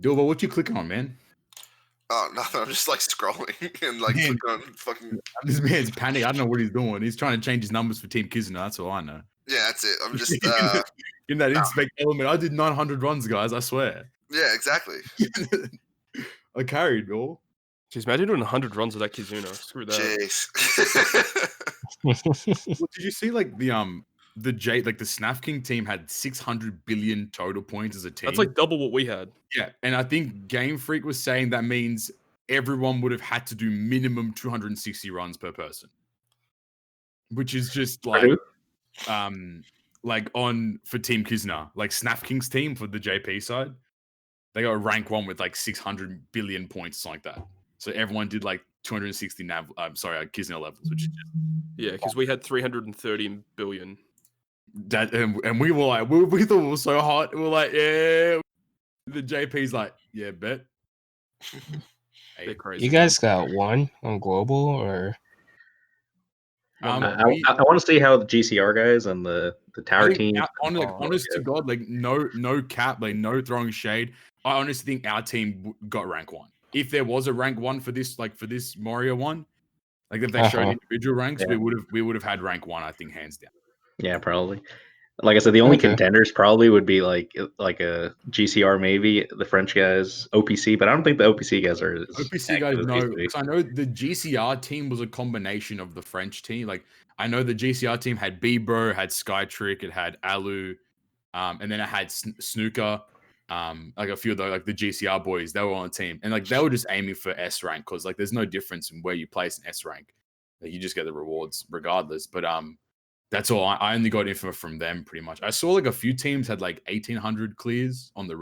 Dilbo, what you clicking on, man? Oh, nothing. I'm just like scrolling and like Man. clicking on fucking. This man's panic. I don't know what he's doing. He's trying to change his numbers for Team Kizuna. That's all I know. Yeah, that's it. I'm just. In that inspect element, I did 900 runs, guys. I swear. Yeah, exactly. I carried, Bill. Jeez, imagine doing 100 runs with that Kizuna. Screw that. Jeez. Well, did you see like the Snap King team had 600 billion total points as a team? That's like double what we had. Yeah, and I think Game Freak was saying that means everyone would have had to do minimum 260 runs per person, which is just like on for Team Kizuna, like Snap King's team for the JP side, they got rank 1 with like 600 billion points, something like that. So everyone did like 260 Kizuna levels, which is just because we had 330 billion. That and we were like, we thought it was so hot. We were like, yeah. The JP's like, yeah, bet. They're crazy. You guys got one on global or? I want to see how the GCR guys and the tower team. Honest to God, like no cap, like no throwing shade. I honestly think our team got rank 1. If there was a rank 1 for this Mario one, like if they showed individual ranks, we would have had rank 1. I think hands down. Yeah, probably. Like I said, the only contenders probably would be like a GCR, maybe the French guys, OPC, but I don't think the OPC guys are. OPC guys no, because I know the GCR team was a combination of the French team. Like I know the GCR team had Bebro, had Skytrick, it had Alu, and then it had Snooker. Like a few of those, like the GCR boys, they were on the team, and like they were just aiming for S rank because like there's no difference in where you place in S rank. Like, you just get the rewards regardless. But that's all. I only got info from them pretty much. I saw like a few teams had like 1,800 clears on the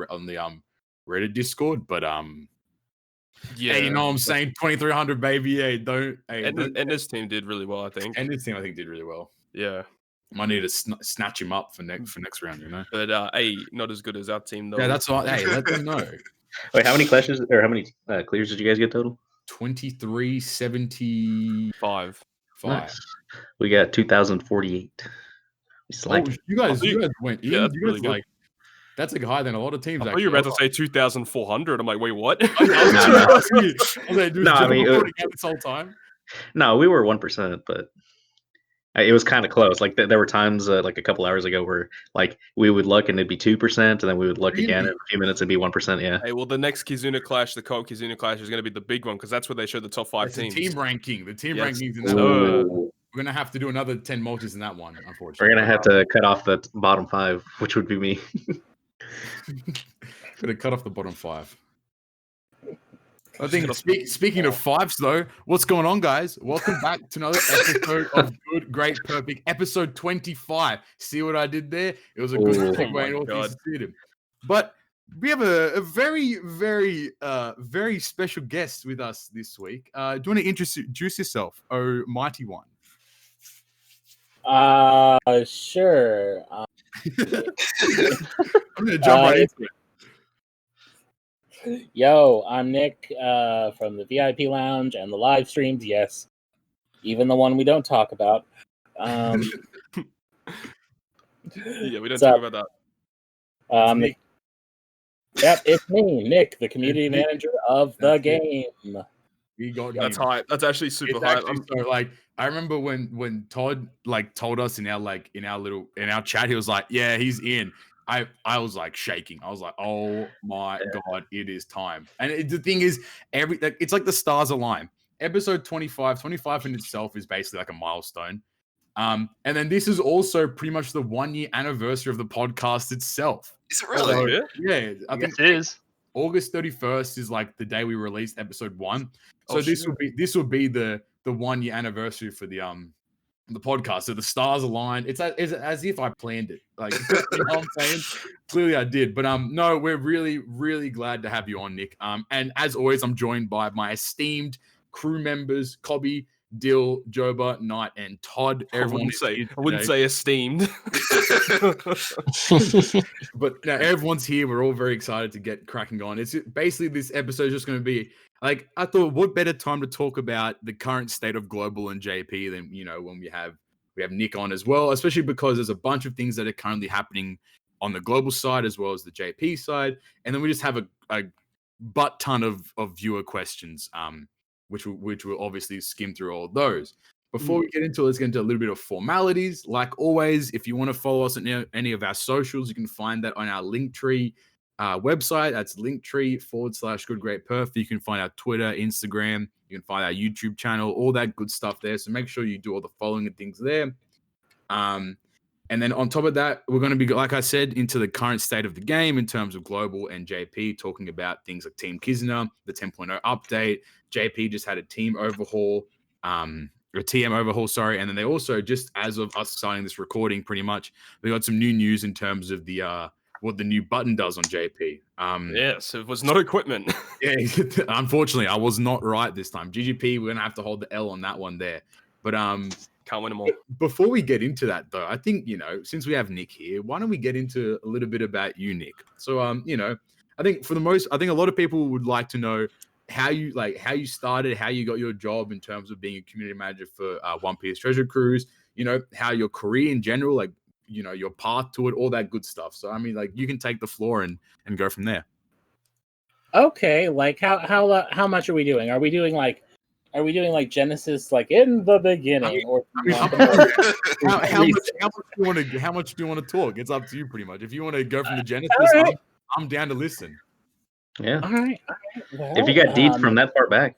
Reddit Discord, but hey, you know what I'm saying? 2,300, baby. Hey, don't. And this team did really well, I think. And this team, I think, did really well. Yeah. Might need to snatch him up for next round, you know. But hey, not as good as our team though. Yeah, that's all. Hey, let them know. Wait, how many clashes or how many clears did you guys get total? 2375. Nice. We got 2,048. You guys went in. Yeah, that's you guys really good. like that's like higher than a lot of teams. I thought you were about to say 2,400. I'm like, wait, what? I was like, dude, this whole time. No, we were 1%, but it was kind of close. Like there were times, like a couple hours ago, where like we would look and it'd be 2%, and then we would look again in a few minutes and be 1%. Yeah. Hey, well, the next Kizuna clash, the co-op Kizuna clash, is going to be the big one because that's where they show the top 5 teams. The team ranking. The team rankings in that one. We're gonna have to do another 10 multis in that one. Unfortunately, we're gonna have to cut off the bottom 5, which would be me. Gonna cut off the bottom 5. I think speaking of 5s though, what's going on, guys? Welcome back to another episode of Good, Great, Perfect, episode 25. See what I did there? It was a good segue and all things considered. But we have a very, very, very special guest with us this week. Do you want to introduce yourself, oh mighty one? Sure. I'm gonna jump right into it. Yo, I'm Nick from the VIP Lounge and the live streams. Yes, even the one we don't talk about. Yeah, we don't talk about that. Yep, it's me, Nick, the community manager of the game. We got That's hype. That's actually super hype. So, like, I remember when Todd like told us in our chat, he was like, "Yeah, he's in." I was like shaking. I was like, "Oh my god, it is time!" And the thing is, it's like the stars align. Episode 25 in itself is basically like a milestone. And then this is also pretty much the 1-year anniversary of the podcast itself. Is it really? So, yeah, I think it is. August 31st is like the day we released episode 1. So this will be the 1-year anniversary for the podcast. So the stars aligned. It's as if I planned it. Like, you know what I'm saying? Clearly I did. But no, we're really, really glad to have you on, Nick. And as always, I'm joined by my esteemed crew members, Cobby, Dill, Joba, Knight, and Todd. I wouldn't say esteemed. But now everyone's here. We're all very excited to get cracking on. It's basically, this episode is just going to be like, I thought, what better time to talk about the current state of global and JP than, you know, when we have Nick on as well, especially because there's a bunch of things that are currently happening on the global side as well as the JP side. And then we just have a butt ton of viewer questions, which will obviously skim through all of those. Before we get into it, let's get into a little bit of formalities. Like always, if you want to follow us on any of our socials, you can find that on our Linktree website. That's Linktree/Good Great Perf. You can find our Twitter, Instagram. You can find our YouTube channel, all that good stuff there. So make sure you do all the following and things there. And then on top of that, we're going to be, like I said, into the current state of the game in terms of global and JP, talking about things like Team Kizuna, the 10.0 update. JP just had a team overhaul, a TM overhaul, sorry. And then they also, just as of us starting this recording, pretty much, we got some new news in terms of the what the new button does on JP. Yes, it was not equipment. Yeah, unfortunately, I was not right this time. GGP, we're going to have to hold the L on that one there. But can't win them all. Before we get into that, though, I think, since we have Nick here, why don't we get into a little bit about you, Nick? So, I think a lot of people would like to know how you started, how you got your job in terms of being a community manager for One Piece Treasure Cruise, how your career in general, your path to it, all that good stuff. So, I mean, you can take the floor and go from there. Okay, how much are we doing? Are we doing like Genesis, like in the beginning, how much do you want to talk? It's up to you, pretty much. If you want to go from the Genesis, right. I'm down to listen. Yeah. All right. Well, If you got deeds from that far back.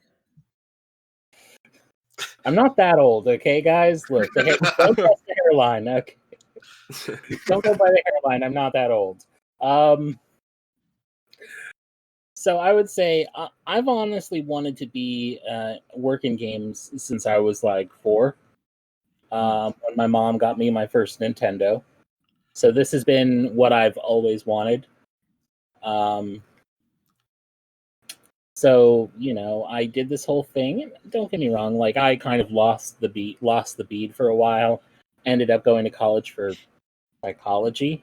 I'm not that old, okay, guys. Look, don't trust the hairline. Okay, don't go by the hairline. I'm not that old. So I would say I've honestly wanted to be working games since I was like 4. When my mom got me my first Nintendo. So this has been what I've always wanted. So I did this whole thing. Don't get me wrong; I kind of lost the bead for a while. Ended up going to college for psychology.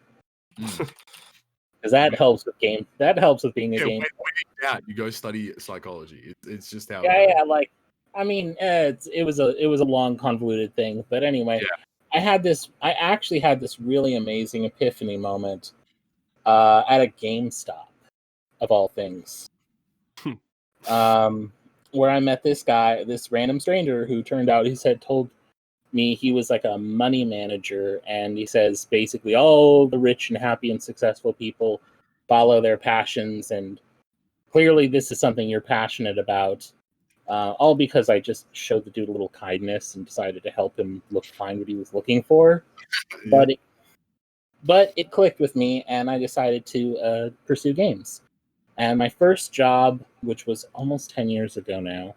Because that helps with game. That helps with being a game. When you go study psychology. It's just how. Yeah. It was a long, convoluted thing. But anyway, I actually had this really amazing epiphany moment at a GameStop, of all things. Where I met this guy, this random stranger who turned out told me he was like a money manager, and he says basically all the rich and happy and successful people follow their passions, and clearly this is something you're passionate about, all because I just showed the dude a little kindness and decided to help him find what he was looking for. But it clicked with me, and I decided to pursue games. And my first job, which was almost 10 years ago now,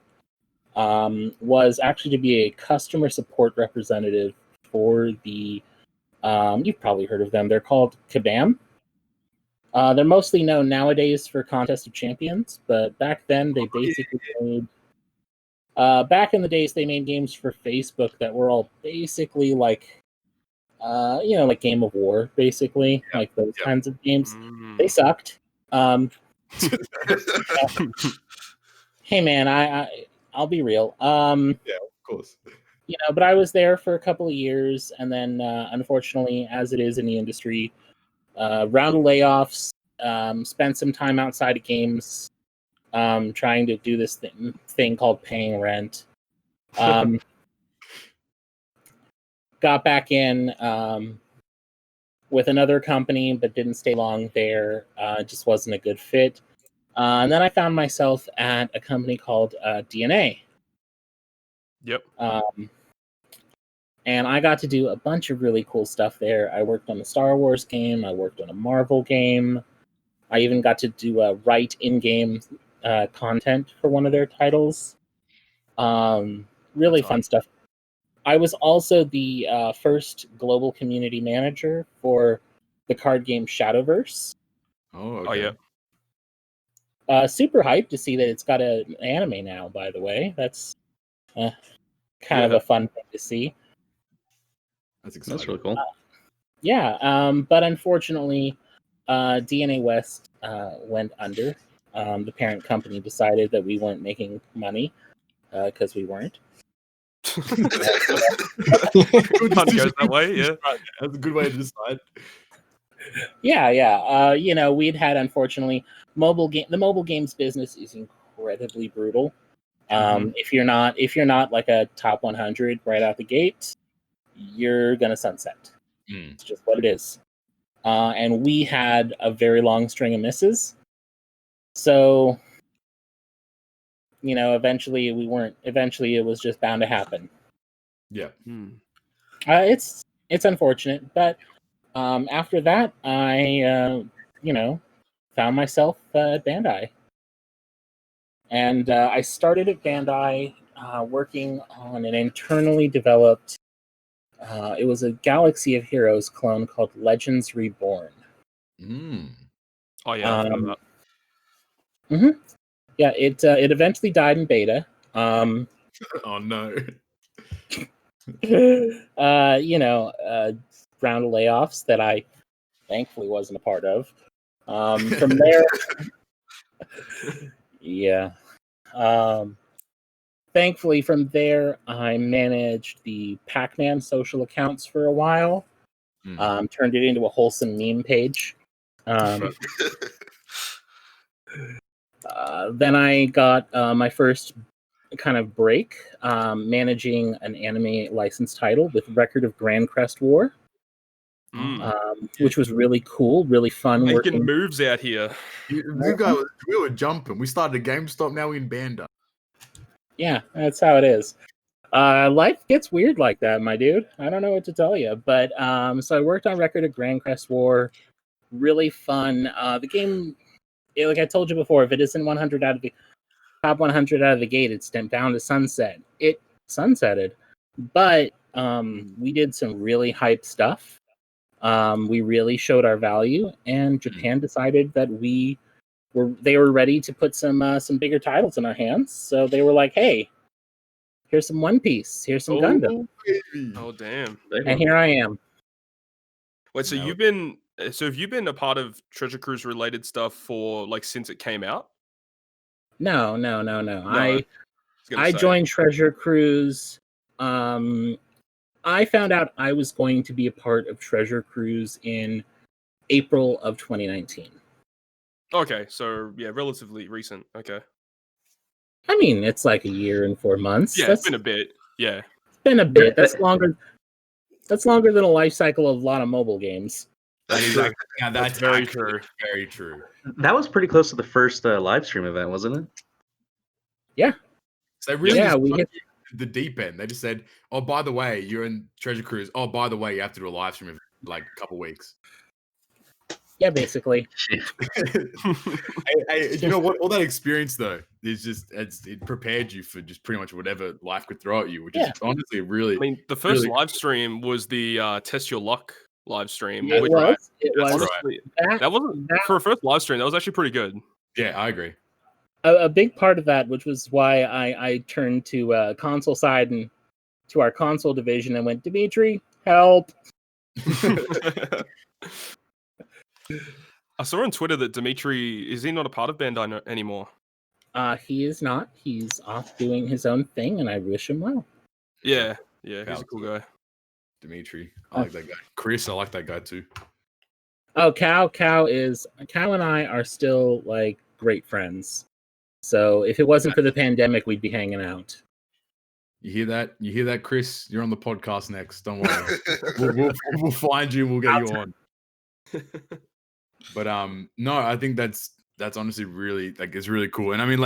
was actually to be a customer support representative for the, you've probably heard of them. They're called Kabam. They're mostly known nowadays for Contest of Champions, but back then they basically made, back in the days they made games for Facebook that were all basically like Game of War, basically, like those kinds of games. They sucked. Hey man, I'll be real. Yeah, of course. But I was there for a couple of years, and then unfortunately, as it is in the industry, round of layoffs. Spent some time outside of games, trying to do this thing called paying rent. Got back in with another company, but didn't stay long there. It just wasn't a good fit. And then I found myself at a company called DNA. Yep. And I got to do a bunch of really cool stuff there. I worked on a Star Wars game. I worked on a Marvel game. I even got to do write in-game content for one of their titles. Really fun stuff. I was also the first global community manager for the card game Shadowverse. Oh, okay. Oh, yeah. Super hyped to see that it's got an anime now, by the way. That's kind of a fun thing to see. That's exciting. That's really cool. But unfortunately, DNA West went under. The parent company decided that we weren't making money because we weren't. Good goes that way, yeah. That's a good way to decide. Yeah. We'd had, unfortunately, the mobile games business is incredibly brutal. If you're not like a top 100 right out the gate, you're gonna sunset. It's just what it is. And we had a very long string of misses. So, eventually it was just bound to happen. Yeah. It's unfortunate, but after that, I found myself at Bandai, and I started at Bandai working on an internally developed. It was a Galaxy of Heroes clone called Legends Reborn. Oh yeah, I've heard of that. Yeah, it eventually died in beta. Oh no. Round of layoffs that I thankfully wasn't a part of. From there, yeah. Thankfully, from there, I managed the Pac-Man social accounts for a while. Turned it into a wholesome meme page. Then I got my first kind of break managing an anime licensed title with Record of Grand Crest War, which was really cool, really fun. Making moves out here. We were jumping. We started a GameStop, now we're in Bandai. Yeah, that's how it is. Life gets weird like that, my dude. I don't know what to tell you. But so I worked on Record of Grand Crest War. Really fun. The game, like I told you before, if it isn't 100 out of the top 100 out of the gate, it's bound to sunset. It sunsetted, but we did some really hype stuff. We really showed our value, and Japan decided that they were ready to put some bigger titles in our hands. So they were like, "Hey, here's some One Piece, here's some Gundam." Oh damn! And here I am. Wait, so have you been a part of Treasure Cruise related stuff for like since it came out? No. I say. joined Treasure Cruise. I found out I was going to be a part of Treasure Cruise in April of 2019. Okay, so yeah, relatively recent. Okay. I mean, it's like a year and 4 months. Yeah, it's been a bit. Yeah. It's been a bit. That's longer than a life cycle of a lot of mobile games. That's very true. Very true. That was pretty close to the first live stream event, wasn't it? Yeah. So they really we hit the deep end. They just said, "Oh, by the way, you're in Treasure Cruise. Oh, by the way, you have to do a live stream in like a couple weeks." Yeah, basically. You know what? All that experience though is just it prepared you for just pretty much whatever life could throw at you, which is honestly really. I mean, the first live stream was the Test Your Luck live stream. It was. Honestly, that wasn't for a first live stream. That was actually pretty good. Yeah, I agree. A big part of that, which was why I turned to console side and to our console division and went, Dimitri, help. I saw on Twitter that Dimitri, is he not a part of Bandai anymore? He is not. He's off doing his own thing, and I wish him well. Yeah, he's a cool guy. Dimitri, I like that guy. Chris, I like that guy too. Oh, Cal and I are still like great friends. So if it wasn't for the pandemic, we'd be hanging out. You hear that? You hear that, Chris? You're on the podcast next. Don't worry. we'll find you and we'll get you on. But no, I think that's honestly really it's really cool. And I mean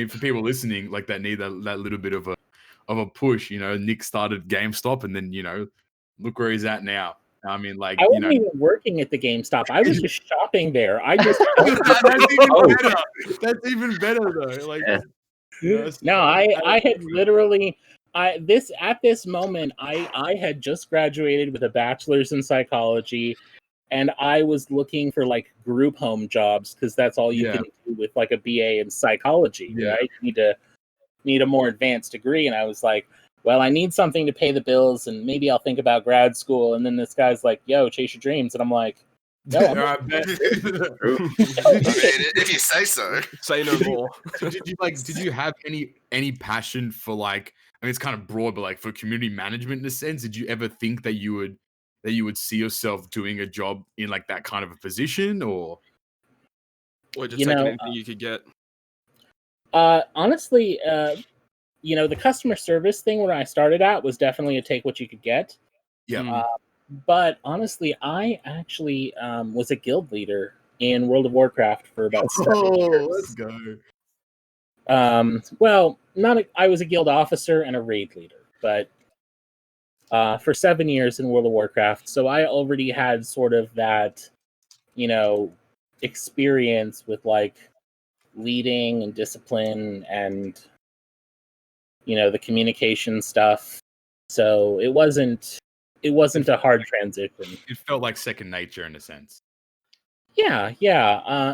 for people listening that need that little bit of a push, Nick started GameStop and then look where he's at now. I mean, I wasn't even working at the GameStop. I was just shopping there. I just that's even better though. No, I had literally at this moment I had just graduated with a bachelor's in psychology, and I was looking for group home jobs because that's all you can do with a BA in psychology, right? You need a more advanced degree, and I was like, well, I need something to pay the bills, and maybe I'll think about grad school. And then this guy's like, yo, chase your dreams. And I'm like, no. I bet. If you say so. Say no more. Did you have any passion for I mean, it's kind of broad, but for community management in a sense? Did you ever think that you would that you would see yourself doing a job in like that kind of a position, or just You taking know, anything you could get. Honestly, the customer service thing where I started out was definitely a take what you could get. yeah. But honestly, I actually was a guild leader in World of Warcraft for about 7 years. Let's go. Well, I was a guild officer and a raid leader, but for 7 years in World of Warcraft, so I already had sort of that, experience with like leading and discipline and the communication stuff. So it wasn't a hard transition. It felt like second nature in a sense. Yeah.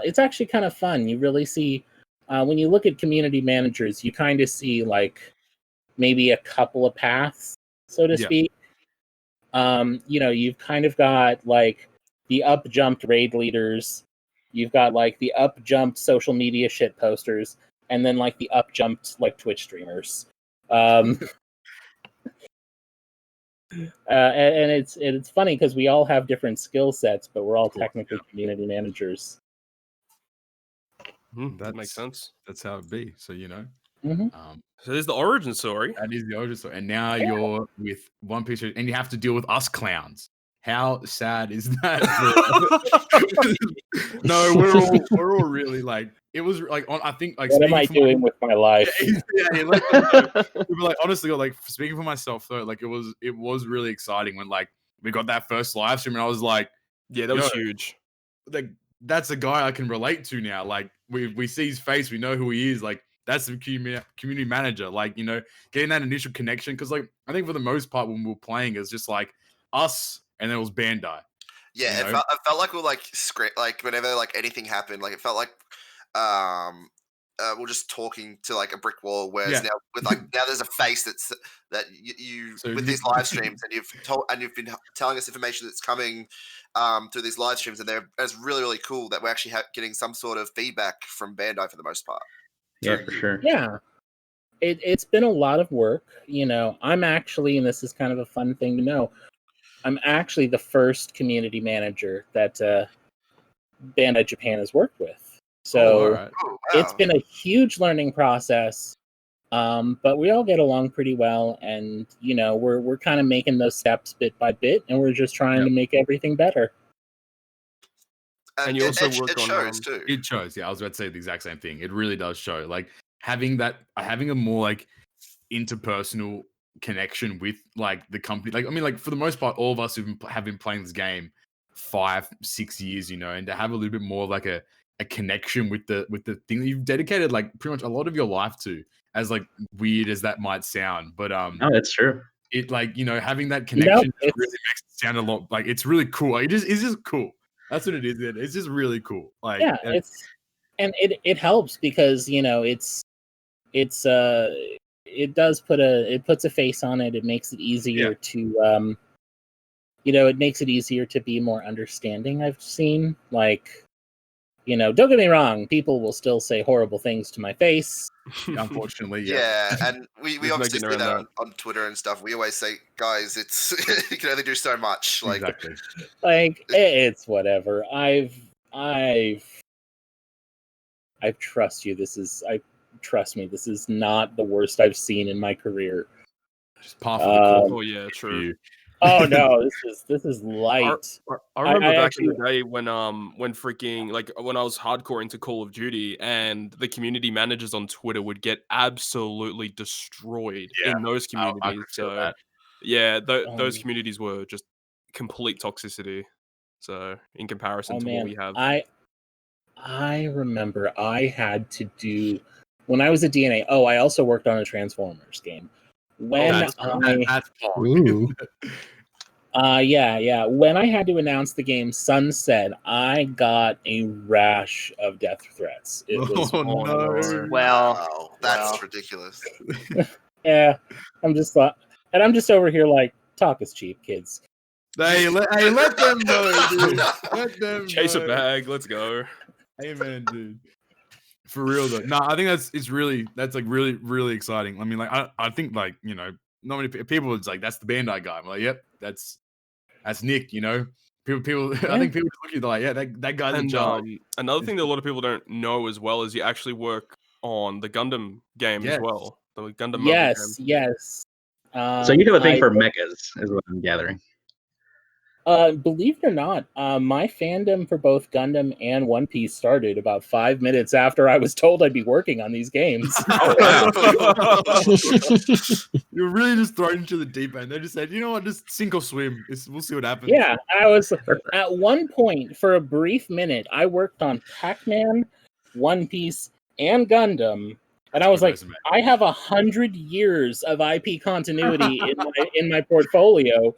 It's actually kind of fun. You really see when you look at community managers, you kind of see like maybe a couple of paths, so to speak. You've kind of got like the up jumped raid leaders, you've got like the up jumped social media shit posters, and then like the up jumped like Twitch streamers. And it's funny because we all have different skill sets, but we're all technically community managers. That makes sense. That's how it be. So so there's the origin story. That is the origin story, and now you're with One Piece, and you have to deal with us clowns. How sad is that? No, we're all really like, it was like I think like what am I doing with my life? Like honestly, like speaking for myself though, like it was really exciting when like we got that first live stream, and I was like, yeah, that was huge. Like that's a guy I can relate to now. Like we see his face, we know who he is. Like that's the community manager. Like getting that initial connection, because like I think for the most part when we were playing, it's just like us, and then it was Bandai. Yeah, it felt like we were like like whenever like anything happened, like it felt like we're just talking to like a brick wall. Whereas now with like now there's a face that you so with these live streams, and you've been telling us information that's coming through these live streams, and it's really really cool that we're actually getting some sort of feedback from Bandai for the most part. Yeah, for sure. Yeah. It's been a lot of work. I'm actually, and this is kind of a fun thing to know, I'm actually the first community manager that Bandai Japan has worked with. So It's been a huge learning process, but we all get along pretty well, and we're kind of making those steps bit by bit, and we're just trying to make everything better. And you also work it on shows too. It shows. Yeah, I was about to say the exact same thing. It really does show. Like having a more like interpersonal connection with like the company. Like I mean, like for the most part, all of us have been playing this game 5-6 years, and to have a little bit more like a connection with the thing that you've dedicated like pretty much a lot of your life to, as like weird as that might sound, but no, it's true. It like having that connection really makes it sound a lot like it's really cool. Like, it's just cool. That's what it is. It's just really cool. Like it helps because it puts a face on it. It makes it easier to it makes it easier to be more understanding. I've seen like don't get me wrong, people will still say horrible things to my face. Unfortunately, yeah. And we obviously see that on Twitter and stuff. We always say, guys, it's you can only do so much. Like, exactly. Like it's whatever. I trust you. Trust me. This is not the worst I've seen in my career. Just par for the course. Oh yeah, true. Oh no, this is light. I remember back in the day when freaking like when I was hardcore into Call of Duty, and the community managers on Twitter would get absolutely destroyed in those communities. So those communities were just complete toxicity. So in comparison to what we have, I remember I had to do when I was at DNA. Oh, I also worked on a Transformers game. When when I had to announce the game Sunset, I got a rash of death threats. It was wow, that's ridiculous. Yeah, I'm just over here like, talk is cheap, kids. Hey, let them know, dude. Let them chase a bag. Let's go. Amen, dude. For real though. No, I think that's like really, really exciting. I mean, like I think like, not many people it's like that's the Bandai guy. I'm like, yep, that's That's Nick. You know, people. I think people look at you like, yeah, that guy's in charge. Another thing that a lot of people don't know as well is you actually work on the Gundam game as well. The Gundam mobile game. Yes. So you do a thing for mechas, is what I'm gathering. Believe it or not, my fandom for both Gundam and One Piece started about 5 minutes after I was told I'd be working on these games. Oh wow! You're really just thrown into the deep end. They just said, you know what, just sink or swim. We'll see what happens. Yeah, I was at one point for a brief minute. I worked on Pac-Man, One Piece, and Gundam, and I was like, I have 100 years of IP continuity in my portfolio.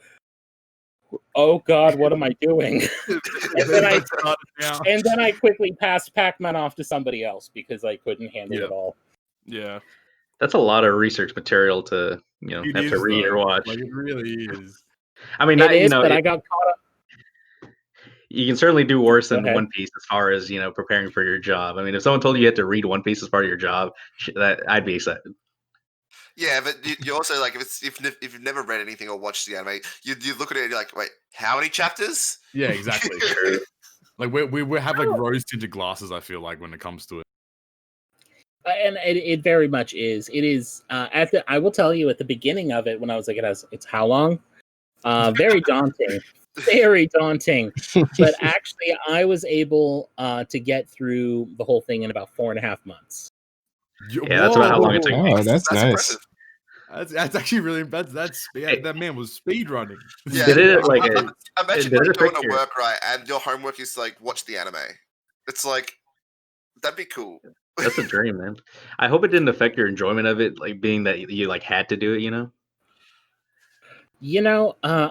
Oh God, what am I doing? and then I quickly passed Pac-Man off to somebody else because I couldn't handle it all. Yeah, that's a lot of research material to have to read or watch. Like, it really is. I mean, but I got caught up. You can certainly do worse than One Piece as far as preparing for your job. I mean, if someone told you had to read One Piece as part of your job, that I'd be excited. Yeah, but you also like if you've never read anything or watched the anime, you look at it and you're like, wait, how many chapters? Yeah, exactly. Like we have like rose tinted glasses. I feel like when it comes to it, and it very much is. It is I will tell you at the beginning of it when I was like, it's how long? Very daunting, very daunting. But actually, I was able to get through the whole thing in about 4.5 months. Yeah, that's about how long it took me. Oh, that's nice. Impressive. That's actually really bad. That man was speed running. Yeah, did it like imagine like going to work, right, and your homework is like watch the anime. It's like that'd be cool. That's a dream, man. I hope it didn't affect your enjoyment of it, like being that you like had to do it.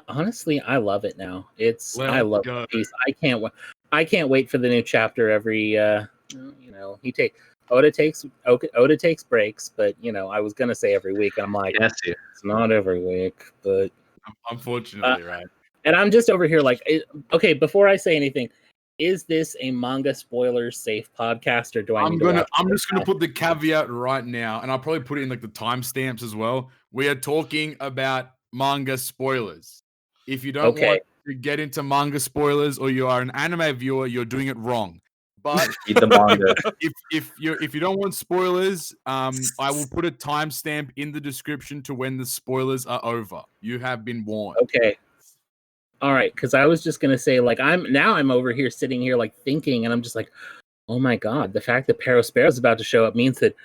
Honestly, I love it now. I love One Piece. I can't wait for the new chapter every. Oda takes breaks, but I was gonna say every week, and I'm like, it's not every week, but unfortunately, right. And I'm just over here like, okay, before I say anything, is this a manga spoiler safe podcast, or do I? I'm just gonna put the caveat right now, and I'll probably put it in like the timestamps as well. We are talking about manga spoilers. If you don't want to get into manga spoilers, or you are an anime viewer, you're doing it wrong. But read the manga. if you don't want spoilers, I will put a timestamp in the description to when the spoilers are over. You have been warned. Okay. All right, because I was just gonna say, like, I'm over here sitting here like thinking, and I'm just like, oh my God, the fact that Perospero is about to show up means that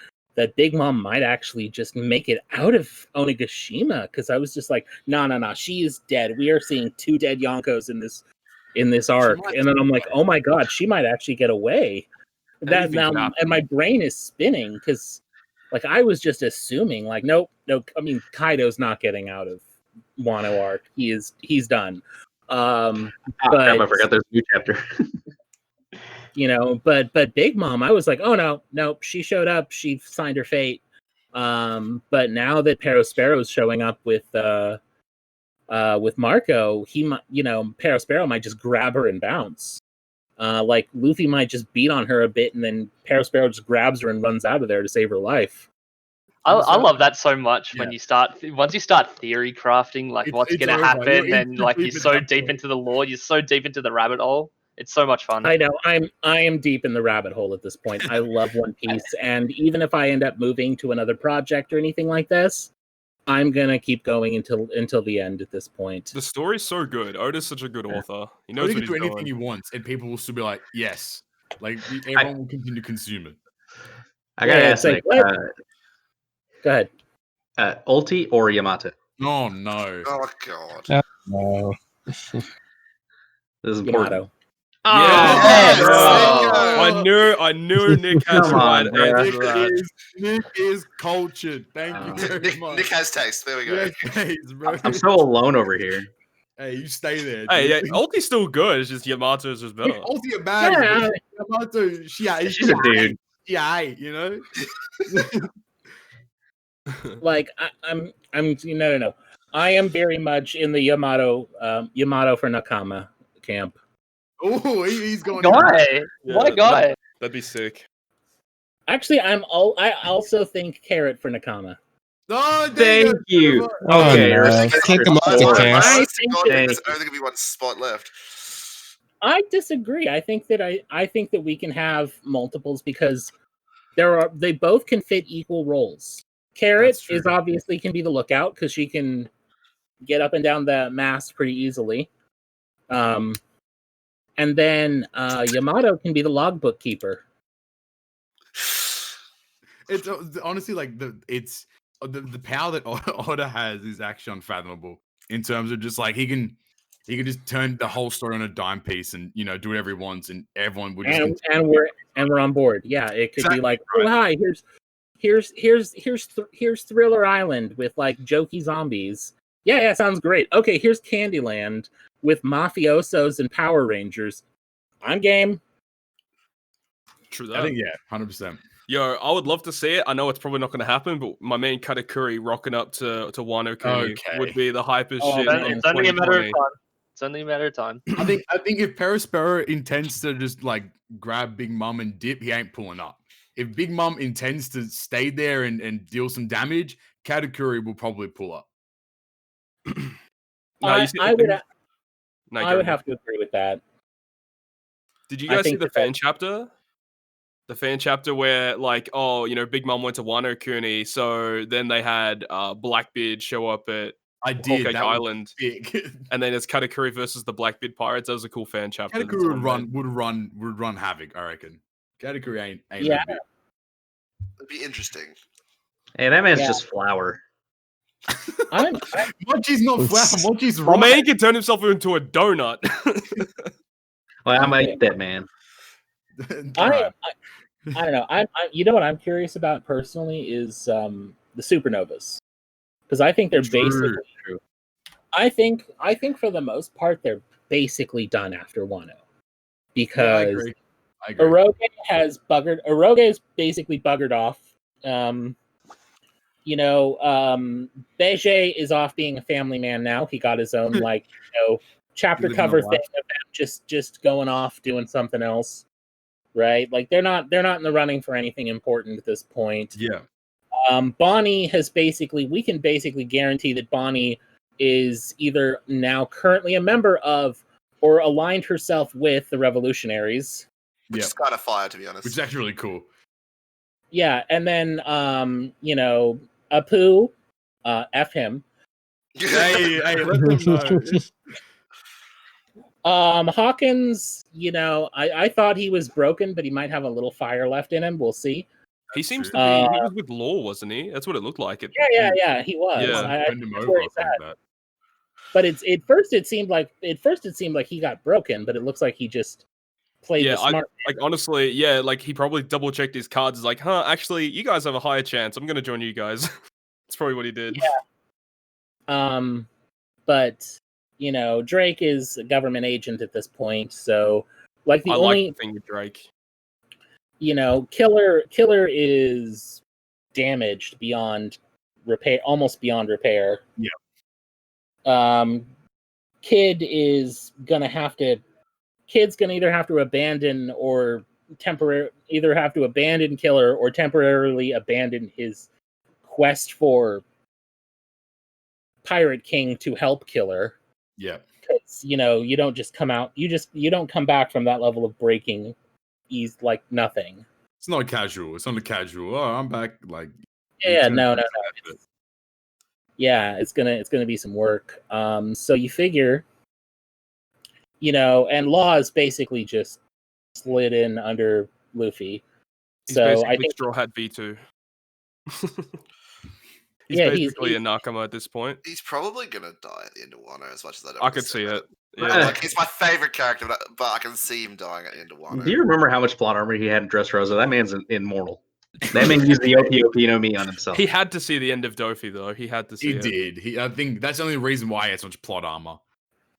Big Mom might actually just make it out of Onigashima. Because I was just like, no, she is dead. We are seeing 2 dead Yonkos in this arc, and then I'm like, oh my God, she might actually get away. That now, and my brain is spinning because, like, I was just assuming, like, nope. I mean, Kaido's not getting out of Wano arc. He's done. But I forgot there's a new chapter. But Big Mom, I was like, oh no, she showed up, she signed her fate. But now that Perospero's showing up with Marco, Perospero might just grab her and bounce. Like Luffy might just beat on her a bit, and then Perospero just grabs her and runs out of there to save her life. I love that so much when once you start theory crafting, like what's going to happen, and like you're so deep into the lore, you're so deep into the rabbit hole. It's so much fun. I know. I am deep in the rabbit hole at this point. I love One Piece, and even if I end up moving to another project or anything like this, I'm gonna keep going until the end at this point. The story's so good. Oda's such a good author. He knows what he's doing. Anything he wants, and people will still be like, yes. Like everyone will continue to consume it. I gotta ask, Nick, go ahead. Ulti or Yamato? Oh no! Oh God! No. This is important. Yamato. Yes! I knew Nick has right. Nick is cultured. Thank you very much. Nick has taste. There we go. I'm so alone over here. Hey, you stay there. Hey, yeah, Ulti's still good. It's just Yamato's just better. Ulti a bad. Yamato, she's a dude. Yeah, Like I'm no. I am very much in the Yamato for Nakama camp. Oh, he's going. What a guy! That'd be sick. Actually, I also think Carrot for Nakama. Oh, Thank you. Oh, Okay, no. Take him off the cast. There's only gonna be one spot left. I disagree. I think that we can have multiples because they both can fit equal roles. Carrot is obviously can be the lookout because she can get up and down the mast pretty easily. And then Yamato can be the logbook keeper. It's honestly like the power that Oda has is actually unfathomable in terms of just like he can just turn the whole story on a dime piece and do whatever he wants and everyone would just and we're on board. Yeah, it could be like, oh hi, here's Thriller Island with like jokey zombies. Yeah, sounds great. Okay, here's Candyland with mafiosos and Power Rangers. I'm game. True that. I think 100%. Yo, I would love to see it. I know it's probably not going to happen, but my man Katakuri rocking up to Wano Kuni would be the hypest shit. It's only a matter of time. It's only a matter of time. I think if Perispero intends to just like grab Big Mom and dip, he ain't pulling up. If Big Mom intends to stay there and deal some damage, Katakuri will probably pull up. I would have to agree with that. Did you guys see the fan chapter? The fan chapter where, like, Big Mom went to Wano Kuni, so then they had Blackbeard show up at Whole Island, and then it's Katakuri versus the Blackbeard Pirates. That was a cool fan chapter. Katakuri would run havoc, I reckon. Katakuri ain't It'd be interesting. Hey, that man's just flour. Mochi's not flour. Mochi's right. Man can turn himself into a donut. Well, I might eat that, man. I don't know. You know what I'm curious about personally is the supernovas, because I think they're basically true. I think for the most part they're basically done after Wano, because I agree. Oroge is basically buggered off. Beige is off being a family man now. He got his own chapter cover thing of them just going off doing something else. Right, like they're not in the running for anything important at this point. Yeah. Bonnie we can basically guarantee that Bonnie is either now currently a member of or aligned herself with the Revolutionaries. Which is kind of fire, to be honest. Which is actually really cool. Yeah, and then Apu, F him. hey, let them know. Hawkins, I thought he was broken, but he might have a little fire left in him. We'll see. He seems to be. He was with Law, wasn't he? That's what it looked like. Yeah, he was. Yeah. But at first it seemed like he got broken, but it looks like he just played the smart. Honestly, like he probably double checked his cards. He's like, actually, you guys have a higher chance. I'm gonna join you guys. That's probably what he did. Yeah. But Drake is a government agent at this point, so like I like the thing with Drake. Killer is damaged beyond repair, almost beyond repair. Yeah. Kid's gonna either have to abandon Killer or temporarily abandon his quest for Pirate King to help Killer. Yeah. Because you don't just come out. You don't come back from that level of breaking. He's like nothing. It's not casual. It's not a casual. Oh, I'm back. Like no. It's gonna be some work. So you figure, and Law is basically just slid in under Luffy. He's basically Straw Hat V2. He's basically a Nakama at this point. He's probably gonna die at the end of Wano, as much as I could see it. Yeah. He's my favorite character, but I can see him dying at the end of Wano. Do you remember how much plot armor he had in Dressrosa? That man's immortal. That man used the OP no Mi on himself. He had to see the end of Dofi, though. He had to see it. He did. I think that's the only reason why he has so much plot armor.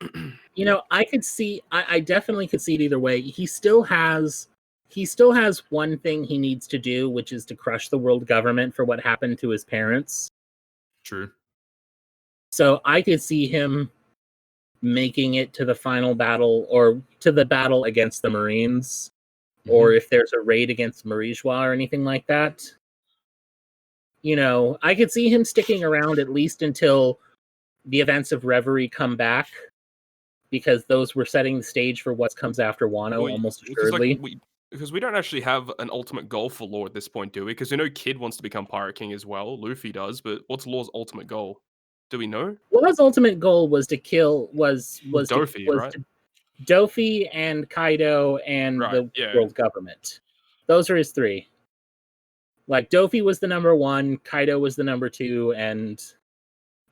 I definitely could see it either way. He still has one thing he needs to do, which is to crush the world government for what happened to his parents. True. So I could see him making it to the final battle or to the battle against the Marines, or if there's a raid against Marijois or anything like that. I could see him sticking around at least until the events of Reverie come back, because those were setting the stage for what comes after Wano, almost assuredly. Because we don't actually have an ultimate goal for Law at this point, do we? Because Kid wants to become Pirate King as well. Luffy does, but what's Law's ultimate goal? Do we know? Law's ultimate goal was to kill Dofi, right? Dofi and Kaido and the world government. Those are his three. Like, Dofi was the number 1, Kaido was the number 2, and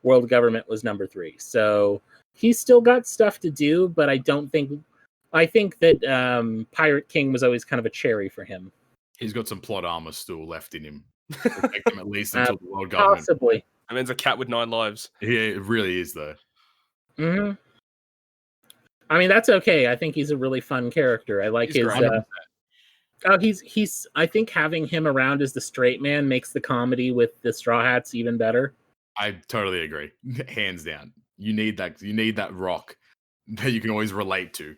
world government was number 3. So he's still got stuff to do, but I think that Pirate King was always kind of a cherry for him. He's got some plot armor still left in him. Protect him at least until the world government. Possibly. I mean, it's a cat with 9 lives. Yeah, it really is, though. Mm-hmm. I mean, that's okay. I think he's a really fun character. I like his. I think having him around as the straight man makes the comedy with the Straw Hats even better. I totally agree. Hands down. You need that rock that you can always relate to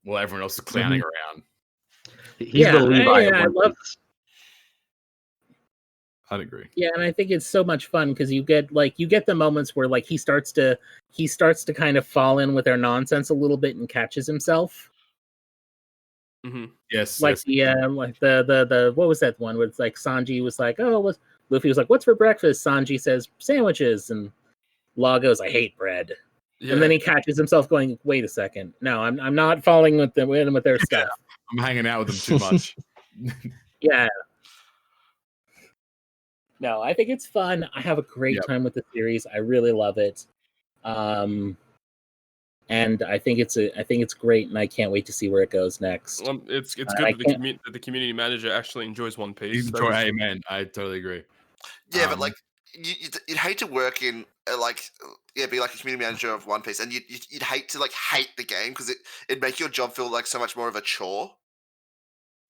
while everyone else is clowning around. He's the Levi. I'd agree. Yeah, and I think it's so much fun because you get the moments where he starts to kind of fall in with their nonsense a little bit and catches himself. Mm-hmm. Yes, the what was that one where it's like Sanji was like, oh, Luffy was like, what's for breakfast? Sanji says sandwiches, and Law goes, I hate bread. Yeah. And then he catches himself going, wait a second, no, I'm not falling with their stuff. I'm hanging out with them too much. Yeah. No, I think it's fun. I have a great time with the series. I really love it. And I think it's great, and I can't wait to see where it goes next. It's good that the community manager actually enjoys One Piece. Amen. I totally agree. Yeah, but you'd hate to work in be like a community manager of One Piece, and you'd hate to hate the game because it'd make your job feel like so much more of a chore.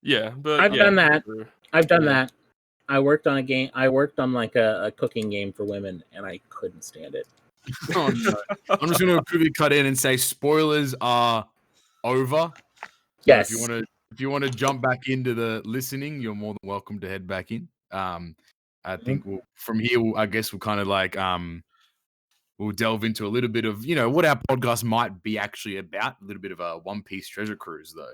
Yeah, but I've done that. I've done that. I worked on a game. I worked on a cooking game for women, and I couldn't stand it. Oh, no. I'm just going to quickly cut in and say spoilers are over. So yes. If you want to jump back into the listening, you're more than welcome to head back in. I think from here, I guess we'll kind of we'll delve into a little bit of what our podcast might be actually about. A little bit of a One Piece treasure cruise, though.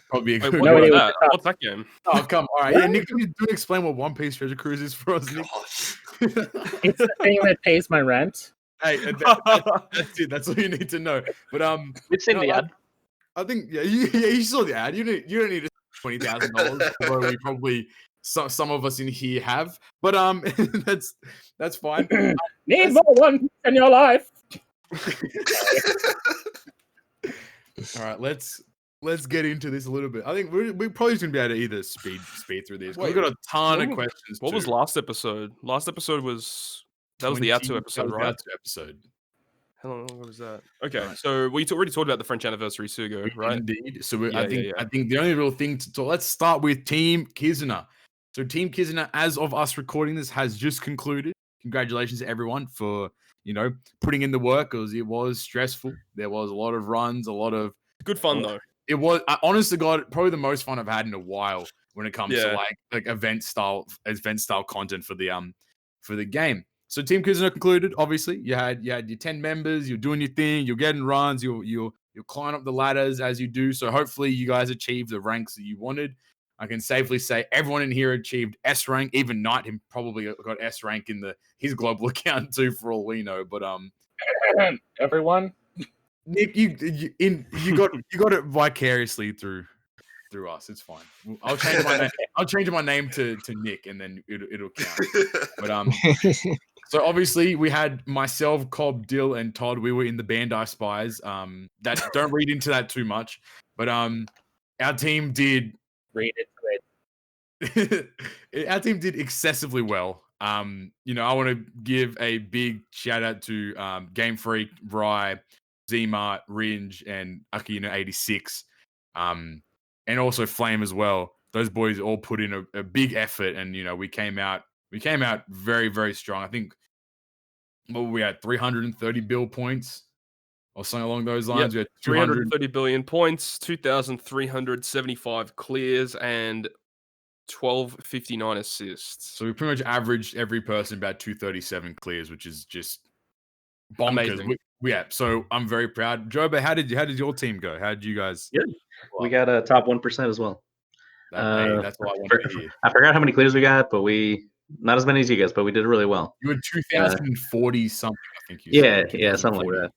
Probably a good. What's that game? Oh, come on! All right, yeah, Nick, can you explain what One Piece treasure cruise is for us, Nick? It's the thing that pays my rent. Hey, that's it. That's all you need to know. But we've seen the ad. I think you saw the ad. You don't need $20,000. Although we probably some of us in here have. But that's fine. Need more One Piece in your life. All right, let's get into this a little bit. I think we're probably just gonna be able to either speed through this. We've got a ton of questions. What was last episode? Last episode was the Atu episode, right? Atu episode. How long was that? Okay, right. So we already talked about the French anniversary Sugo, right? Indeed. So I think the only real thing to talk. Let's start with Team Kizuna. So Team Kizuna, as of us recording this, has just concluded. Congratulations to everyone for putting in the work, because it was stressful. There was a lot of runs, a lot of good fun though. It was, honest to God, probably the most fun I've had in a while when it comes to like event style content for the game. So Team Kizuna concluded. Obviously, you had your 10 members. You're doing your thing. You're getting runs. You're climbing up the ladders as you do. So hopefully, you guys achieved the ranks that you wanted. I can safely say everyone in here achieved S rank. Even Knight, him probably got S rank in his global account too, for all we know. But everyone, Nick, you got it vicariously through us. It's fine. I'll change my name. I'll change my name to Nick, and then it'll count. But so obviously we had myself, Cobb, Dill, and Todd. We were in the Bandai Spies. That don't read into that too much. But our team did. Read it. Our team did excessively well. I want to give a big shout out to Game Freak, Rye, Zmart, Ringe, and Akino86, and also Flame as well. Those boys all put in a big effort, and we came out very, very strong. I think what were we at 330 bill points or something along those lines. Yep. We had 330 billion points, 2,375 clears, and 1259 assists. So we pretty much averaged every person about 237 clears, which is just bonkers. Amazing. Yeah, so I'm very proud. Joe, but how did your team go? How did you guys? Yeah, we got a top 1% as well. That's all I wanted to hear. I forgot how many clears we got, but we not as many as you guys, but we did really well. You had 2040 something, I think you said. Yeah, something like that.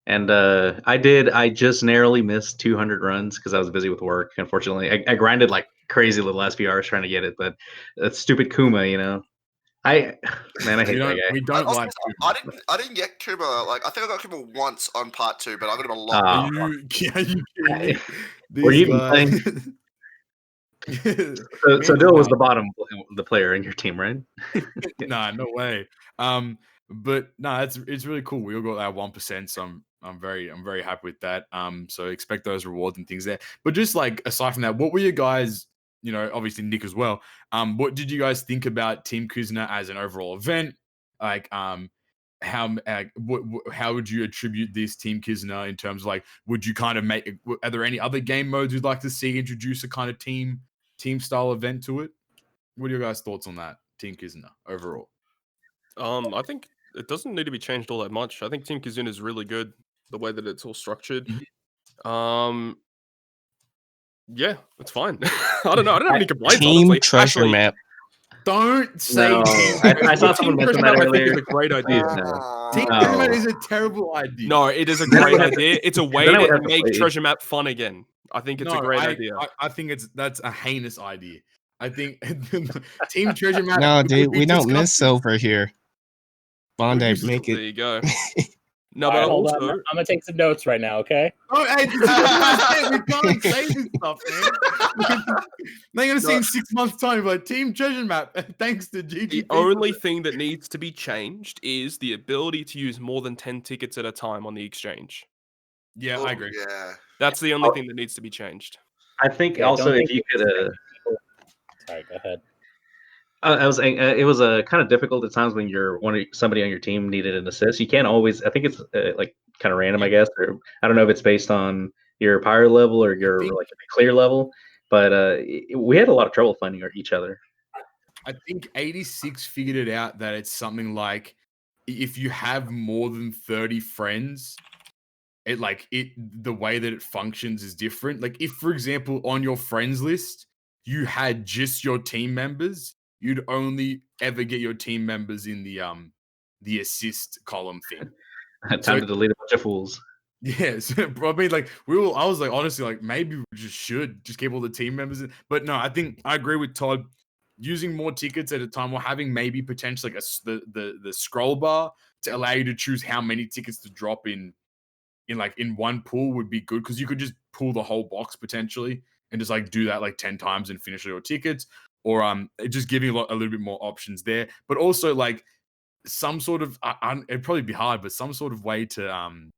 And I just narrowly missed 200 runs because I was busy with work. Unfortunately, I grinded like crazy the last few hours trying to get it, but that stupid Kuma, I hate that guy. We don't like. I didn't get Kuma. Like I think I got Kuma once on part 2, but I got him a lot. Are you kidding me? Were you even playing? So Dill was the bottom, the player in your team, right? Nah, no way. But no, it's really cool. We all got that 1%, so I'm very happy with that. So expect those rewards and things there. But just like aside from that, what were you guys? Obviously Nick as well. What did you guys think about Team Kizuna as an overall event? Like, how would you attribute this Team Kizuna in terms of like, would you kind of are there any other game modes you'd like to see introduce a kind of team style event to it? What are your guys' thoughts on that, Team Kizuna overall? I think it doesn't need to be changed all that much. I think Team Kizuna is really good the way that it's all structured. Yeah, it's fine. I don't know. I don't have any complaints. Team honestly. treasure map. Don't say. No, I saw someone mention that earlier. I think it's a great idea. Team treasure map is a terrible idea. No, it is a great idea. It's a way to make treasure map fun again. I think it's a great idea. I think that's a heinous idea. I think Team treasure map. No, dude, we don't miss silver here. Bondi, make it. There you go. No, but but hold also, on. I'm gonna take some notes right now, okay? Oh, hey, we can't say this stuff, man. They're gonna see in 6 months' time, like Team Treasure Map. Thanks to GG. The only thing that needs to be changed is the ability to use more than 10 tickets at a time on the exchange. Yeah, I agree. Yeah, that's the only thing that needs to be changed. I think also if you could. Sorry, go ahead. It was kind of difficult at times when somebody on your team needed an assist. You can't always. I think it's like kind of random, I guess, or I don't know if it's based on your pyro level or your like clear level. But we had a lot of trouble finding each other. I think 86 figured it out that it's something like if you have more than 30 friends, the way that it functions is different. Like if, for example, on your friends list you had just your team members, you'd only ever get your team members in the assist column thing. Time to delete a bunch of fools. Yes, I mean, like I was like, honestly, like maybe we should just keep all the team members in. But no, I think I agree with Todd. Using more tickets at a time, or having maybe potentially like the scroll bar to allow you to choose how many tickets to drop in one pool would be good, because you could just pull the whole box potentially and just like do that like 10 times and finish your tickets, or just giving a little bit more options there. But also like some sort of it'd probably be hard, but some sort of way to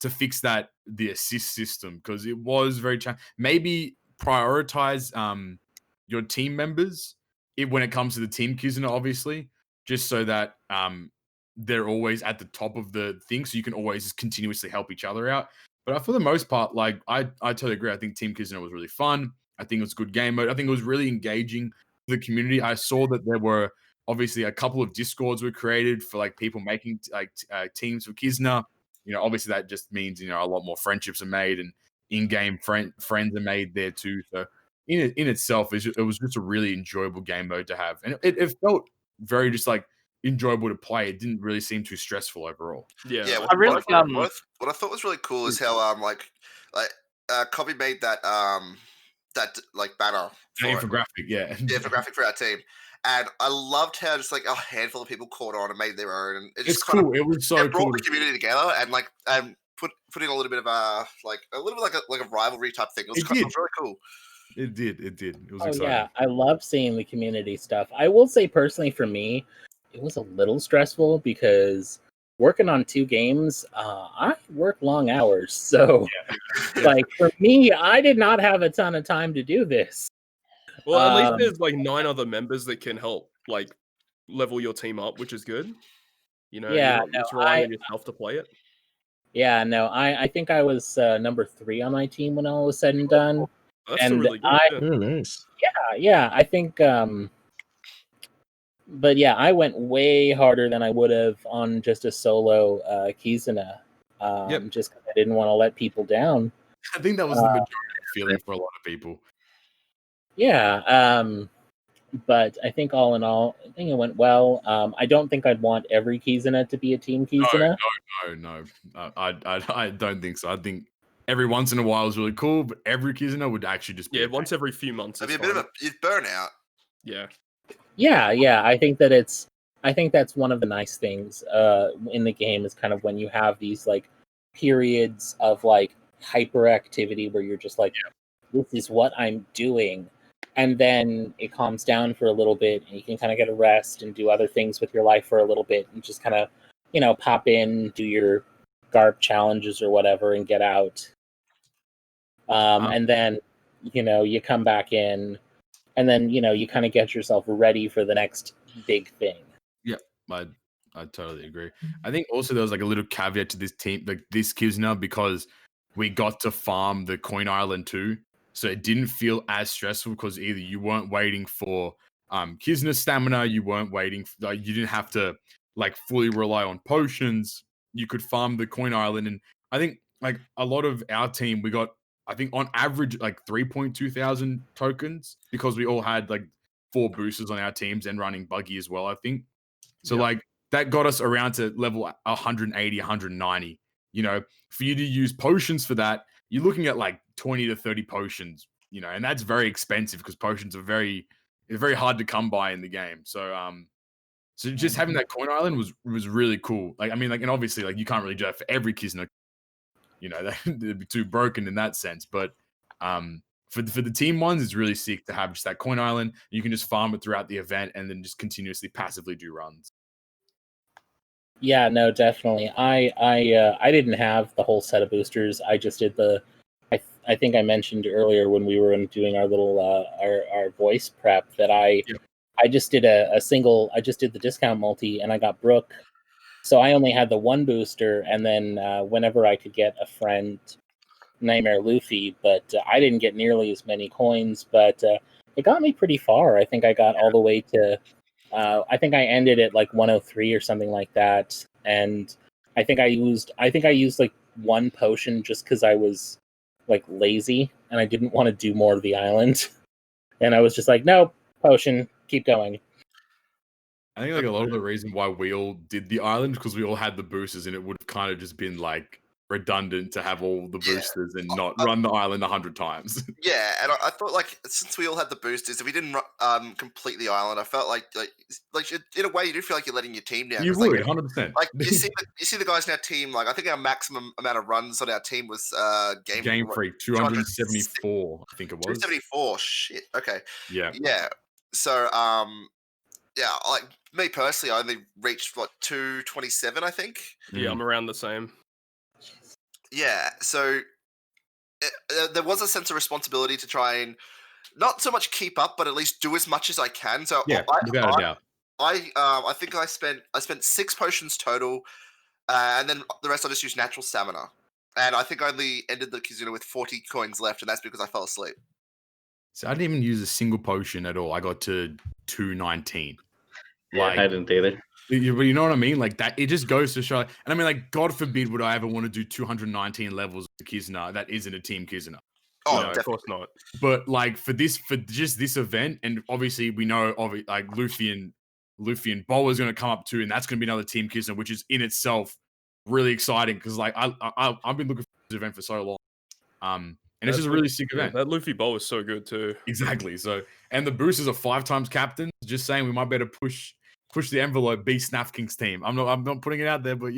fix the assist system, because it was very maybe prioritize your team members when it comes to the Team Kizuna, obviously, just so that they're always at the top of the thing, so you can always continuously help each other out. But for the most part, like I totally agree. I think Team Kizuna was really fun. I think it was a good game mode. I think it was really engaging for the community. I saw that there were obviously a couple of Discords were created for like people making teams for Kizuna. Obviously that just means a lot more friendships are made and in-game friends are made there too. So in itself, it was just a really enjoyable game mode to have, and it felt very just like enjoyable to play. It didn't really seem too stressful overall. Yeah. I really what I thought was really cool is how Cobby made that like banner infographic, infographic for our team. And I loved how just like a handful of people caught on and made their own. And it's cool. It was so brought cool. the community together and like putting a little bit of a rivalry type thing. It was really cool. It did. It was exciting. Yeah, I love seeing the community stuff. I will say personally, for me, it was a little stressful because working on 2 games, I work long hours. So, like for me, I did not have a ton of time to do this. Well, at least there's like 9 other members that can help like level your team up, which is good. You're not just relying on yourself to play it. Yeah, no, I think I was number 3 on my team when all was said and done. That's still really good. Oh, nice. Yeah, I think. But yeah, I went way harder than I would have on just a solo Kizuna, just because I didn't want to let people down. I think that was the majority feeling for a lot of people. Yeah, but I think all in all, I think it went well. I don't think I'd want every Kizuna to be a team Kizuna. No. I don't think so. I think every once in a while is really cool, but every Kizuna would actually just be once every few months. It'd be a bit of a burnout. Yeah. Yeah. I think that's one of the nice things in the game is kind of when you have these like periods of like hyperactivity where you're just like, this is what I'm doing. And then it calms down for a little bit and you can kind of get a rest and do other things with your life for a little bit and just kind of, pop in, do your GARP challenges or whatever and get out. And then, you come back in and then, you kind of get yourself ready for the next big thing. Yeah, I totally agree. I think also there was like a little caveat to this team, like this Kizuna, because we got to farm the Coin Island too. So it didn't feel as stressful because either you weren't waiting for Kizuna stamina, you weren't waiting, you didn't have to like fully rely on potions. You could farm the Coin Island. And I think like a lot of our team, we got, I think on average, like 3.2 thousand tokens because we all had like 4 boosters on our teams and running buggy as well, I think. So like that got us around to level 180, 190. For you to use potions for that, you're looking at like 20 to 30 potions, and that's very expensive because potions are very hard to come by in the game. So just having that Coin Island was really cool. Like, I mean, like, and obviously, like, you can't really do that for every Kizuna. That'd be too broken in that sense. But for the team ones, it's really sick to have just that Coin Island. You can just farm it throughout the event and then just continuously passively do runs. Yeah, no, definitely. I didn't have the whole set of boosters. I just did I think I mentioned earlier when we were doing our little our voice prep that I just did a single. I just did the discount multi and I got Brooke. So I only had the one booster, and then whenever I could get a friend, Nightmare Luffy, but I didn't get nearly as many coins, but it got me pretty far. I think I got all the way to, I think I ended at like 103 or something like that, and I think I used like one potion just because I was like lazy and I didn't want to do more of the island, and I was just like, no, potion, keep going. I think like a lot of the reason why we all did the island because we all had the boosters and it would have kind of just been like redundant to have all the boosters and not run the island 100 times. Yeah, and I thought like since we all had the boosters, if we didn't complete the island, I felt like in a way you do feel like you're letting your team down. You would 100%. Like you see the guys in our team. Like I think our maximum amount of runs on our team was Game Freak 274. I think it was 274. Shit. Okay. Yeah. So yeah, like me personally, I only reached 227, I think. Yeah, I'm around the same. Yeah, so there was a sense of responsibility to try and not so much keep up, but at least do as much as I can. So yeah, without a doubt. I think I spent 6 potions total, and then the rest I just used natural stamina. And I think I only ended the Kizuna with 40 coins left, and that's because I fell asleep. So I didn't even use a single potion at all. I got to 219. Yeah, I didn't either. But you know what I mean? Like that, it just goes to show. And I mean, like, God forbid would I ever want to do 219 levels of Kizuna that isn't a team Kizuna. Oh, no, of course not. But like for just this event, and obviously we know like Luffy and Boa is going to come up too, and that's going to be another team Kizuna, which is in itself really exciting because like I've been looking for this event for so long. And it's just a really sick event. That Luffy Boa is so good too. Exactly. So, and the boosters are 5 times captain. Just saying, we might better push the envelope. Be Snap King's team. I'm not putting it out there, but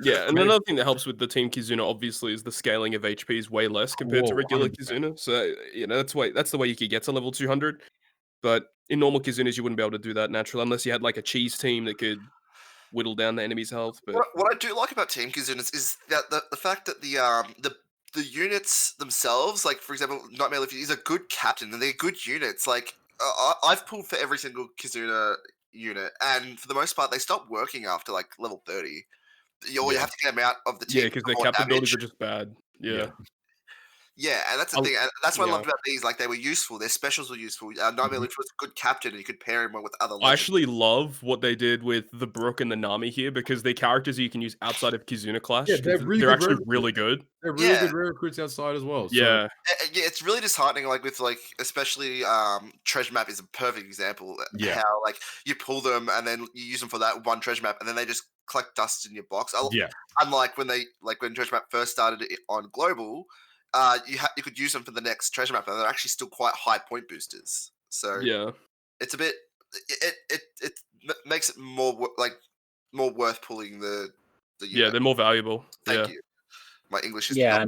yeah. And another thing that helps with the team Kizuna obviously is the scaling of HP is way less compared to regular 100%. Kizuna. So that's the way you could get to level 200. But in normal Kizunas, you wouldn't be able to do that naturally unless you had like a cheese team that could whittle down the enemy's health. But what I do like about team Kizunas is that the fact that the units themselves, like for example, Nightmare Luffy is a good captain and they're good units. Like I've pulled for every single Kizuna unit, and for the most part, they stop working after like level 30. You have to get them out of the team. Yeah, because their captain builders are just bad. Yeah. Yeah, and that's the thing. And that's what I loved about these. Like, they were useful. Their specials were useful. Nightmare Lich was a good captain, and you could pair him with other legends. I actually love what they did with the Brook and the Nami here, because they're characters you can use outside of Kizuna Clash. Yeah, they're actually really good. They're really good rare recruits outside as well. So. Yeah. Yeah, it's really disheartening. Like with especially treasure map is a perfect example. Yeah. How like you pull them and then you use them for that one treasure map, and then they just collect dust in your box. Unlike when treasure map first started on global. You could use them for the next treasure map, and they're actually still quite high point boosters. So yeah, it's a bit. It makes it more worth pulling the yeah, they're more valuable. Thank you. My English is no.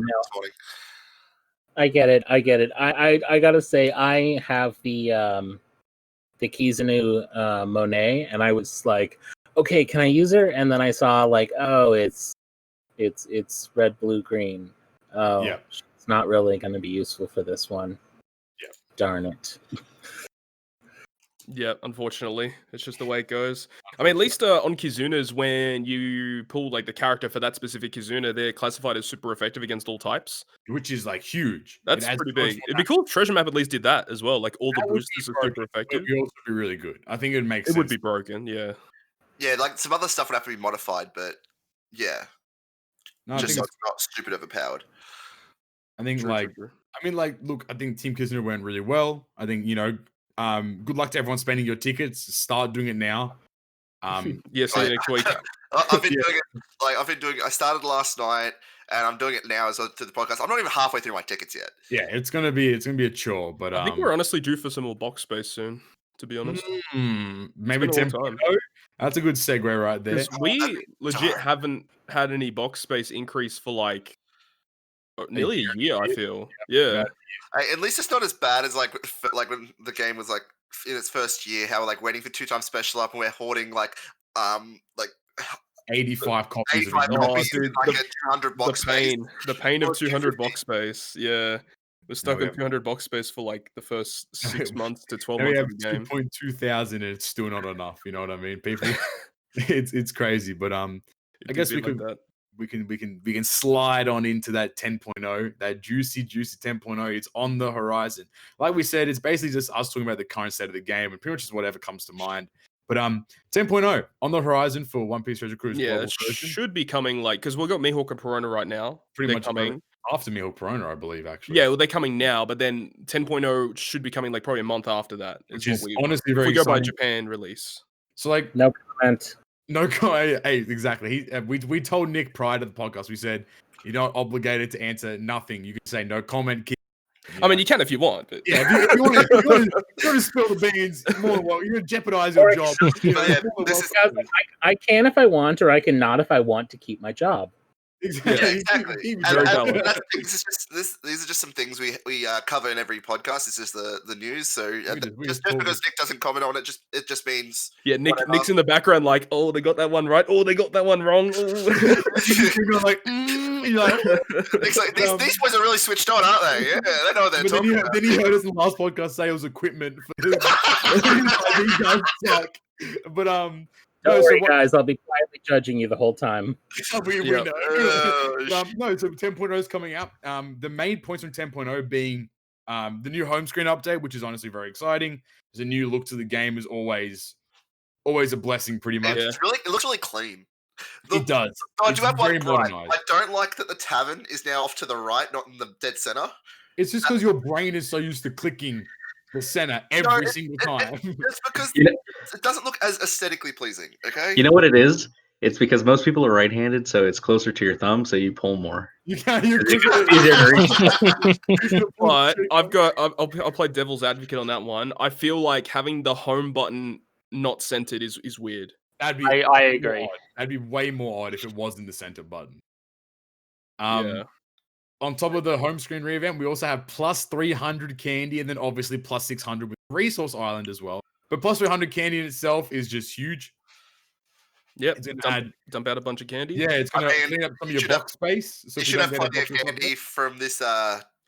I get it. I gotta say, I have the Kizuna Monet, and I was like, okay, can I use her? And then I saw like, oh, it's red, blue, green. Oh, yeah. It's not really going to be useful for this one. Yeah. Darn it. Yeah, unfortunately, it's just the way it goes. I mean, at least on Kizunas, when you pull like the character for that specific Kizuna, they're classified as super effective against all types, which is like huge. That's pretty big. It'd be cool if Treasure Map at least did that as well. Like all the boosters are super effective. It would also be really good. I think it makes sense. It would be broken, yeah. Yeah, like some other stuff would have to be modified, but yeah. No, just so it's not stupid overpowered. I think true. I mean, look, I think Team Kizuna went really well. I think, good luck to everyone spending your tickets. Start doing it now. Yeah, see you next week. I've been doing it. I started last night, and I'm doing it now as to the podcast. I'm not even halfway through my tickets yet. Yeah, it's gonna be a chore, but I think we're honestly due for some more box space soon. To be honest, maybe 10.0. That's a good segue right there. We legit haven't had any box space increase for like nearly a year. I feel, yeah. At least it's not as bad as like when the game was like in its first year. How we're like waiting for 2 times special up, and we're hoarding like 85 copies. 85 copies dude, like a 200 box space. The pain of 200 box space. Yeah. We're stuck in 200 box space for like the first 6 months to 12 months of the game. 2.2 thousand, and it's still not enough. You know what I mean? People, it's crazy. But I guess we can slide on into that 10.0, that juicy 10.0. It's on the horizon. Like we said, it's basically just us talking about the current state of the game and pretty much just whatever comes to mind. But 10.0 on the horizon for One Piece Treasure Cruise. Yeah, it should be coming because we've got Mihawk and Perona right now. Pretty much coming after Mihawk Perona, I believe, actually. Yeah, well, they're coming now, but then 10.0 should be coming like probably a month after that. Which is honestly very exciting. If we go by Japan release. So like no comment. No comment. Hey, exactly. We told Nick prior to the podcast. We said you're not obligated to answer nothing. You can say no comment. I mean, you can if you want. But... Yeah, if you want to spill the beans, more than well, you're going to jeopardize your job. I can if I want, or I can not if I want to keep my job. Exactly. Yeah, exactly. These are just some things we cover in every podcast. It's just the news. So just because Nick doesn't comment on it, it just means Nick's in the background like, oh, they got that one right. Oh, they got that one wrong. You're like, Nick's like these boys are really switched on, aren't they? Yeah, they know what they're talking about. Then he heard us in the last podcast say it was equipment. These guys suck. But Don't worry, guys. I'll be quietly judging you the whole time. We know. No, so 10.0 is coming out. The main points from 10.0 being the new home screen update, which is honestly very exciting. There's a new look to the game, is always a blessing, pretty much. It looks really clean. It does. I do have one gripe. I don't like that the tavern is now off to the right, not in the dead center. It's just because your brain is so used to clicking the center every single time. It's because it doesn't look as aesthetically pleasing. Okay. You know what it is? It's because most people are right-handed, so it's closer to your thumb, so you pull more. You're easier to reach. But I'll play devil's advocate on that one. I feel like having the home button not centered is weird. I agree. Odd. That'd be way more odd if it wasn't the center button. Yeah. On top of the home screen revamp, we also have plus 300 candy, and then obviously plus 600 with Resource Island as well. But plus 300 candy in itself is just huge. Yep, dump out a bunch of candy. Yeah, it's going to clean up some of your box space. So you should have plenty of candy from this.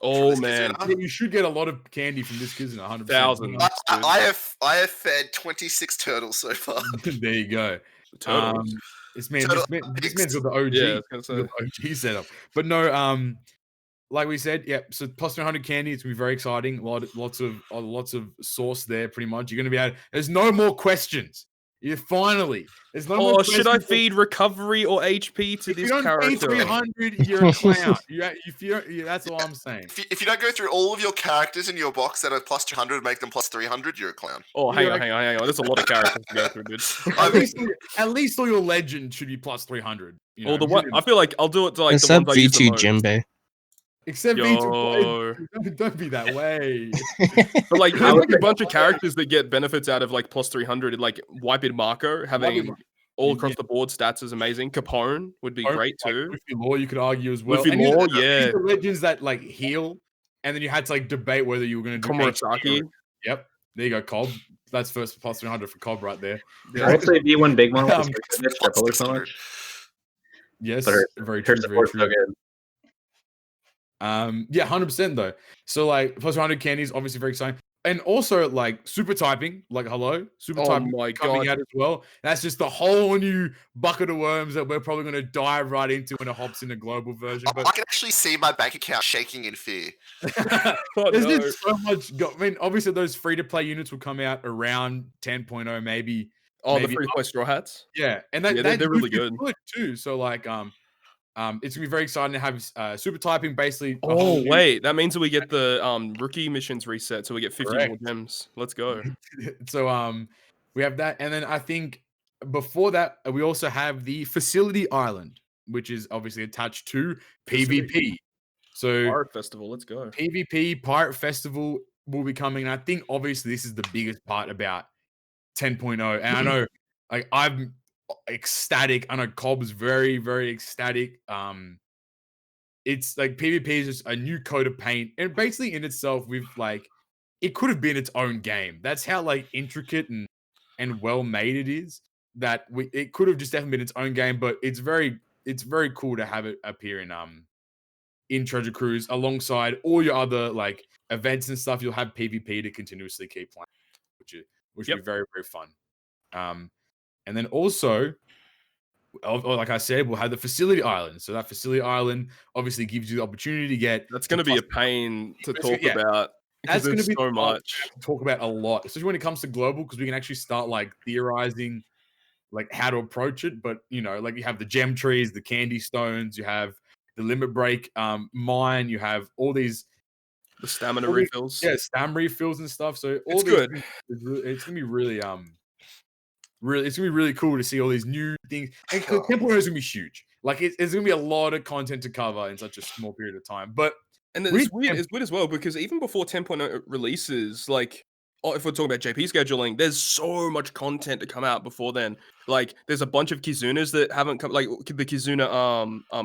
Oh man, you should get a lot of candy from this Kizuna. 100%. Thousands. I have fed 26 turtles so far. There you go. Turtles. This man's got the OG. Yeah, the OG setup. But no, like we said, yeah. So plus 300 candy, it's gonna be very exciting. Lots of sauce there. Pretty much, you're gonna be able. There's no more questions. You finally. There's no more questions. Should I feed recovery or HP to this character? If you don't feed 300, you're a clown. That's all I'm saying. If you don't go through all of your characters in your box that are plus 200, make them plus 300, you're a clown. Oh, hang on. There's a lot of characters to go through, dude. At least all your legends should be plus 300. The one I feel like I'll do it to like except the ones I use the V2 most. Jinbei. Except V2, don't be that way. But like, there's like a bunch of characters that get benefits out of like plus 300. Like Whitebeard Marco having all across the board stats is amazing. Capone would be great too. Luffy Law, you could argue as well. Luffy Law, yeah. The legends that like heal, and then you had to like debate whether you were going to do Komurasaki. Yep, there you go, Cobb. That's first plus 300 for Cobb right there. Yeah. I'd say V1 Big Mom was for so much. Yes, but very true. Very true. So good. Yeah, 100% though. So like plus 100 candies, obviously very exciting, and also like super typing, like super typing coming out as well. That's just the whole new bucket of worms that we're probably going to dive right into when it hops in a global version. But I can actually see my bank account shaking in fear. There's just so much. I mean, obviously those free to play units will come out around 10.0, maybe. Oh, the free to play straw hats. Yeah, and they're really good too. So like it's gonna be very exciting to have super typing basically. Oh wait, that means that we get the rookie missions reset, so we get 50 more gems. Let's go. So we have that, and then I think before that we also have the facility island, which is obviously attached to PvP. So Pirate Festival, let's go. PvP Pirate Festival will be coming, and I think obviously this is the biggest part about 10.0, and I know like I'm ecstatic. I know Cobb's very, very ecstatic. It's like PvP is just a new coat of paint, and basically in itself, we've like it could have been its own game. That's how like intricate and well made it is. That it could have just definitely been its own game, but it's very cool to have it appear in Treasure Cruise alongside all your other like events and stuff. You'll have PvP to continuously keep playing, which will be very, very fun. And then also, like I said, we'll have the facility island. So that facility island obviously gives you the opportunity to get. That's going to be a pain to talk about. That's going to be so much to talk about a lot, especially when it comes to global, because we can actually start like theorizing like how to approach it. But you know, like you have the gem trees, the candy stones, you have the limit break mine, you have all these the stamina refills, stamina refills and stuff. So it's good. It's gonna be really it's gonna be really cool to see all these new things. And 10.0 is gonna be huge. Like it's gonna be a lot of content to cover in such a small period of time. But it's weird as well because even before 10.0 releases, like if we're talking about JP scheduling, there's so much content to come out before then. Like there's a bunch of Kizunas that haven't come, like the Kizuna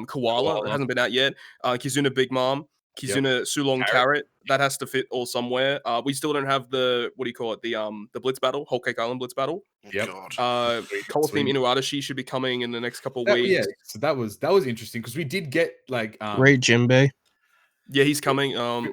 Koala that hasn't been out yet. Kizuna Big Mom, Kizuna Sulong Carrot that has to fit all somewhere. We still don't have the the Blitz Battle, Whole Cake Island Blitz Battle. Yep. Coliseum Inuarashi should be coming in the next couple of weeks. Yeah, so that was interesting because we did get like Ray Jinbei. Yeah, he's coming on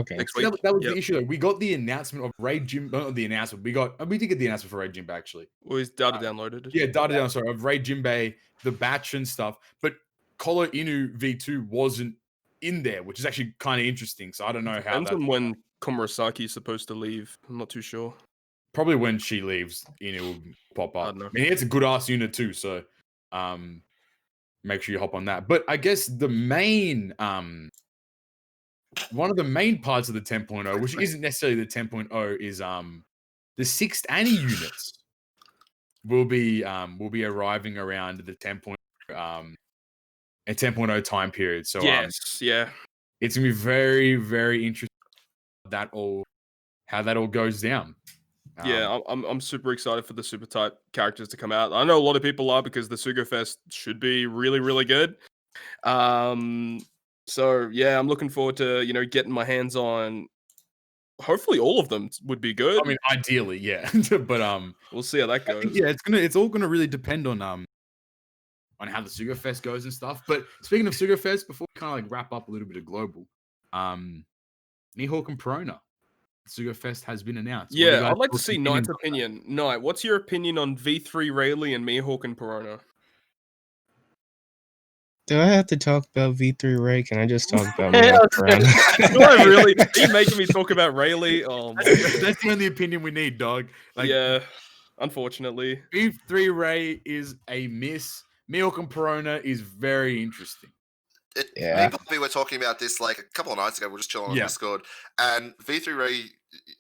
next week. That was the issue. We got the announcement of Raid Jinbei. Not the announcement. We did get the announcement for Raid Jinbei actually. Well, his data downloaded. Yeah, data down. Sorry, of Raid Jinbei, the batch and stuff. But Kolo Inu V2 wasn't in there, which is actually kind of interesting. So I don't know how. Depends on when Komurasaki is supposed to leave. I'm not too sure. Probably when she leaves, Inu will pop up. I mean, it's a good ass unit too. So, make sure you hop on that. But I guess the main one of the main parts of the 10.0, which isn't necessarily the 10.0, is the 6th Annie units will be arriving around the 10.0 time period. So it's gonna be very, very interesting how that all goes down. I'm super excited for the super type characters to come out. I know a lot of people are because the Sugo Fest should be really, really good. So yeah, I'm looking forward to getting my hands on. Hopefully, all of them would be good. I mean, ideally, yeah, but we'll see how that goes. It's all gonna really depend on how the Sugo Fest goes and stuff. But speaking of Sugo Fest, before we kind of like wrap up a little bit of global, Mihawk and Perona, Sugo Fest has been announced. Yeah, I'd like to see Knight's opinion. Knight, what's your opinion on V3 Rayleigh and Mihawk and Perona? Do I have to talk about V3 Ray? Can I just talk about Yeah, Manga? Do I really? Are you making me talk about Rayleigh? Oh my. That's the only opinion we need, dog. Like, Yeah, unfortunately. V3 Ray is a miss. Milk and Perona is very interesting. Me Yeah. and Poppy were talking about this like a couple of nights ago. We're just chilling on Discord, and V3 Ray,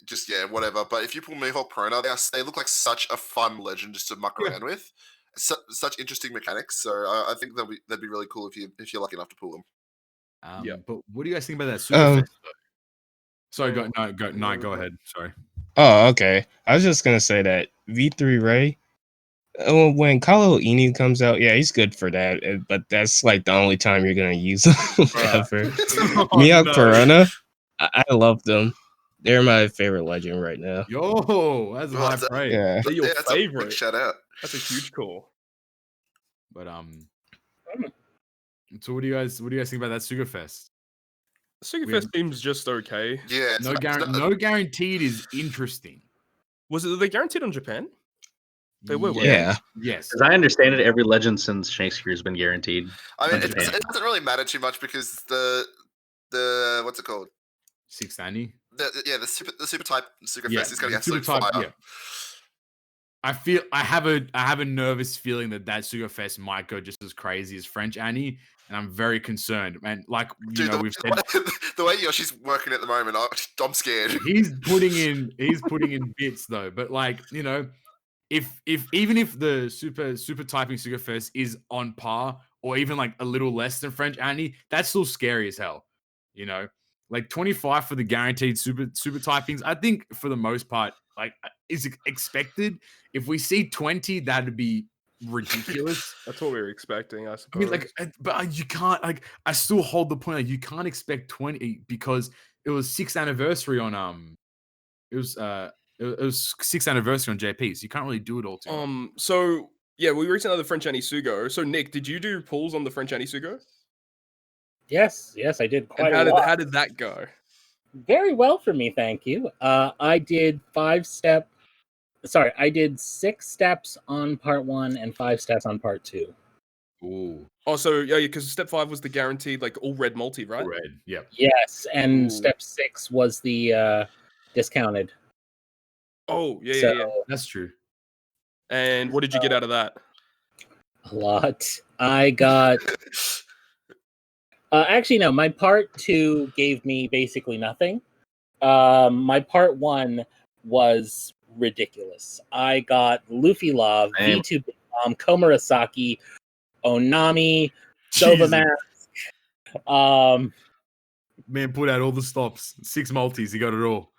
just whatever. But if you pull Mihawk Perona, they look like such a fun legend just to muck around with. Such interesting mechanics. So I think that'd be really cool if you're lucky enough to pull them. But what do you guys think about that Superfest? Though? Sorry, go ahead. Sorry. Oh, okay. I was just gonna say that V3 Ray. When Kalo Inu comes out, yeah, he's good for that. But that's like the only time you're gonna use him ever. Mihawk Perona, I love them. They're my favorite legend right now. Yo, that's high praise. Yeah, they're your that's favorite. A big shout out. That's a huge call. But so what do you guys think about that Sugafest? Sugafest seems just okay. Yeah, no guaranteed is interesting. Was it they guaranteed on Japan? They were. Yeah. Yes. As I understand it, every legend since Shakespeare has been guaranteed. I mean, it doesn't really matter too much because the what's it called? 6th Annie. The super type Sugafest is going to get absolute fire. Yeah. I have a nervous feeling that Sugafest might go just as crazy as French Annie, and I'm very concerned. Man, like we've said, the way Yoshi's working at the moment, I'm scared. He's putting in bits though, but like if even if the super typing Sugafest is on par or even like a little less than French Annie, that's still scary as hell. Like 25 for the guaranteed super typings. I think for the most part, like is expected. If we see 20, that'd be ridiculous. That's what we were expecting, I suppose. I mean, but you can't I still hold the point. Like, you can't expect 20 because it was 6th anniversary on it was 6th anniversary on JP, so you can't really do it all too much. So yeah, we recently had the French Annie Sugo. So Nick, did you do pulls on the French Annie Sugo? Yes, I did quite a lot. How did that go? Very well for me, thank you. I did 6 steps on part 1 and 5 steps on part 2. Ooh. Oh, so yeah, because step 5 was the guaranteed like all red multi, right? All red, yeah. Yes, and step 6 was the discounted. Oh, yeah. That's true. And what did you get out of that? A lot. I got actually, no, my part 2 gave me basically nothing. My part 1 was ridiculous. I got Luffy Love, V2 Big Mom, Komurasaki, Onami, Sova Mask. Man, put out all the stops. 6 multis, he got it all.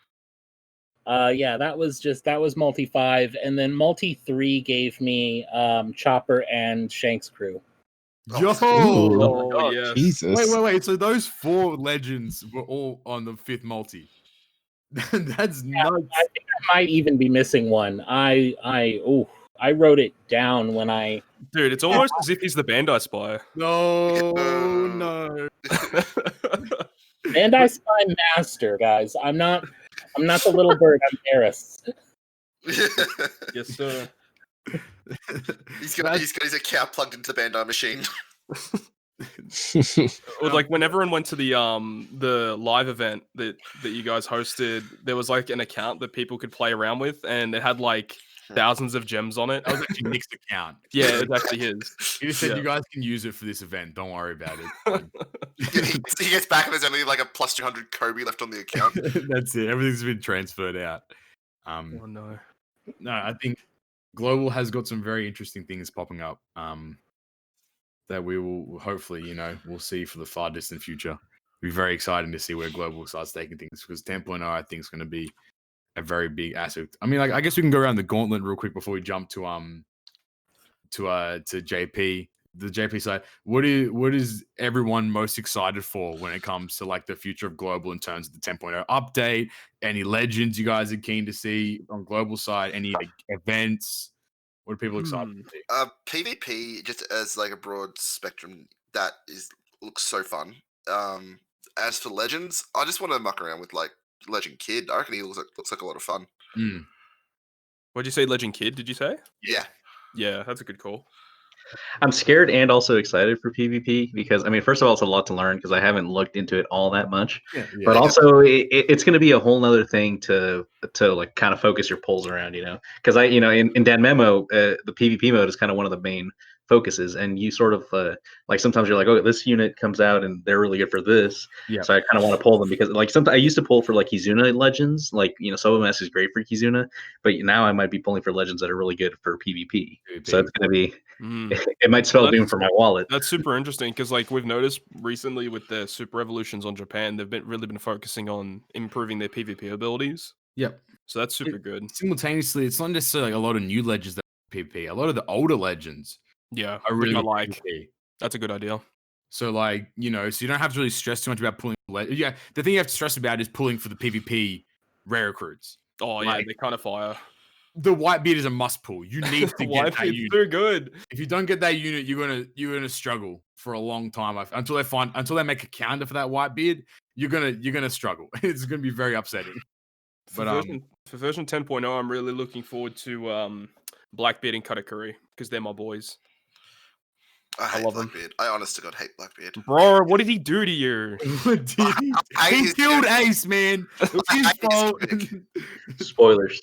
Yeah, that was multi 5, and then multi 3 gave me Chopper and Shanks crew. Yo! Oh yes. Jesus. Wait. So those 4 legends were all on the 5th multi. That's nuts. I think I might even be missing one. I wrote it down when I. Dude, it's almost as if he's the Bandai spy. No. Bandai Spy Master, guys. I'm not the little bird. I'm Eris. Yes, sir. He's got his account plugged into the Bandai machine. Or like when everyone went to the live event that you guys hosted, there was like an account that people could play around with, and it had like thousands of gems on it. That was actually Nick's account. Yeah, it's actually his. He just said you guys can use it for this event. Don't worry about it. He gets back and there's only like a plus 200 Kobe left on the account. That's it. Everything's been transferred out. Oh no. No, I think Global has got some very interesting things popping up. That we will hopefully, we'll see for the far distant future. It'll be very exciting to see where Global starts taking things, because 10.0 I think is going to be a very big aspect. I mean, like, I guess we can go around the gauntlet real quick before we jump to JP, the JP side. What is everyone most excited for when it comes to like the future of Global in terms of the 10.0 update? Any legends you guys are keen to see on Global side? Any like events? What are people excited to see? PvP, just as like a broad spectrum, looks so fun. As for legends, I just want to muck around with like Legend Kid. I reckon he looks like a lot of fun. What'd you say, Legend Kid? Did you say? Yeah. Yeah, that's a good call. I'm scared and also excited for PvP because I mean, first of all, it's a lot to learn because I haven't looked into it all that much. Yeah, But also, it's going to be a whole nother thing to like kind of focus your polls around, because in Dan Memo, the PvP mode is kind of one of the main focuses, and you sort of like sometimes you're like, oh, this unit comes out and they're really good for this, so I kind of want to pull them because like sometimes I used to pull for like Kizuna legends, like Sobamask is great for Kizuna, but now I might be pulling for legends that are really good for PvP. So it's going to be. It might spell doom for my wallet. That's super interesting because, like, we've noticed recently with the super revolutions on Japan, they've really been focusing on improving their PvP abilities. Yep. So that's super good. Simultaneously, it's not necessarily a lot of new legends that PvP. A lot of the older legends, are really like. PvP. That's a good idea. So, like, so you don't have to really stress too much about pulling. Yeah, the thing you have to stress about is pulling for the PvP rare recruits. Oh yeah, they kind of fire. The Whitebeard is a must pull. You need to get that unit. They're good. If you don't get that unit, you're gonna struggle for a long time until they make a counter for that Whitebeard. You're gonna struggle. It's gonna be very upsetting. For version 10.0, I'm really looking forward to Blackbeard and Katakuri because they're my boys. I hate Blackbeard. I honest to God hate Blackbeard. Bro, what did he do to you? He killed Ace, man. It was his fault. Spoilers.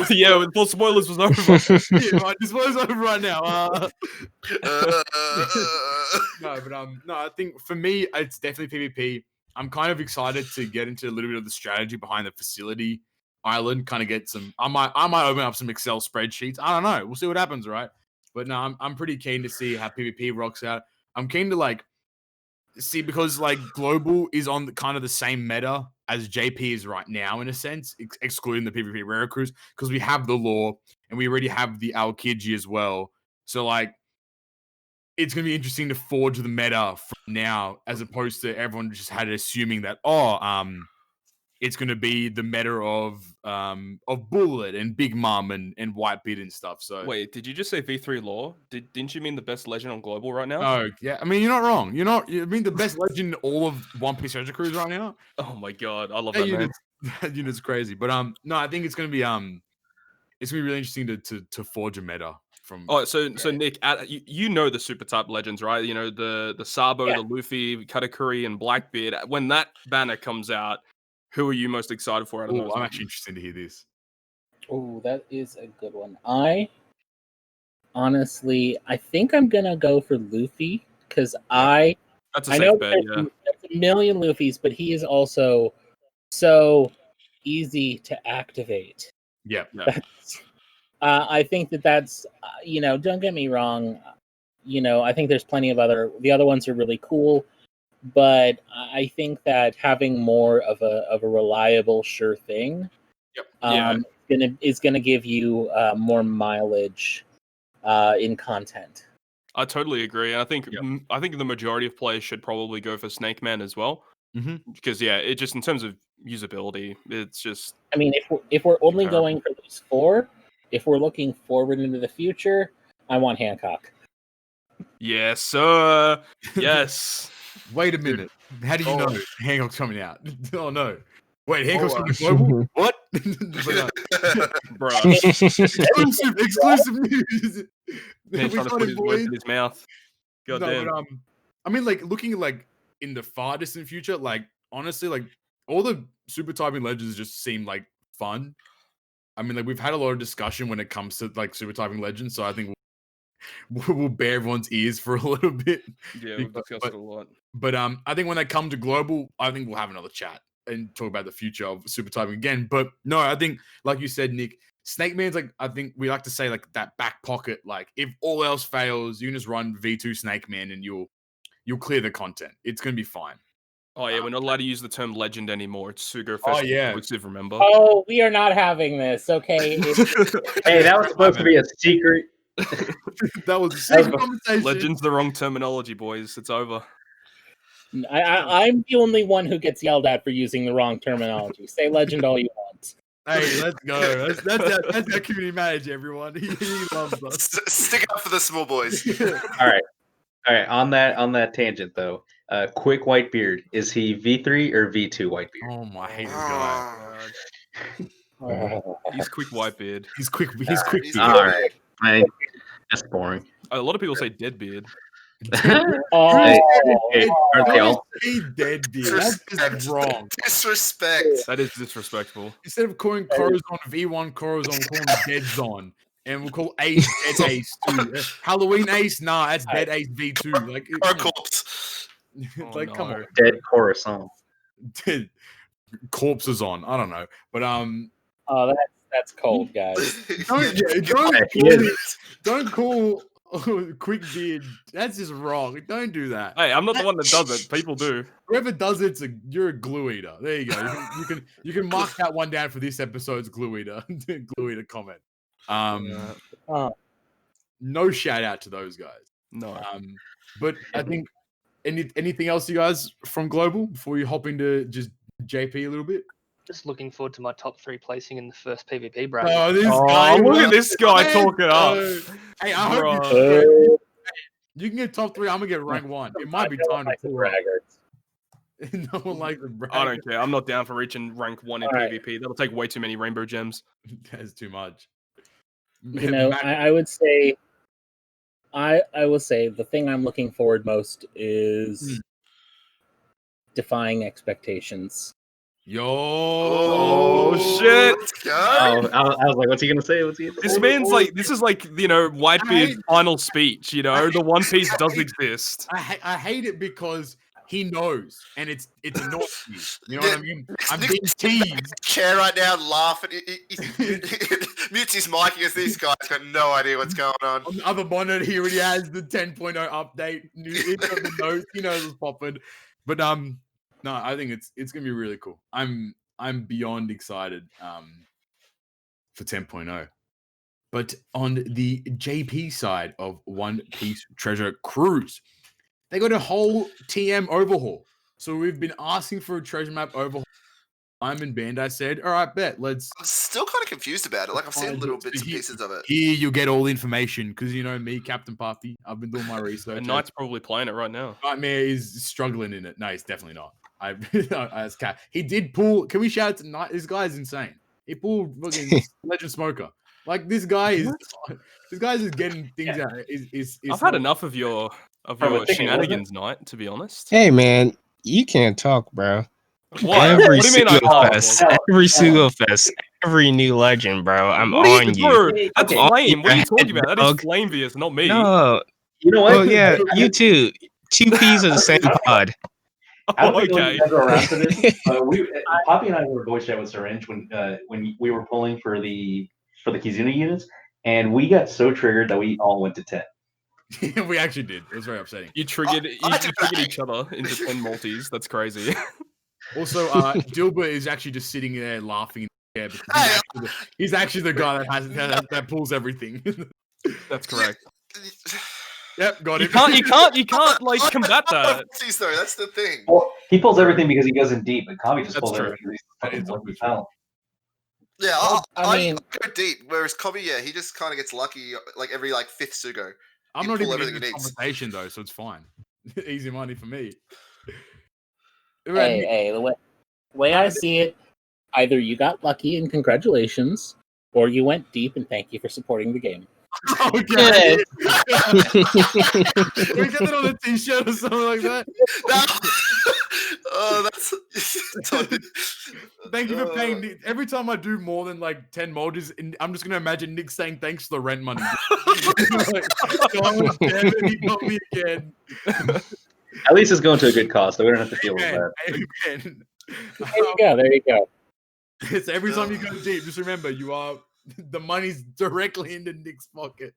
Yeah, before spoilers was over. Right, this was over right now. No, I think for me, it's definitely PvP. I'm kind of excited to get into a little bit of the strategy behind the facility island. Kind of get some. I might open up some Excel spreadsheets. I don't know. We'll see what happens, right? But no, I'm pretty keen to see how PvP rocks out. I'm keen to like see because like global is on kind of the same meta as JP is right now in a sense, excluding the PvP rare recruits because we have the lore and we already have the Aokiji as well. So like it's gonna be interesting to forge the meta from now as opposed to everyone just had it assuming that it's gonna be the meta of Bullet and Big Mom and Whitebeard and stuff. So wait, did you just say V3 lore? Didn't you mean the best legend on global right now? Oh yeah, I mean you're not wrong. I mean the best legend in all of One Piece Treasure Cruise right now. Oh my god, I love that man. That unit's crazy. But no, I think it's gonna be it's gonna be really interesting to forge a meta from. Oh, so Nick, you know the super type legends, right? You know the Sabo, the Luffy, Katakuri, and Blackbeard. When that banner comes out, who are you most excited for? I'm actually interested to hear this. Oh, that is a good one. Honestly, I think I'm gonna go for Luffy because I know there's a million Luffys, but he is also so easy to activate. Yeah. I think that's don't get me wrong. I think there's plenty of the other ones are really cool, but I think that having more of a reliable, sure thing, is gonna give you more mileage in content. I totally agree. I think the majority of players should probably go for Snake Man as well, because it just in terms of usability, it's just. I mean, if we're only going for those 4, if we're looking forward into the future, I want Hancock. Yes, sir. Yes. Wait a minute. How do you know Hancock's coming out? Oh no. Wait, Hancock's coming global? What? Bro. Exclusive news. He's trying to put his words in his mouth. God damn. But, I mean, like looking like in the far distant future, like honestly, like all the super typing legends just seem like fun. I mean, like we've had a lot of discussion when it comes to like super typing legends, so I think we'll bear everyone's ears for a little bit. Yeah, we've discussed it a lot. But I think when they come to global, I think we'll have another chat and talk about the future of super typing again. But no, I think like you said, Nick, Snake Man's like I think we like to say like that back pocket. Like if all else fails, you can just run V2 Snake Man and you'll clear the content. It's gonna be fine. Oh yeah, we're not allowed to use the term legend anymore. It's Sugo Fest exclusive, remember? Oh, we are not having this. Okay. Hey, that was supposed to be a secret. That was a secret conversation. Legend's the wrong terminology, boys. It's over. I'm the only one who gets yelled at for using the wrong terminology. Say legend all you want. Hey, let's go. That's our community manager, everyone. He loves us. Stick up for the small boys. All right. On that tangent though, Quick Whitebeard, is he V3 or V2 Whitebeard? Oh my, I hate this guy. He's Quick Whitebeard. He's quick. All right. That's boring. A lot of people say Deadbeard. Aren't they all? Deadbeard. That's just wrong. Disrespect. That is disrespectful. Instead of calling Corazon V1 Corazon, we'll call him Deadzon. And we'll call Ace Dead Ace 2. Halloween Ace? Nah, that's Dead Ace V2. Like, Or a corpse. like, come on. Dead Coruscant. Dead corpses on. I don't know. But Oh, that's cold, guys. don't call Quick Beard. That's just wrong. Don't do that. Hey, I'm not the one that does it. People do. Whoever does it, you're a glue eater. There you go. You can mark that one down for this episode's glue eater. Glue eater comment. No shout out to those guys. No. But I think anything else, you guys, from Global before you hop into just JP a little bit? Just looking forward to my top 3 placing in the first PvP bracket. Oh, this guy! Look at this guy talking up. Hey, I hope you can get top 3. I'm gonna get rank 1. It might be time to pull up. No one likes the braggarts. I don't care. I'm not down for reaching rank 1 in PvP. That'll take way too many rainbow gems. That's too much. You know, I would say, I will say the thing I'm looking forward most is defying expectations. Yo! Oh shit! I was like, what's he gonna say? This man's like, this is like, you know, Whitebeard's final speech. You know, the One Piece does exist. I hate it because he knows, and it's annoying me. You know what I mean? I'm being teased. Chair right now, laughing. He mutes his mic because these guys got no idea what's going on. On the other monitor, he already has the 10.0 update. It's on the notes. He knows it's popping. But no, I think it's gonna be really cool. I'm beyond excited for 10.0. But on the JP side of One Piece Treasure Cruise, they got a whole TM overhaul. So we've been asking for a treasure map overhaul. I'm in Bandai said, all right, bet. I'm still kind of confused about it. Like, I've seen little bits and pieces of it. Here you get all the information because you know me, Captain Puffy. I've been doing my research. And Knight's probably playing it right now. Nightmare is struggling in it. No, he's definitely not. As cat, he did pull. Can we shout out to Night? This guy is insane. He pulled fucking Legend Smoker. Like this guy is. This guy's just getting things out. I've had enough of your shenanigans, Knight. To be honest. Hey man, you can't talk, bro. What? Every What do you mean every single fest, every new legend, bro. I'm on you. Bro, that's flame. What are you talking about? That is flame vs, not me. No, you know what? Oh yeah, you too. 2 P's of the same pod. I don't think you guys are around for this. Poppy and I were voice chat with Syringe when we were pulling for the Kizuna units, and we got so triggered that we all went to 10. We actually did. It was very upsetting. You triggered each other into 10 multis. That's crazy. Also, Dilbert is actually just sitting there laughing in the air because he's actually the guy that pulls everything. That's correct. Yep, got it. You can't like combat that. Though, that's the thing. Well, he pulls everything because he goes in deep, but Kami just pulls everything because he's fucking talent. Yeah, I mean, go deep. Whereas Kobe, yeah, he just kind of gets lucky like every like 5th Sugo. I'm not even in this conversation though, so it's fine. Easy money for me. Hey, the way I see it, either you got lucky and congratulations, or you went deep and thank you for supporting the game. Okay. Can we get that on a t-shirt or something like that? Oh, that's. Thank you for paying. Nick. Every time I do more than like 10 molds, I'm just gonna imagine Nick saying thanks for the rent money. Like, oh, damn it, he got me again. At least it's going to a good cause, so we don't have to feel bad. Amen. There you go. It's every time you go deep, just remember the money's directly into Nick's pocket.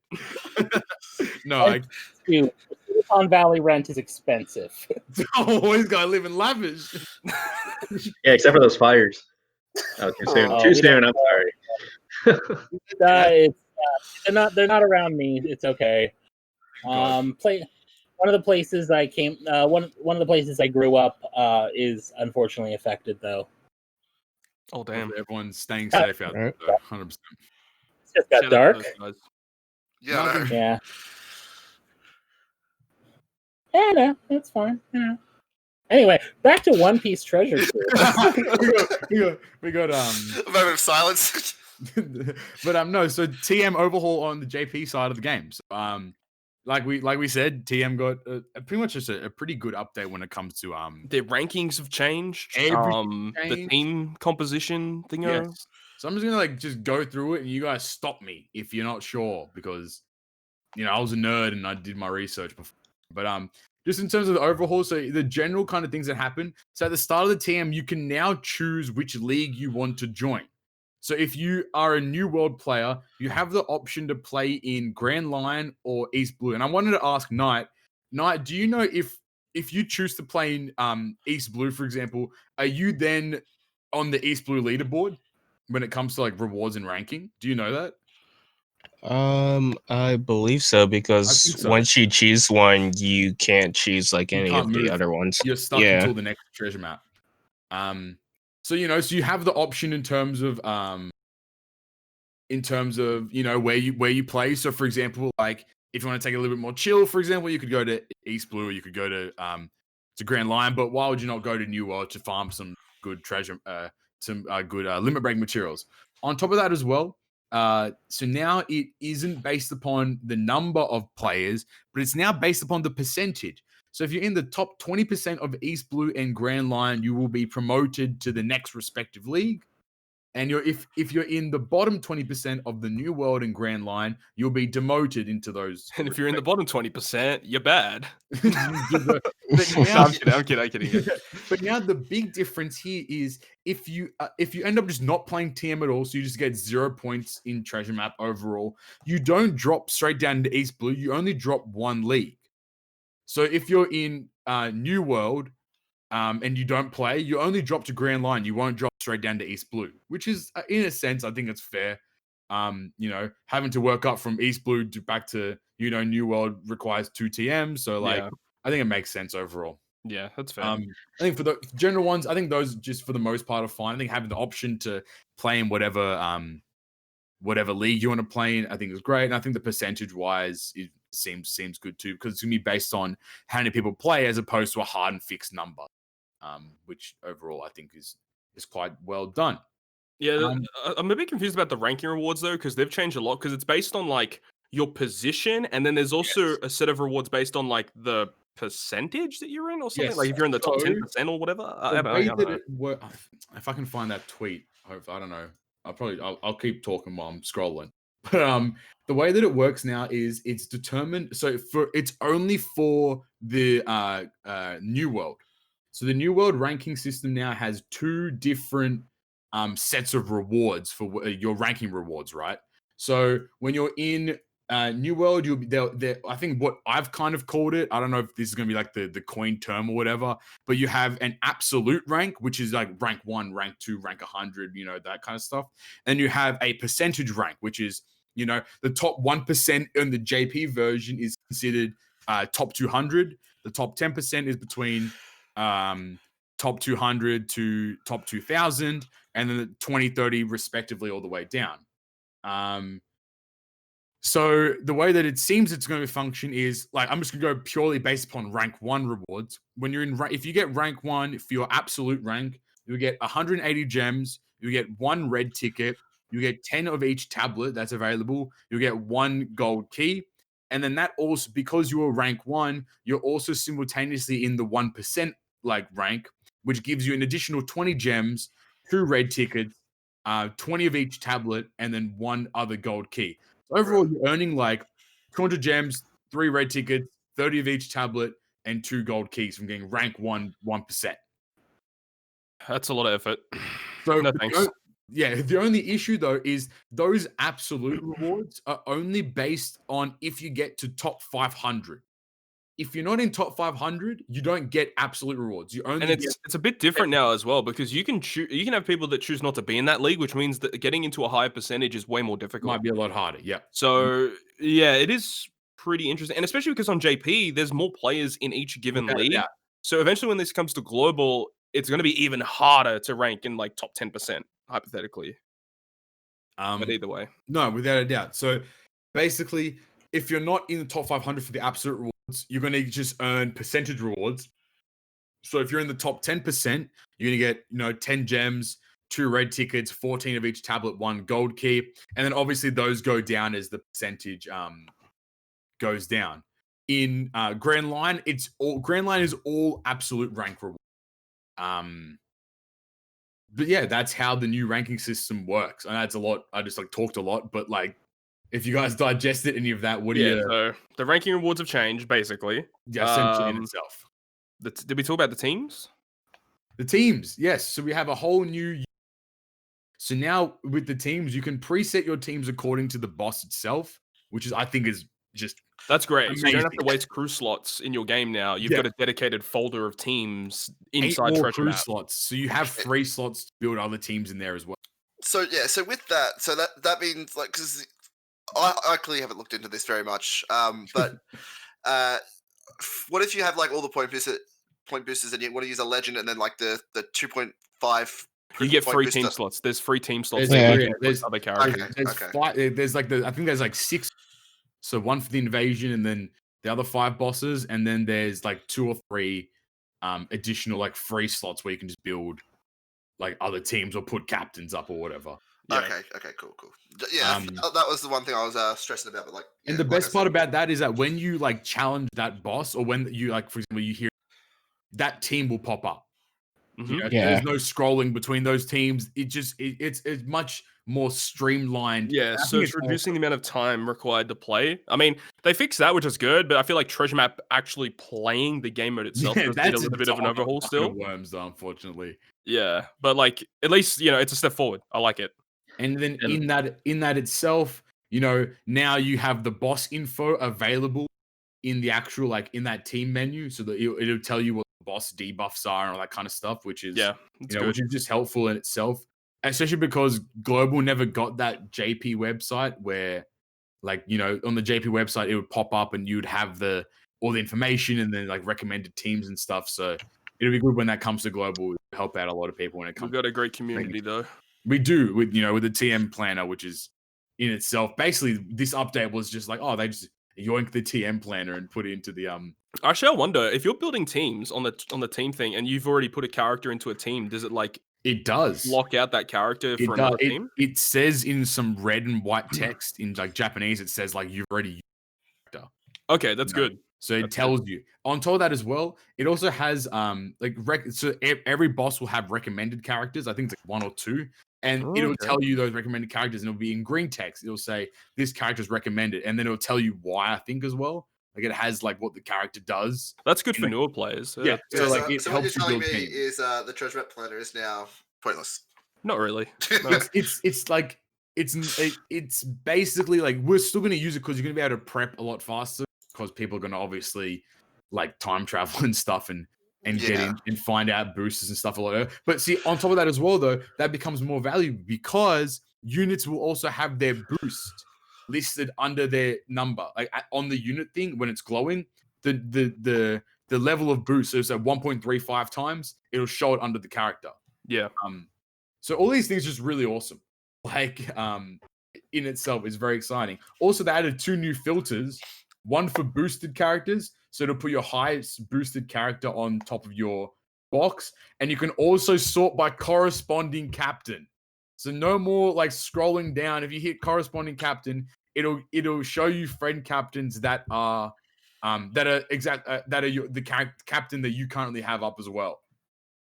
No, Silicon Valley rent is expensive. Oh, he's gotta live in lavish. Yeah, except for those fires. Oh, too soon. Too soon. I'm sorry. They're not around me. It's okay. One of the places I came. One of the places I grew up is unfortunately affected, though. Oh damn! Everyone's staying safe out there. 100%. It's just got dark. Yeah. Yeah. Yeah, no, it's fine. Yeah. Anyway, back to One Piece Treasure. A we got moment of silence. But no, so TM overhaul on the JP side of the game. So, like we said, TM got pretty much just a pretty good update when it comes to their rankings have changed. Everything The changed. team composition thing. Yes. So I'm just gonna just go through it, and you guys stop me if you're not sure, because I was a nerd and I did my research before. But just in terms of the overhaul, so the general kind of things that happen. So at the start of the TM, you can now choose which league you want to join. So if you are a New World player, you have the option to play in Grand Line or East Blue. And I wanted to ask Knight, do you know if you choose to play in East Blue, for example, are you then on the East Blue leaderboard when it comes to like rewards and ranking? Do you know that? I believe so, because once you choose one, you can't choose like any of the other ones. You're stuck until the next treasure map. So so you have the option in terms of where you play. So for example, like if you want to take it a little bit more chill, for example, you could go to East Blue, or you could go to Grand Line. But why would you not go to New World to farm some good treasure, some good limit break materials? On top of that as well, so now it isn't based upon the number of players, but it's now based upon the percentage. So if you're in the top 20% of East Blue and Grand Line, you will be promoted to the next respective league. And if you're in the bottom 20% of the New World and Grand Line, you'll be demoted into those. And if you're in the bottom 20%, you're bad. But now, I'm kidding. But now the big difference here is if you end up just not playing TM at all, so you just get 0 points in treasure map overall, you don't drop straight down to East Blue. You only drop one league. So if you're in New World and you don't play, you only drop to Grand Line. You won't drop straight down to East Blue, which is, in a sense, I think it's fair. Having to work up from East Blue back to, New World requires 2 TM. So, I think it makes sense overall. Yeah, that's fair. I think for the general ones, I think those just for the most part are fine. I think having the option to play in whatever league you want to play in, I think is great. And I think the percentage-wise, it seems good too, because it's going to be based on how many people play as opposed to a hard and fixed number. Which overall I think is quite well done. Yeah, I'm a bit confused about the ranking rewards though, because they've changed a lot. Because it's based on like your position, and then there's also a set of rewards based on like the percentage that you're in, or something. Yes. Like if you're in the top 10% or whatever. If I can find that tweet, I don't know. I'll keep talking while I'm scrolling. But the way that it works now is it's determined. So it's only for the New World. So the New World ranking system now has 2 different sets of rewards for your ranking rewards, right? So when you're in New World, you'll be there. I think what I've kind of called it, I don't know if this is going to be like the coin term or whatever, but you have an absolute rank, which is like rank 1, rank 2, rank 100, that kind of stuff. And you have a percentage rank, which is, the top 1% in the JP version is considered top 200. The top 10% is between top 200 to top 2000, and then the 20, 30 respectively all the way down. So the way that it seems it's going to function is like, I'm just going to go purely based upon rank 1 rewards. When you're if you get rank 1 for your absolute rank, you get 180 gems, you get 1 red ticket, you get 10 of each tablet that's available, you get 1 gold key. And then that also, because you are rank 1, you're also simultaneously in the 1% like rank, which gives you an additional 20 gems, 2 red tickets, 20 of each tablet, and then 1 other gold key. So overall, you're earning like 200 gems, 3 red tickets, 30 of each tablet, and 2 gold keys from getting rank 1%. That's a lot of effort. So no thanks. The only issue though is those absolute rewards are only based on if you get to top 500. If you're not in top 500, you don't get absolute rewards. You only it's a bit different now as well, because you can have people that choose not to be in that league, which means that getting into a higher percentage is way more difficult. Might be a lot harder. Yeah. So yeah, it is pretty interesting, and especially because on JP there's more players in each given league. Yeah. So eventually, when this comes to global, it's going to be even harder to rank in like top 10% hypothetically. But either way, no, without a doubt. So basically, if you're not in the top 500 for the absolute rewards, you're going to just earn percentage rewards. So if you're in the top 10%, you're going to get 10 gems, 2 red tickets, 14 of each tablet, 1 gold key, and then obviously those go down as the percentage goes down. in Grand Line, Grand Line is all absolute rank reward. But yeah, that's how the new ranking system works. I know it's a lot. I just like talked a lot, but like, if you guys digested any of that, what do you? So the ranking rewards have changed basically. Yeah, essentially in itself. Did we talk about the teams? The teams, yes. So we have a whole new. So now with the teams, you can preset your teams according to the boss itself, which I think is just that's great. amazing. So you don't have to waste crew slots in your game now. You've got a dedicated folder of teams inside 8 more Treasure crew Map. slots. So you have 3 slots to build other teams in there as well. So yeah, so with that, so that means like, because I clearly haven't looked into this very much, but what if you have like all the point boosters and you want to use a legend and then like the 2.5? You get free team slots. There's free team slots. There's other characters. There's like I think there's like 6. So 1 for the invasion, and then the other 5 bosses, and then there's like 2 or 3 additional like free slots where you can just build like other teams or put captains up or whatever. Yeah. Okay, cool. Yeah, that was the one thing I was stressing about. But like, and the best part about that is that when you like challenge that boss, or when you like, for example, you hear that team will pop up. You know, there's no scrolling between those teams. It's much more streamlined. Yeah, so it's reducing the amount of time required to play. I mean, they fixed that, which is good, but I feel like Treasure Map actually playing the game mode itself does need a little bit of an overhaul still. Worms, though, unfortunately. Yeah, but like at least it's a step forward. I like it. And then in that itself, now you have the boss info available in the actual in that team menu, so that it'll tell you what the boss debuffs are and all that kind of stuff, which is which is just helpful in itself. Especially because Global never got that JP website where, on the JP website it would pop up and you'd have all the information and then like recommended teams and stuff. So it'll be good when that comes to Global. It'll help out a lot of people when it comes. We've got a great community though. We do with the TM planner, which is in itself basically this update was just like, they just yoink the TM planner and put it into the Actually, I wonder if you're building teams on the team thing and you've already put a character into a team, does it it does lock out that character for another team? It says in some red and white text in like Japanese, it says like you've already used the character. Okay, that's good. So it tells you. On top of that as well, it also has so every boss will have recommended characters. I think it's like 1 or 2. And it'll tell you those recommended characters, and it'll be in green text. It'll say this character is recommended, and then it'll tell you why, I think, as well. Like it has like what the character does. That's good for newer players. Yeah. So like it so helps what you're you telling build me teams. is the Treasure Map planner is now pointless. Not really. No. It's like it's basically like we're still going to use it because you're going to be able to prep a lot faster because people are going to obviously like time travel and stuff and get in and find out boosters and stuff a lot. But see, on top of that as well, though, that becomes more valuable because units will also have their boost listed under their number, like on the unit thing when it's glowing. The level of boost, so it's at 1.35 times, it'll show it under the character. Yeah. So all these things are just really awesome. Like in itself is very exciting. Also, they added 2 new filters. One for boosted characters, so it'll put your highest boosted character on top of your box, and you can also sort by corresponding captain. So no more like scrolling down. If you hit corresponding captain, it'll show you friend captains that are the captain that you currently have up as well.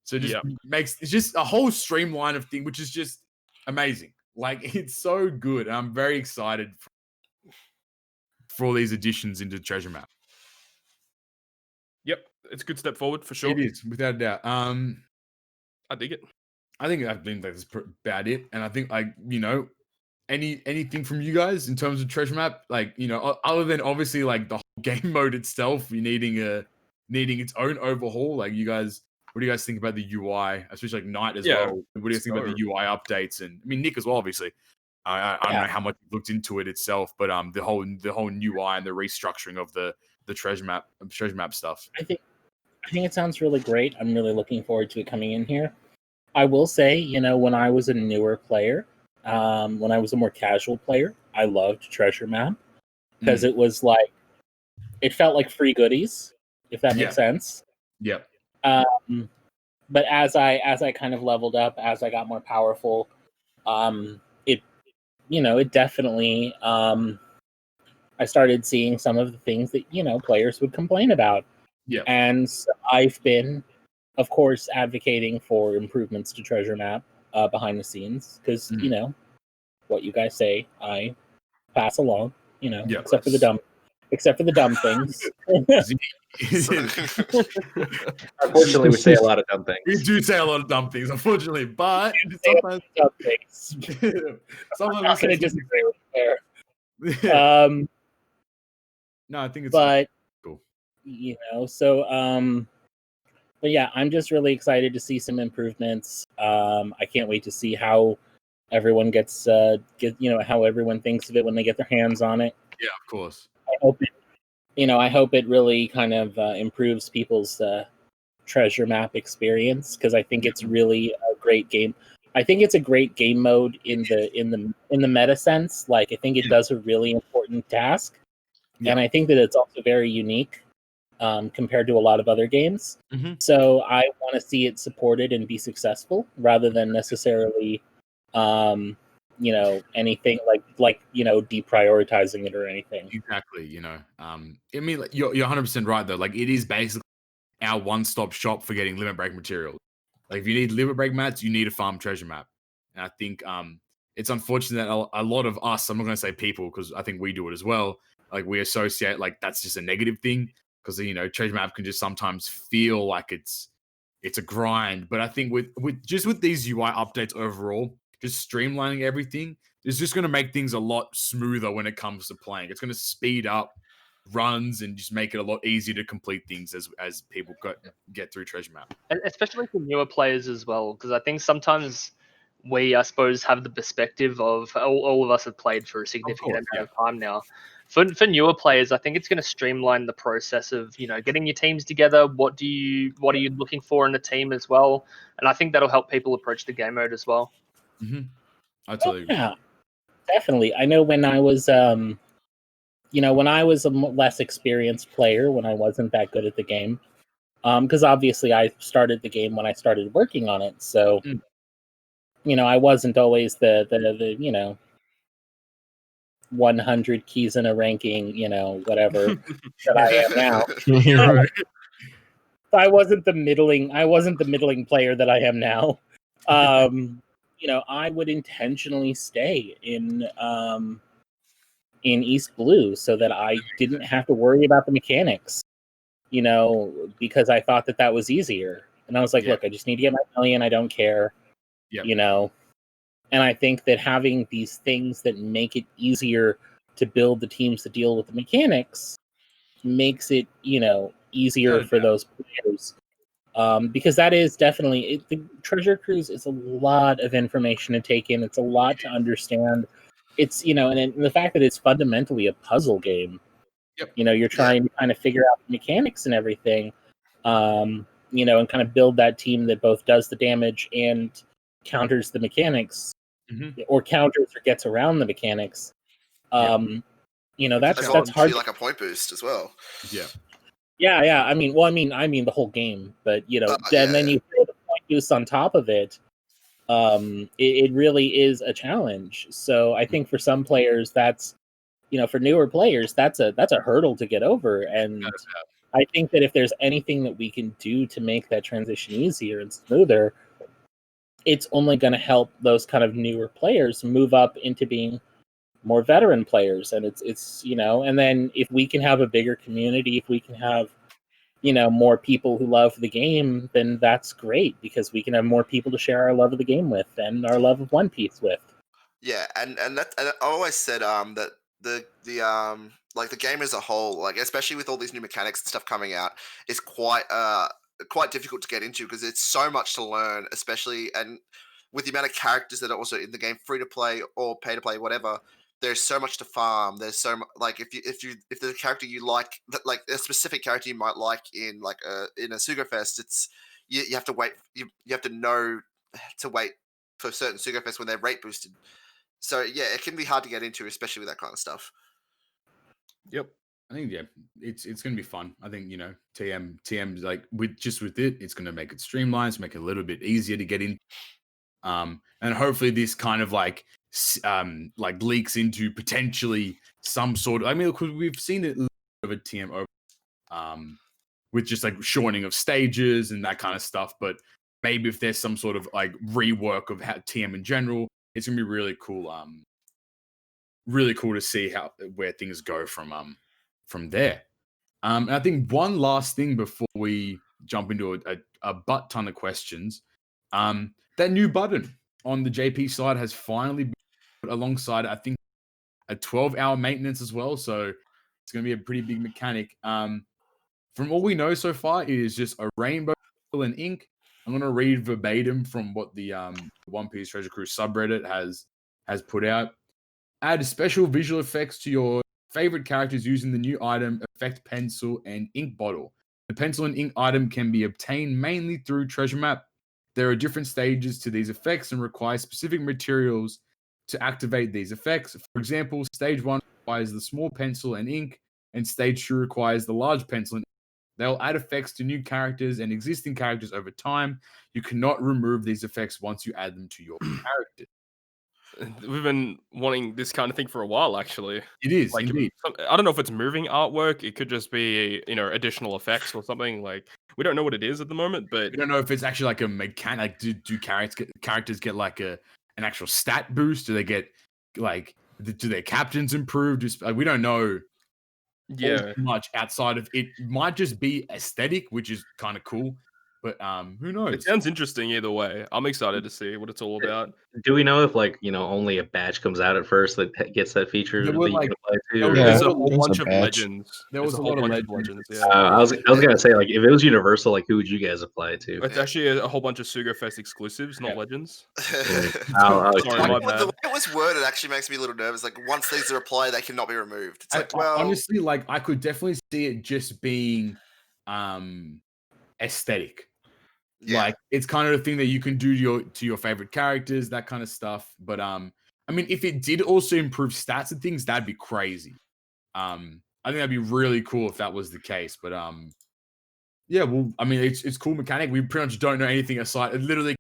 So it just it's just a whole streamline of thing, which is just amazing. Like it's so good. I'm very excited for all these additions into Treasure Map. Yep, it's a good step forward for sure. It is, without a doubt. I dig it. I think that's about it. And I think anything from you guys in terms of Treasure Map, other than obviously like the whole game mode itself, needing its own overhaul. Like you guys, what do you guys think about the UI, especially like Night as well? What do you think about the UI updates? And I mean Nick as well, obviously. I don't know how much you looked into it itself, but the whole new UI and the restructuring of the treasure map stuff. I think it sounds really great. I'm really looking forward to it coming in here. I will say, when I was a newer player, when I was a more casual player, I loved Treasure Map because it was like it felt like free goodies, if that makes sense. Yep. But as I kind of leveled up, as I got more powerful, it definitely I I started seeing some of the things that players would complain about. Yeah. And so I've been, of course, advocating for improvements to treasure map behind the scenes because what you guys say, I pass along. Except for the dumb things. Unfortunately, we say a lot of dumb things. We do say a lot of dumb things, unfortunately, but sometimes dumb things. Sometimes I'm not going to disagree with you there. Yeah. No, I think it's cool. But yeah, I'm just really excited to see some improvements. I can't wait to see how everyone gets how everyone thinks of it when they get their hands on it. Yeah, of course. I hope it really kind of improves people's treasure map experience because I think it's really a great game. I think it's a great game mode in the meta sense. Like I think it does a really important task, and I think that it's also very unique compared to a lot of other games. So I want to see it supported and be successful rather than necessarily anything like deprioritizing it or anything. Exactly. I mean, like, you're 100% right though. Like it is basically our one-stop shop for getting limit break material. Like if you need limit break mats, you need a farm treasure map. And I think it's unfortunate that a lot of us, I'm not going to say people because I think we do it as well. Like we associate like that's just a negative thing because treasure map can just sometimes feel like it's a grind. But I think with these UI updates overall, just streamlining everything is just going to make things a lot smoother when it comes to playing. It's going to speed up runs and just make it a lot easier to complete things as people get through treasure map. And especially for newer players as well, because I think sometimes we, I suppose, have the perspective of all of us have played for a significant amount of time now. For newer players, I think it's going to streamline the process of getting your teams together. What are you looking for in a team as well? And I think that'll help people approach the game mode as well. I totally agree. Yeah, definitely. I know when I was when I was a less experienced player, when I wasn't that good at the game, because obviously I started the game when I started working on it, so I wasn't always the 100 Kizuna ranking, whatever that I am now. I wasn't the middling player that I am now. I would intentionally stay in East Blue so that I didn't have to worry about the mechanics, because I thought that was easier. And I was like, look, I just need to get my million. I don't care, And I think that having these things that make it easier to build the teams to deal with the mechanics makes it, easier for those players. Because that is definitely the Treasure Cruise is a lot of information to take in. It's a lot to understand. It's and the fact that it's fundamentally a puzzle game. You're trying to kind of figure out the mechanics and everything, and kind of build that team that both does the damage and counters the mechanics, or counters or gets around the mechanics. That's hard. Like a point boost as well. Yeah. I mean the whole game, but then you throw the point boost on top of it. It really is a challenge. So I think for some players, that's for newer players, that's a hurdle to get over. And I think that if there's anything that we can do to make that transition easier and smoother, it's only going to help those kind of newer players move up into being more veteran players. And it's and then if we can have a bigger community, if we can have more people who love the game, then that's great because we can have more people to share our love of the game with and our love of One Piece with. Yeah, and I always said that the like the game as a whole, like especially with all these new mechanics and stuff coming out, is quite difficult to get into because it's so much to learn, especially and with the amount of characters that are also in the game, free to play or pay to play, whatever. There's so much to farm. There's so much, like if there's a character you like a specific character you might like in a Sugo Fest, it's you have to wait. You have to know to wait for certain Sugo Fest when they're rate boosted. So yeah, it can be hard to get into, especially with that kind of stuff. Yep. I think it's gonna be fun. I think TM like with it, it's gonna make it streamlined, make it a little bit easier to get in. And hopefully this kind of like like leaks into potentially some sort of. I mean, because we've seen it over TM with just like shortening of stages and that kind of stuff. But maybe if there's some sort of like rework of TM in general, it's gonna be really cool. Really cool to see where things go from there. And I think one last thing before we jump into a butt ton of questions, that new button on the JP side has finally been put alongside, I think, a 12-hour maintenance as well. So it's going to be a pretty big mechanic. From all we know so far, it is just a rainbow and ink. I'm going to read verbatim from what the One Piece Treasure Cruise subreddit has put out. Add special visual effects to your favorite characters using the new item effect pencil and ink bottle. The pencil and ink item can be obtained mainly through Treasure Map. There are different stages to these effects and require specific materials to activate these effects. For example, stage 1 requires the small pencil and ink, and stage 2 requires the large pencil and ink. They'll add effects to new characters and existing characters over time. You cannot remove these effects once you add them to your character. We've been wanting this kind of thing for a while, actually. It is, like, indeed. I don't know if it's moving artwork. It could just be, additional effects or something. Like, we don't know what it is at the moment, but we don't know if it's actually like a mechanic. Like, do characters get like an actual stat boost? Do they get like do their captains improve? Just we don't know. Yeah, much outside of it might just be aesthetic, which is kind of cool. But who knows? it sounds interesting either way. I'm excited to see what it's all about. Do we know if only a batch comes out at first that gets that feature There that were, you like- can apply to? there or- was- Yeah, There's a there's whole a bunch of batch. legends. There There's was a a whole lot of bunch of legends. legends. Yeah, I was gonna say, like, if it was universal, like, who would you guys apply it to? it's actually a whole bunch of Sugo Fest exclusives, not Yeah. legends. I'll Sorry, Like, my the bad. way it was worded actually makes me a little nervous. Like, once these are applied, they cannot be removed. It's like, well, honestly, like I could definitely see it just being aesthetic. yeah. Like it's kind of the thing that you can do to your favorite characters, that kind of stuff. But I mean, if it did also improve stats and things, that'd be crazy. I think that'd be really cool if that was the case. But yeah, well, I mean, it's cool mechanic. We pretty much don't know anything aside. It literally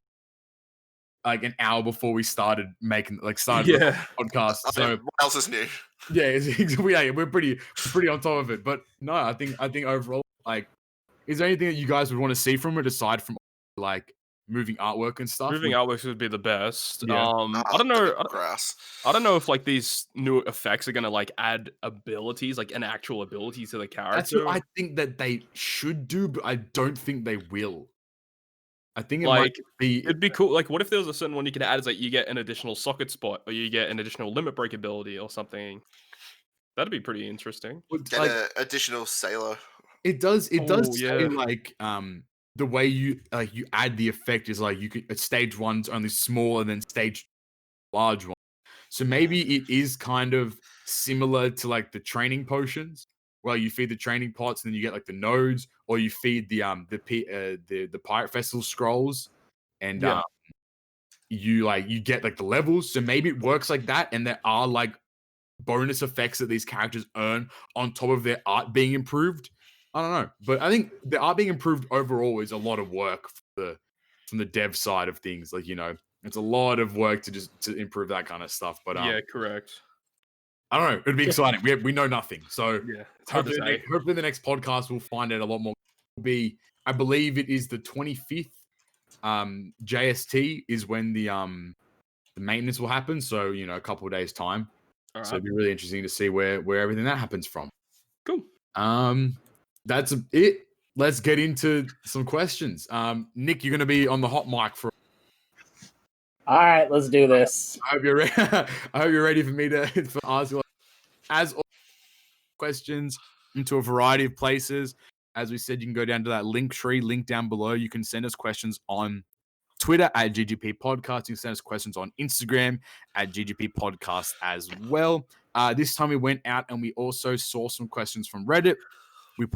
like an hour before we started Yeah. the podcast. I So mean, what else is new? yeah, we're pretty on top of it. But no, I think overall, like, is there anything that you guys would want to see from it aside from like moving artwork and stuff? Moving artworks would be the best. Yeah. I don't know. Grass. I don't know if like these new effects are gonna like add abilities, like an actual ability to the character. That's what I think that they should do, but I don't think they will. I think it Like, might be. It'd be cool. Like, what if there was a certain one you could add? Is like you get an additional socket spot, or you get an additional limit break ability, or something. That'd be pretty interesting. Get like, an additional sailor. it does Oh, say yeah. like the way you add the effect is like you could stage 1's only small and then stage large one. So maybe it is kind of similar to like the training potions, where you feed the training pots and then you get like the nodes, or you feed the Pirate Festival scrolls, and Yeah. you get like the levels. So maybe it works like that, and there are like bonus effects that these characters earn on top of their art being improved. I don't know, but I think the art being improved overall is a lot of work from the dev side of things. Like, it's a lot of work to improve that kind of stuff. But Yeah, correct. I don't know. It'd be exciting. We know nothing, so Yeah, it's hard to say. hopefully the next podcast we'll find out a lot more. I believe it is the 25th. JST is when the maintenance will happen. So a couple of days time. All So right. it'd be really interesting to see where everything that happens from. Cool. That's it. Let's get into some questions. Nick, you're going to be on the hot mic for. All right, let's do this. I hope you're ready. I hope you're ready for me to ask you as all questions into a variety of places. As we said, you can go down to that link down below. You can send us questions on Twitter at GGP Podcast. You can send us questions on Instagram at GGP Podcast as well. This time we went out and we also saw some questions from Reddit. We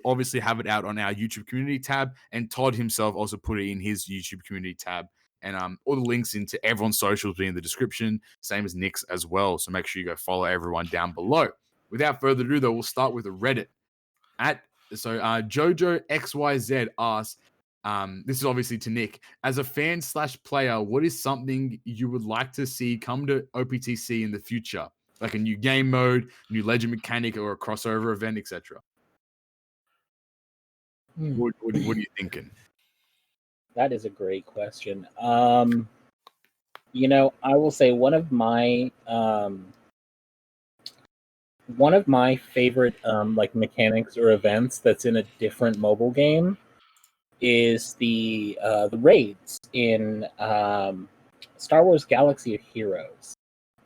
obviously have it out on our YouTube community tab, and Todd himself also put it in his YouTube community tab. And all the links into everyone's socials will be in the description, same as Nick's as well. So make sure you go follow everyone down below. Without further ado, though, we'll start with a Reddit. Jojo XYZ asks, This is obviously to Nick. As a fan / player, what is something you would like to see come to OPTC in the future? Like a new game mode, new legend mechanic, or a crossover event, etc. What are you thinking? That is a great question. I will say one of my favorite like mechanics or events that's in a different mobile game is the raids in Star Wars Galaxy of Heroes.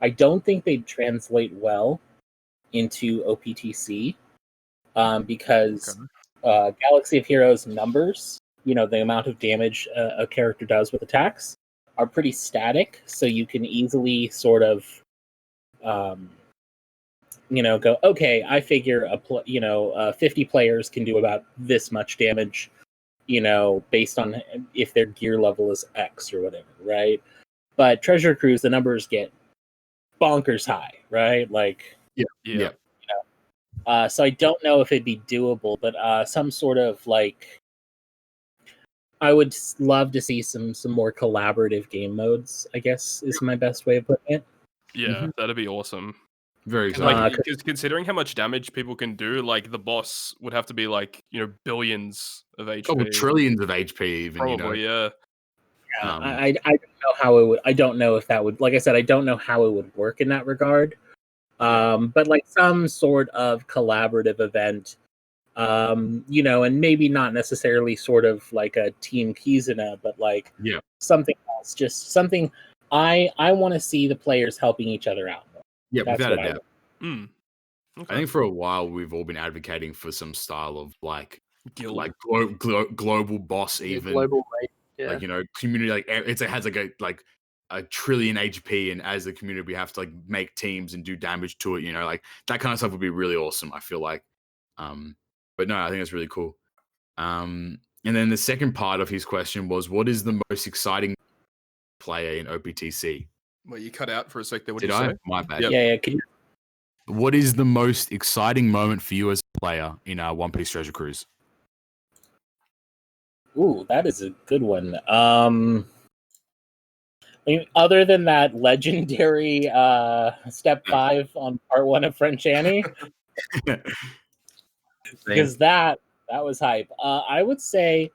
I don't think they'd translate well into OPTC because Galaxy of Heroes numbers, the amount of damage a character does with attacks, are pretty static, so you can easily sort of go, okay, I figure 50 players can do about this much damage, based on if their gear level is X or whatever, right? But Treasure Cruise, the numbers get bonkers high, right? Like, yeah. So I don't know if it'd be doable, but some sort of like, I would love to see some more collaborative game modes, I guess is my best way of putting it. Yeah, that'd be awesome. Very exciting. Because considering how much damage people can do, like the boss would have to be like billions of HP, couple trillions of HP, even probably. Yeah. I don't know how it would. I don't know if that would. Like I said, I don't know how it would work in that regard. But like some sort of collaborative event, and maybe not necessarily sort of like a Team Kizuna, but like something else, just something. I want to see the players helping each other out. Yeah, that's without a doubt. Okay. I think for a while we've all been advocating for some style of like Guild, like global boss, even global raid. Yeah. Like community, like it has like a trillion HP, and as a community we have to like make teams and do damage to it. Like that kind of stuff would be really awesome, I feel like. But no, I think it's really cool. And then the second part of his question was, what is the most exciting player in OPTC? Well, you cut out for a sec there. What did you I say? My bad. Yeah. What is the most exciting moment for you as a player in One Piece Treasure Cruise? Ooh, that is a good one. I mean, other than that legendary step 5 on part 1 of French Annie, because that was hype. I would say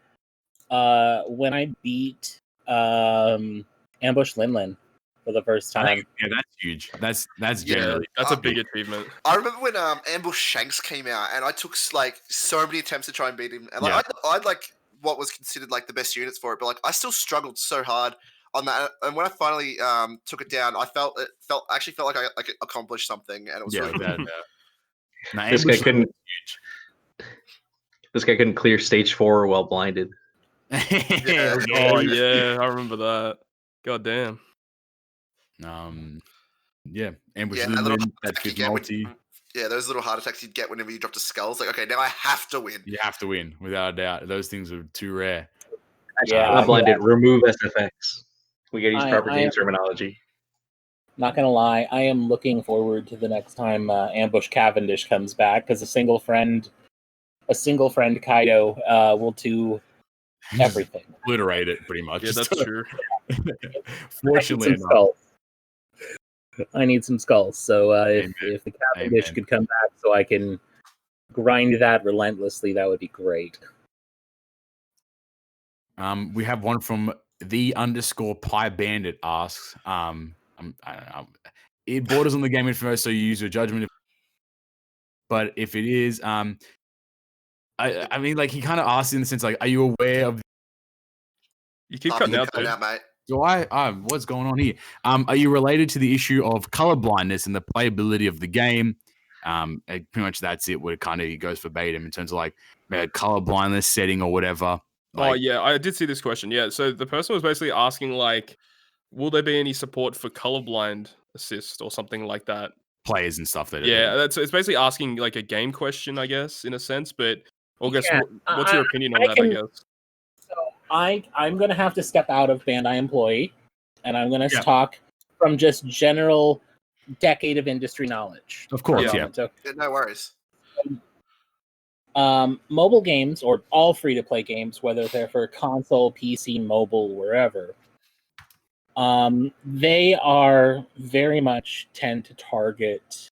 when I beat Ambush Linlin for the first time. Yeah, that's huge. That's generally that's a big achievement. I remember when Ambush Shanks came out, and I took like so many attempts to try and beat him, and like I'd like what was considered like the best units for it, but like I still struggled so hard on that. And when I finally took it down, I felt like I accomplished something, and it was really bad. This guy couldn't. This guy couldn't clear stage 4 while blinded. Oh yeah, I remember that. God damn. Ambush Linlin, that fifth multi. Those little heart attacks you'd get whenever you dropped a skull. It's like, okay, now I have to win. You have to win, without a doubt. Those things are too rare. Not blinded. Remove SFX. We gotta use proper game terminology. Not gonna lie, I am looking forward to the next time Ambush Cavendish comes back, because a single friend Kaido will do everything. Obliterate it, pretty much. Yeah, that's true. Fortunately, I need some skulls. So if the Cavendish could come back, so I can grind that relentlessly, that would be great. We have one from _Pie Bandit asks. I don't know. It borders on the game info, so you use your judgment. But if it is, I mean, like he kind of asked in the sense, like, are you aware of? You keep cutting out, mate. Do I? What's going on here? Are you related to the issue of color blindness and the playability of the game? Pretty much that's it. Where it kind of goes verbatim in terms of like color blindness setting or whatever. Like, oh yeah, I did see this question. Yeah, so the person was basically asking like, will there be any support for colorblind assist or something like that? Players and stuff. It's basically asking like a game question, I guess, in a sense. But I guess what's your opinion on that? I guess. So I'm gonna have to step out of Bandai employee, and I'm gonna talk from just general decade of industry knowledge. Of course, no worries. mobile games, or all free-to-play games, whether they're for console, PC, mobile, wherever, they are very much tend to target,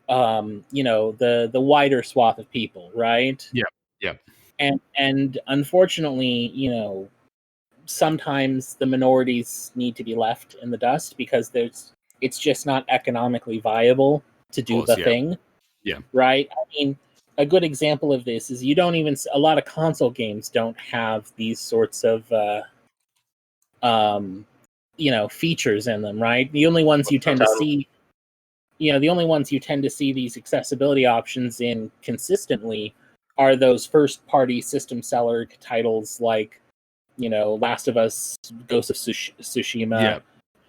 the wider swath of people, right? Yeah. And unfortunately, sometimes the minorities need to be left in the dust because it's just not economically viable to do the thing. Yeah. Right? I mean, a good example of this is a lot of console games don't have these sorts of features in them, right? The only ones you tend to see these accessibility options in consistently are those first party system seller titles like, Last of Us, Ghost of Tsushima.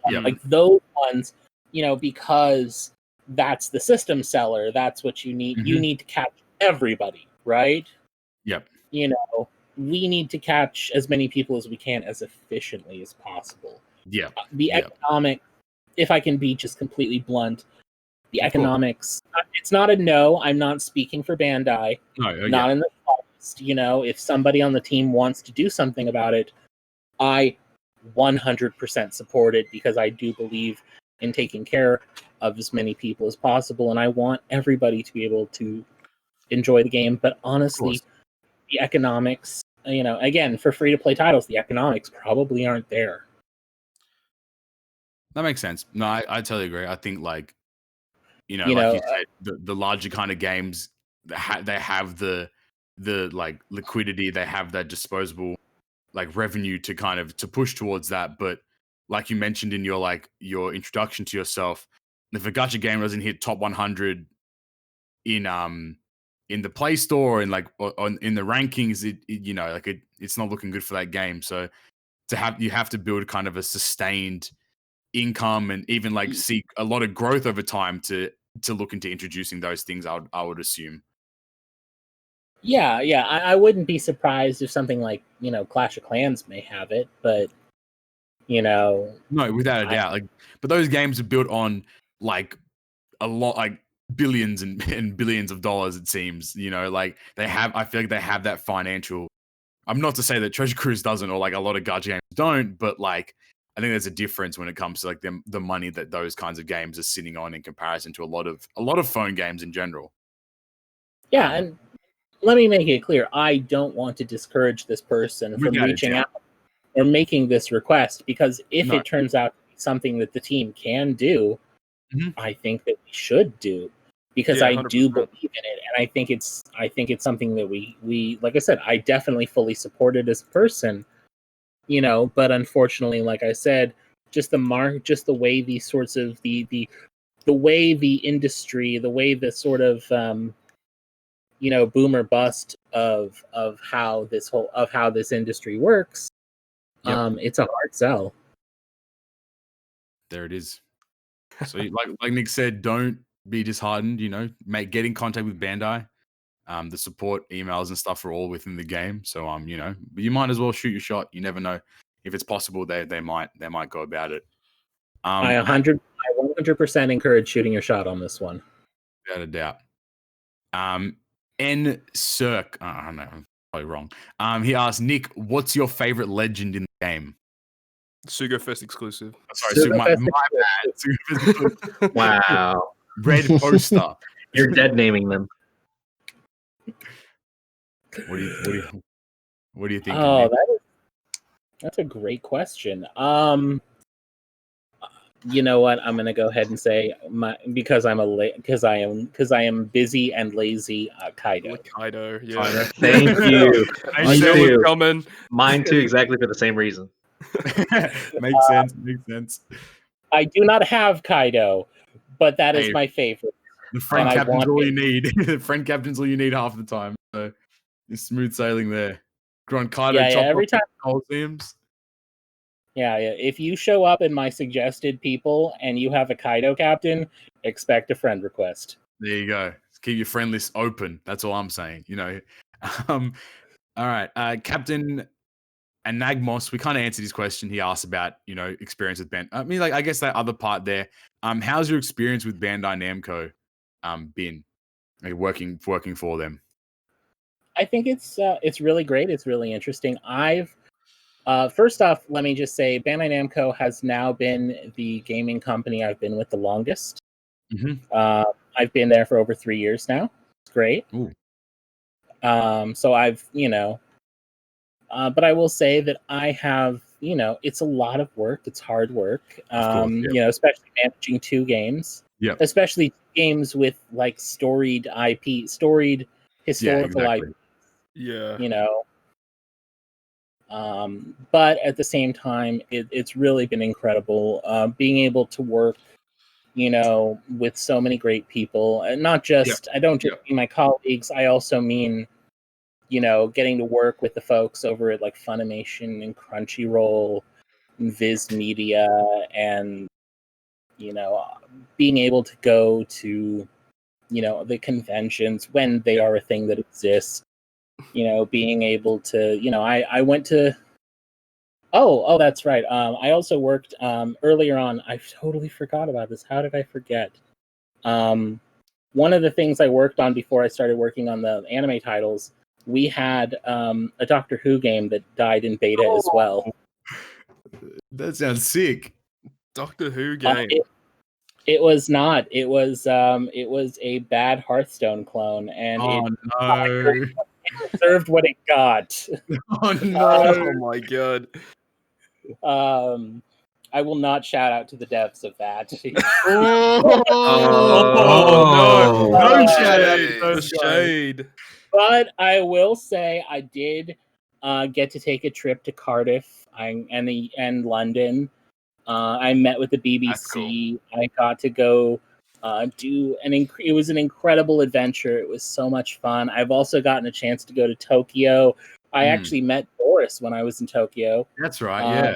Like those ones, because that's the system seller, that's what you need. You need to catch everybody, right? Yep. We need to catch as many people as we can as efficiently as possible. Yeah. The economic, if I can be just completely blunt, the economics, it's not a no. I'm not speaking for Bandai. No, not in the slightest. If somebody on the team wants to do something about it, I 100% support it, because I do believe in taking care of as many people as possible, and I want everybody to be able to enjoy the game. But honestly, the economics, again, for free-to-play titles, the economics probably aren't there. That makes sense. No, I totally agree. I think, like you said, the larger kind of games, they have the like liquidity, they have that disposable like revenue to kind of to push towards that. But like you mentioned in your introduction to yourself, if a gacha game doesn't hit top 100 in the Play Store and like in the rankings, it's not looking good for that game. So you have to build kind of a sustained income and even like see a lot of growth over time to look into introducing those things. I would assume. Yeah. I wouldn't be surprised if something like, Clash of Clans may have it, but no, without a doubt. Like, but those games are built on like a lot, like billions and billions of dollars. It seems, like I feel like they have that financial. I'm not to say that Treasure Cruise doesn't, or like a lot of gacha games don't, but like I think there's a difference when it comes to like the money that those kinds of games are sitting on in comparison to a lot of phone games in general. Yeah, and let me make it clear, I don't want to discourage this person from reaching out or making this request, because if it turns out to be something that the team can do, I think that we should do, because I do believe in it, and I think it's something that we like I said, I definitely fully support it as a person, but unfortunately, like I said, just the way these sorts of the way the industry, the way the sort of boom or bust of how this industry works, it's a hard sell. There it is. So like Nick said, don't be disheartened, get in contact with Bandai. The support emails and stuff are all within the game. So you might as well shoot your shot. You never know if it's possible they might go about it. I 100% encourage shooting your shot on this one. Without a doubt. N Cirque, I don't know, I'm probably wrong. He asked, Nick, what's your favorite legend in the game? Sugo Fest exclusive. Sorry, my bad. Wow. Red poster. You're dead naming them. What do you think? Oh, that's a great question. You know what? I'm gonna go ahead and say because I am busy and lazy. Kaido. Kaido, yeah. Thank you. I knew it was coming. Mine too, exactly for the same reason. Makes sense. I do not have Kaido, but that is my favorite. The friend captain's all you need. The friend captain's all you need half the time. So it's smooth sailing there. Kaido every time Coliseums. Yeah. If you show up in my suggested people and you have a Kaido captain, expect a friend request. There you go. Keep your friend list open. That's all I'm saying. All right. Captain Anagmos, we kind of answered his question. He asked about, experience with Bandai. I mean, like, I guess that other part there. How's your experience with Bandai Namco been? like working for them? I think it's really great. It's really interesting. First off, let me just say, Bandai Namco has now been the gaming company I've been with the longest. I've been there for over 3 years now. It's great. Ooh. So I've, but I will say that I have, it's a lot of work. It's hard work. Especially managing 2 games. Yeah. Especially games with like storied historical IP. Yeah. But at the same time, it's really been incredible being able to work, with so many great people, and not just I don't just mean my colleagues. I also mean, getting to work with the folks over at like Funimation and Crunchyroll, and Viz Media, and being able to go to, the conventions when they are a thing that exists. Being able to, I went to. Oh, that's right. I also worked earlier on. I totally forgot about this. How did I forget? One of the things I worked on before I started working on the anime titles, we had a Doctor Who game that died in beta as well. That sounds sick. Doctor Who game. It was not. It was a bad Hearthstone clone, and it deserved what it got. Oh no! Oh my god. I will not shout out to the devs of that. No shout out to the shade. But I will say I did get to take a trip to Cardiff and London. I met with the BBC. Cool. I got to go do it was an incredible adventure. It was so much fun. I've also gotten a chance to go to Tokyo. I actually met Boris when I was in Tokyo. That's right.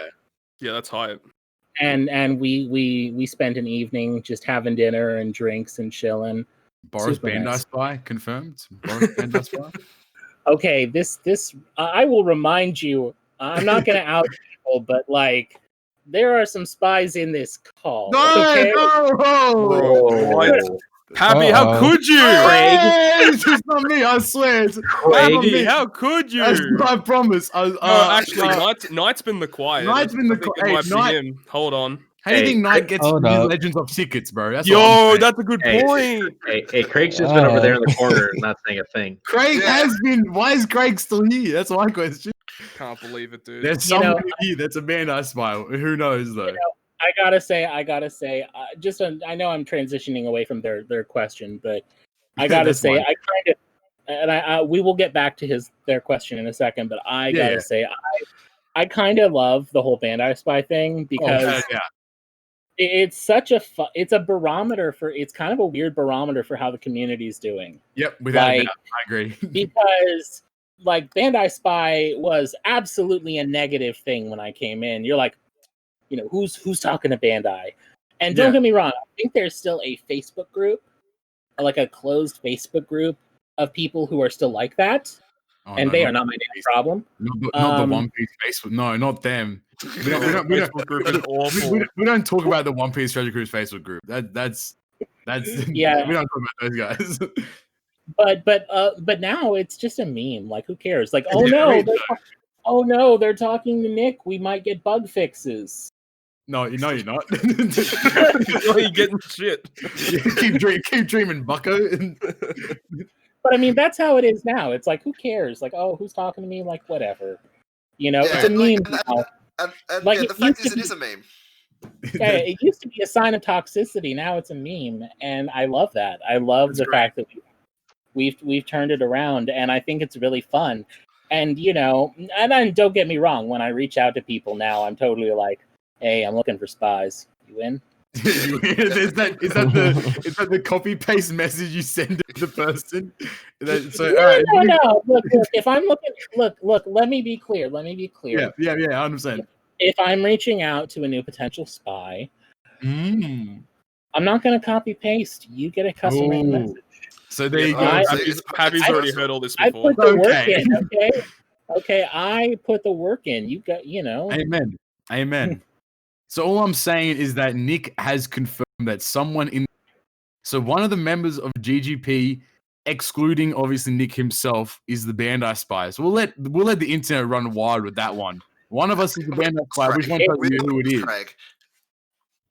Yeah, that's hype. And we spent an evening just having dinner and drinks and chilling. Boris Bandai Spy confirmed. Boris Bandai Spy. Okay, this I will remind you. I'm not going to out people, but like there are some spies in this call. No. Happy, how could you? It's not me, I swear. Happy, how could you? I promise. Actually, Knight's been the quiet. Knight's been the quiet. Hold on. How do you think Knight gets Legends of tickets, bro? That's a good point. Hey, Craig's just been over there in the corner not saying a thing. Craig has been. Why is Craig still here? That's my question. Can't believe it, dude. There's somebody here that's a Bandai Spy. Who knows, though? I gotta say, I know I'm transitioning away from their question, but I gotta say, I kind of, and we will get back to their question in a second, but I gotta say, I kind of love the whole Bandai Spy thing because it's such it's a barometer it's kind of a weird barometer for how the community's doing. Yep, without a doubt, I agree. Because like Bandai Spy was absolutely a negative thing when I came in. You're like, who's talking to Bandai? And don't get me wrong, I think there's still a Facebook group, like a closed Facebook group of people who are still like that. And they are not my damn problem. Not the One Piece Facebook. No, not them. We don't talk about the One Piece Treasure Cruise Facebook group. That's we don't talk about those guys. But now it's just a meme. Like, who cares? Like, oh no, they're talking to Nick. We might get bug fixes. No, you're not. You're getting shit. Keep dreaming, bucko. But I mean, that's how it is now. It's like, who cares? Like, oh, who's talking to me? Like, whatever. It's a meme now. The fact is, it is a meme. Yeah, it used to be a sign of toxicity. Now it's a meme, and I love that. I love the fact that we've turned it around, and I think it's really fun. And and then don't get me wrong. When I reach out to people now, I'm totally like, "Hey, I'm looking for spies. You in?" Is that the copy paste message you send to the person? No. Look, if I'm looking, look. Let me be clear. Yeah. I understand. If I'm reaching out to a new potential spy, I'm not going to copy paste. You get a custom written message. So there you go. Happy's already heard all this before. I put the work in. Okay. I put the work in. You got. Amen. So all I'm saying is that Nick has confirmed that one of the members of GGP excluding obviously Nick himself, is the Bandai spy. So we'll let the internet run wild with that one. One of us is the Bandai spy. Which one tells you who it is?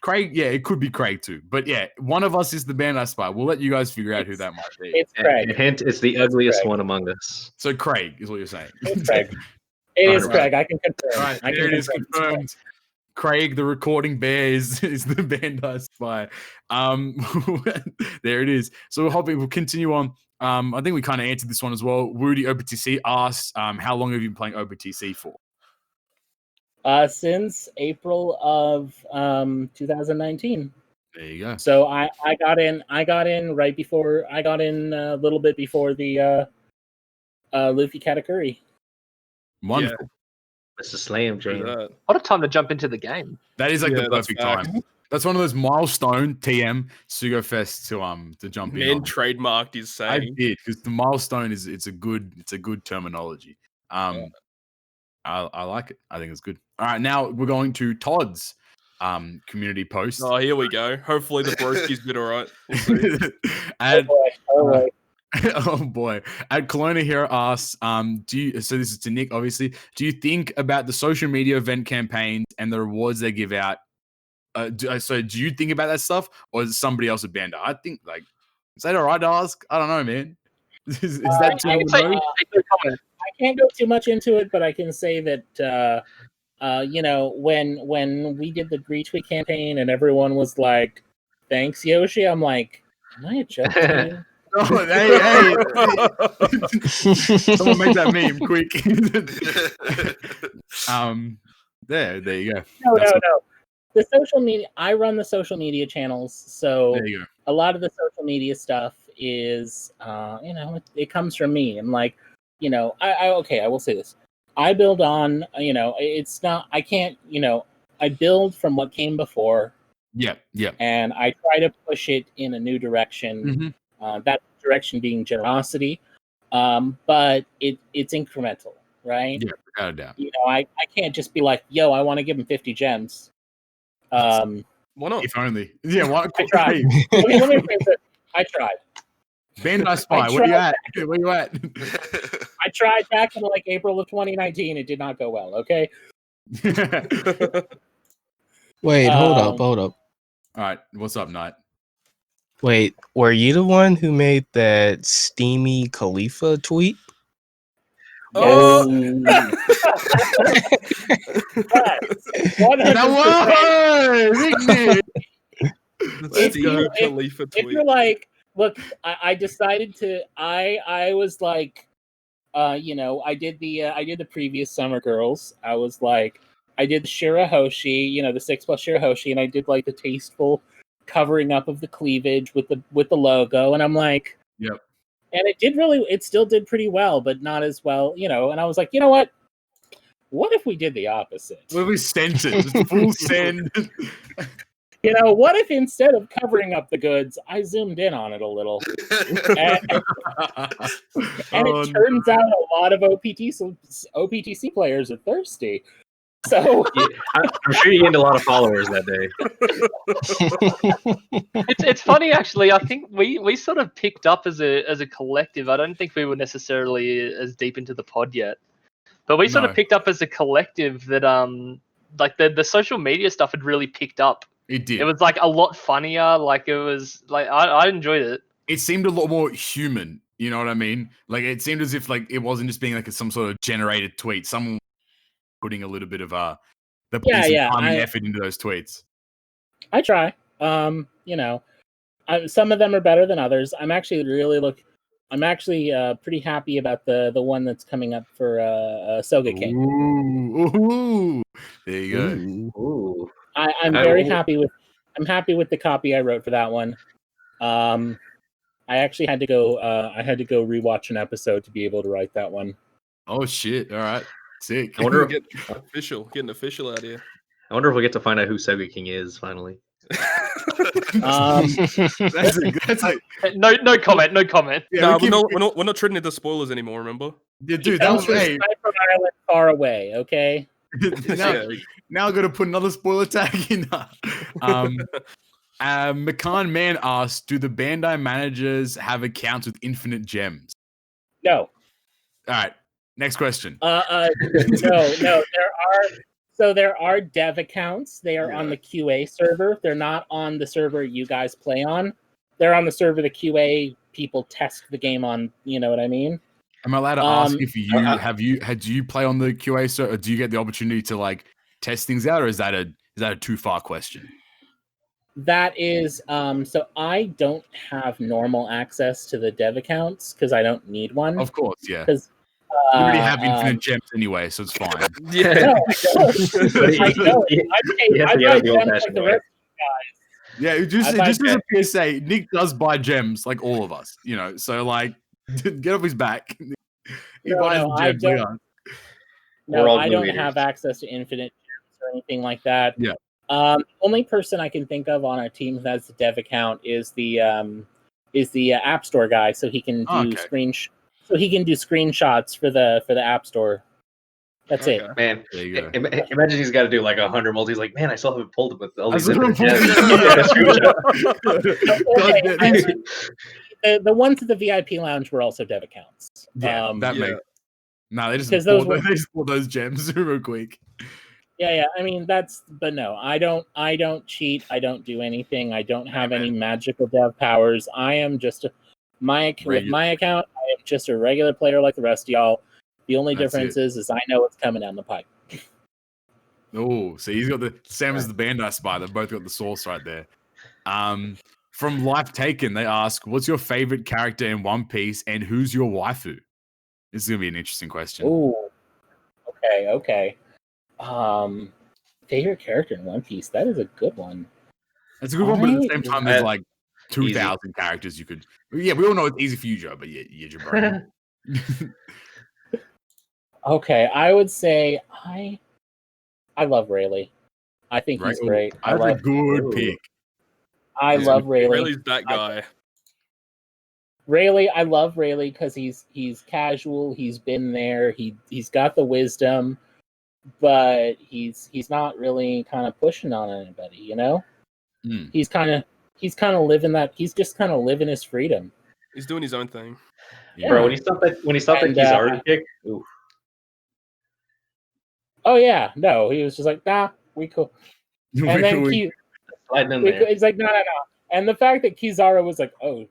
Craig, yeah, it could be Craig too. But yeah, one of us is the Bandai spy. We'll let you guys figure out who that might be. It's Craig. Hint, it's the ugliest one among us. So Craig is what you're saying. It's Craig. It is Craig. I can confirm. All right, there it is confirmed. Craig, the recording bear, is the Bandai spy. There it is. So we'll continue on. I think we kind of answered this one as well. Woody OPTC asked, how long have you been playing OPTC for? Since April of 2019. There you go. So I got in right before a little bit before the Luffy Katakuri. Wonderful. Yeah. Mr. Slam Jam. What a time to jump into the game. That is like the perfect time. That's one of those milestone TM Sugo Fest to jump in. Man trademarked his saying. I did, because the milestone is it's a good terminology. I like it. I think it's good. All right, now we're going to Todd's community post. Oh, here we go. Hopefully the broski's been all right. We'll see. Oh boy. At Kelowna here asks, so this is to Nick, obviously. Do you think about the social media event campaigns and the rewards they give out? So do you think about that stuff, or is it somebody else at Bandai? I think, is that all right to ask? I don't know, man. Is that I can't go too much into it, but I can say that when we did the retweet campaign and everyone was like, "Thanks, Yoshi," I'm like, "Am I a joke to you?" Oh, hey. Someone make that meme quick. There you go. No. The social media, I run the social media channels, so there you go. A lot of the social media stuff is, it comes from me. I'm like, I will say this. I build on, it's not, I can't, I build from what came before. Yeah. And I try to push it in a new direction. That direction being generosity, but it's incremental, right? Yeah, without a doubt. I can't just be like, "Yo, I want to give him 50 gems." Why not? If only. Yeah, why? I tried. let me rephrase it. I tried. Bandai Spy, where you at? Where you at? I tried back in April of 2019. It did not go well. Okay. Wait, hold up. All right, what's up, Knight? Wait, were you the one who made that steamy Khalifa tweet? Oh, if you're like, look, I decided to. I was like, I did the previous Summer Girls. I was like, I did the Shirahoshi, the 6+ Shirahoshi, and I did the tasteful covering up of the cleavage with the logo, and I'm like, yep. And it still did pretty well, but not as well, and I was like, you know what if we did the opposite? What if we sent it? Full send. What if instead of covering up the goods, I zoomed in on it a little? And it turns out a lot of OPTC players are thirsty. So I'm sure you gained a lot of followers that day. It's funny, actually. I think we sort of picked up as a collective. I don't think we were necessarily as deep into the pod yet, but we sort of picked up as a collective that the social media stuff had really picked up. It did. It was a lot funnier. It was I enjoyed it. It seemed a lot more human. You know what I mean? It seemed as if it wasn't just being some sort of generated tweet. Someone putting a little bit of time and effort into those tweets. I try. Some of them are better than others. I'm actually pretty happy about the one that's coming up for Sogeking. Ooh, there you go. Ooh. I'm happy with the copy I wrote for that one. I actually had to go rewatch an episode to be able to write that one. Oh shit! All right. Sick. I wonder getting official out here. I wonder if we'll get to find out who Sogeking is finally. That's no comment. Yeah, we're not treating it as spoilers anymore. Remember? Yeah, dude, that was from Ireland far away. Okay. Now I'm gonna put another spoiler tag in. McCann Man asks, do the Bandai managers have accounts with infinite gems? No. All right. Next question. No. There are dev accounts. They are on the QA server. They're not on the server you guys play on. They're on the server the QA people test the game on. You know what I mean? Am I allowed to ask if do you play on the QA server? Or do you get the opportunity to like test things out, or is that a too far question? That is so I don't have normal access to the dev accounts because I don't need one. Of course, yeah. Because you already have infinite gems anyway, so it's fine. Yeah. No, I don't. I buy gems like the rest of you guys. Yeah, just as a PSA, Nick does buy gems like all of us, you know. So like, get off his back. He buys the gems. I don't have access to infinite gems or anything like that. Yeah. Only person I can think of on our team who has the dev account is the App Store guy, so he can do screenshots for the App Store. That's it. Man, imagine he's got to do like 100 multis. He's like, man, I still haven't pulled it with all these The ones at the VIP lounge were also dev accounts. Yeah, they just pulled those gems real quick. Yeah. I mean, no, I don't cheat. I don't do anything. I don't have any magical dev powers. I am just with my account. I am just a regular player like the rest of y'all. The only difference is I know what's coming down the pipe. Oh, so he's got the same as the Bandai spy. They've both got the source right there. From Life Taken, they ask, "What's your favorite character in One Piece, and who's your waifu?" This is gonna be an interesting question. Oh, okay. Favorite character in One Piece? That is a good one. That's a good one, but at the same time, there's like 2,000 characters you could. Yeah, we all know it's easy for you, Joe, but yeah, Jabari. Okay, I would say I love Rayleigh. I think he's great. That's a good pick. I love Rayleigh. Rayleigh's that guy. Rayleigh, I love Rayleigh because he's casual. He's been there. He's got the wisdom, but he's not really kind of pushing on anybody. You know, he's kind of living that. He's just kind of living his freedom. He's doing his own thing. Yeah. Bro, when he stopped that Kizaru kick. Oof. Oh yeah, no, he was just like, nah, we cool. And then it's like, no. And the fact that Kizaru was like, oh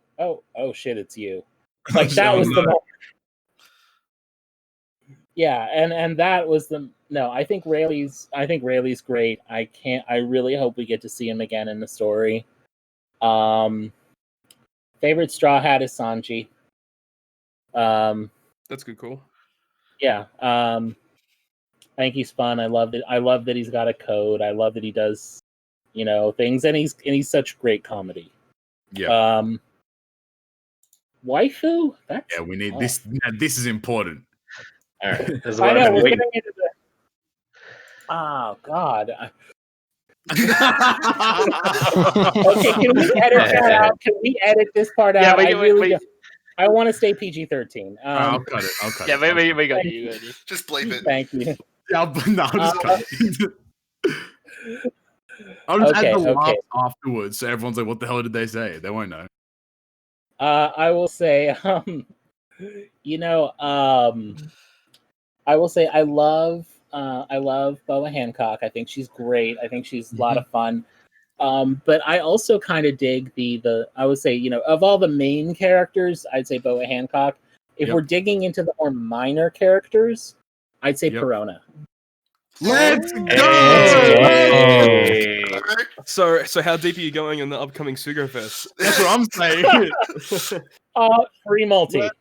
shit, it's you. Like that was the moment. Yeah, and that was the no. I think Rayleigh's great. I really hope we get to see him again in the story. Favorite Straw Hat is Sanji. That's good. Cool. Yeah. I think he's fun. I love it. I love that he's got a code. I love that he does, things, and he's such great comedy. Yeah. Waifu? We need this. This is important. All right. I know. We're getting into the. Oh God. Okay, can we edit that out? Can we edit this part out? I want to stay PG-13. I'll cut it. Yeah, we got you. Just bleep it. Thank you. I'll just cut it. I'll just add the laugh afterwards, so everyone's like, "What the hell did they say?" They won't know. I will say, I will say I love Boa Hancock. I think she's great. I think she's a lot of fun. But I also kind of dig I would say, of all the main characters, I'd say Boa Hancock. If we're digging into the more minor characters, I'd say Perona. Let's go! Hey. So how deep are you going in the upcoming Sugo Fest? That's what I'm saying. Free multi.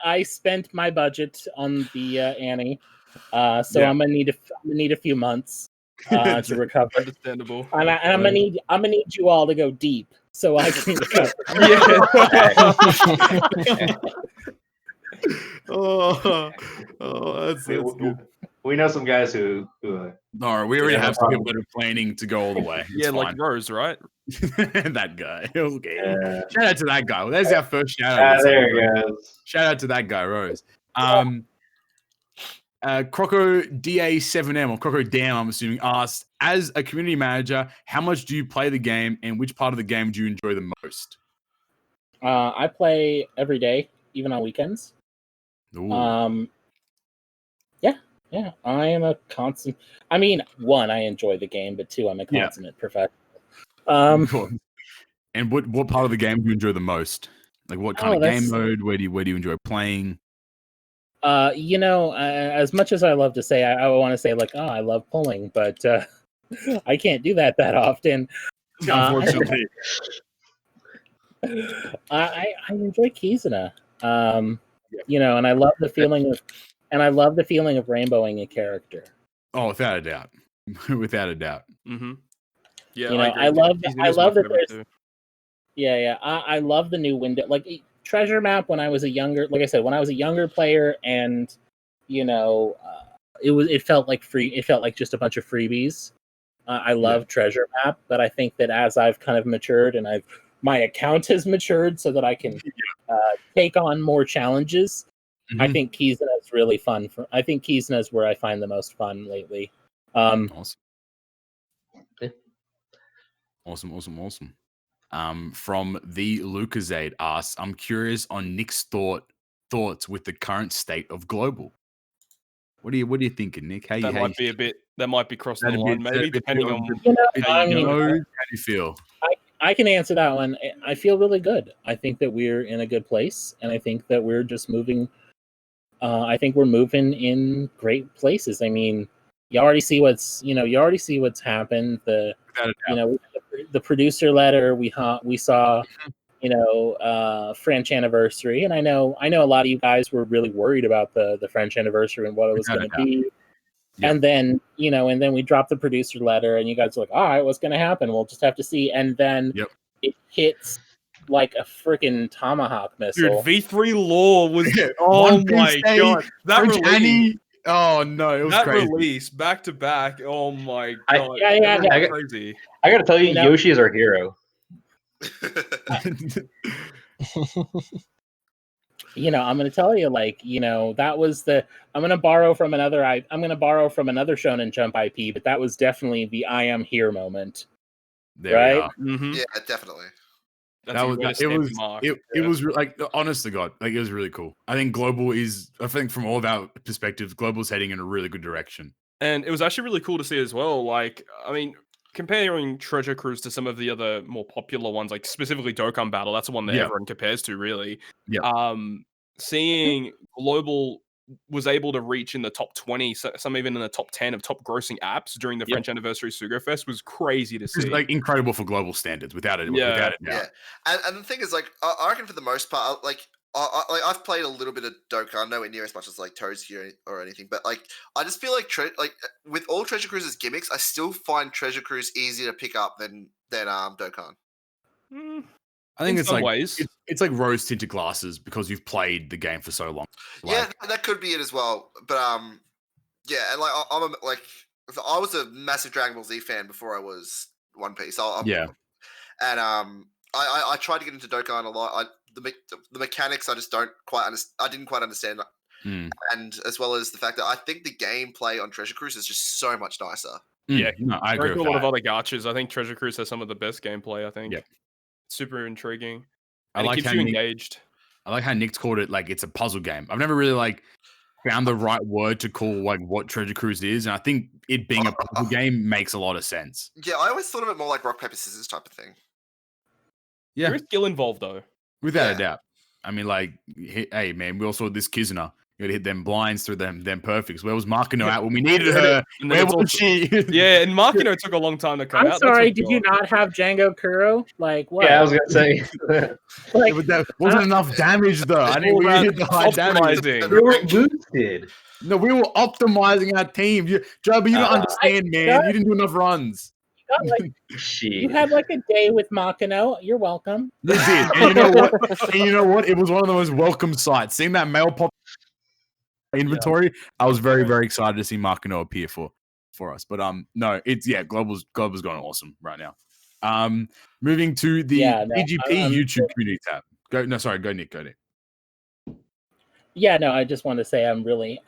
I spent my budget on the Annie, so I'm gonna need a few months to recover. Understandable. And I'm gonna need you all to go deep so I can recover. That's good. We know some guys who no, we already have some people that are planning to go all the way. It's fine. Like Rose, right? That guy. Okay. Shout out to that guy. Well, there's our first shout out. There he goes. Shout out to that guy, Rose. Croco DA7M or Croco Dam, I'm assuming, asked, as a community manager, how much do you play the game and which part of the game do you enjoy the most? I play every day, even on weekends. Ooh. Yeah, I am a constant. I mean, one, I enjoy the game, but two, I'm a consummate professional. And what part of the game do you enjoy the most? Like what kind of game mode? Where do you enjoy playing? As much as I love to say, I want to say like, oh, I love pulling, but I can't do that often. Unfortunately, I enjoy Kizuna. And I love the feeling of, rainbowing a character. Oh, without a doubt, without a doubt. Mm-hmm. Yeah, I love that there's. Yeah. I love the new window, like treasure map. When I was a younger player, and it felt like free. It felt like just a bunch of freebies. I love treasure map, but I think that as I've kind of matured and my account has matured so that I can take on more challenges. Mm-hmm. I think Kizuna is really fun. I think Kizuna is where I find the most fun lately. Awesome. Awesome. From the Lucasade asks, I'm curious on Nick's thoughts with the current state of global. What are you thinking, Nick? That might be crossing the line, maybe, depending on how do you feel? I can answer that one. I feel really good. I think that we're in a good place, and I think that we're just moving. I think we're moving in great places. I mean, you already see what's happened. The producer letter we saw, French anniversary, and I know a lot of you guys were really worried about the French anniversary and what it was going to be. Yep. And then we dropped the producer letter, and you guys were like, all right, what's going to happen? We'll just have to see. And then it hits like a freaking tomahawk missile. Dude, V3 Law was oh my god, that French Annie. Oh no, it was that crazy. Release back to back. Oh my god, crazy. I gotta tell you, Yoshi is our hero. I'm going to tell you, that was I'm going to borrow from another Shonen Jump IP, but that was definitely the I am here moment. There right? Mm-hmm. Yeah, definitely. It was like, honest to God, like it was really cool. I think from all of our perspectives, global's heading in a really good direction. And it was actually really cool to see as well. Like, I mean, comparing Treasure Cruise to some of the other more popular ones, like specifically Dokkan Battle, that's the one that everyone compares to, really. Yeah. Seeing Global was able to reach in the top 20, some even in the top 10 of top grossing apps during the French Anniversary Sugo Fest was crazy to see. It's like incredible for global standards, without it. Yeah. And the thing is, like, I reckon for the most part, like, I've played a little bit of Dokkan, nowhere near as much as like Toads here or anything, but like I just feel like with all Treasure Cruise's gimmicks, I still find Treasure Cruise easier to pick up than Dokkan. I think it's some like ways. It's like rose tinted glasses because you've played the game for so long. Yeah, that could be it as well. But yeah, and like I was a massive Dragon Ball Z fan before I was One Piece. And I tried to get into Dokkan a lot. The mechanics I just didn't quite understand. And as well as the fact that I think the gameplay on Treasure Cruise is just so much nicer. Yeah, I agree with a that. lot of other gachas. I think Treasure Cruise has some of the best gameplay. I think. Yeah. Super intriguing. And it keeps you engaged. I like how Nick's called it like it's a puzzle game. I've never really found the right word to call like what Treasure Cruise is, and I think it being a puzzle game makes a lot of sense. Yeah, I always thought of it more like rock paper scissors type of thing. Yeah, there is skill involved though, without a doubt. I mean, like, hey man, we all saw this Kizuna. You gotta hit them blinds through them perfects. Where was Makino at when we needed her? Where was she? Yeah, and Makino took a long time to come out. I'm sorry, did you not have Django Kuro? Like what? Yeah, I was gonna say. That wasn't enough damage though. I think we hit the high damage. We were boosted. No, we were optimizing our team. Joe, but you don't understand, man. You didn't do enough runs. You had like a day with Makino. You're welcome. You did. And you know what? It was one of the most welcome sights. Seeing that mail pop inventory, I was very, very excited to see Makino appear for us. But no, it's Global's going awesome right now. Moving to the PGP YouTube community tab. Go Nick. yeah, no, I just want to say I'm really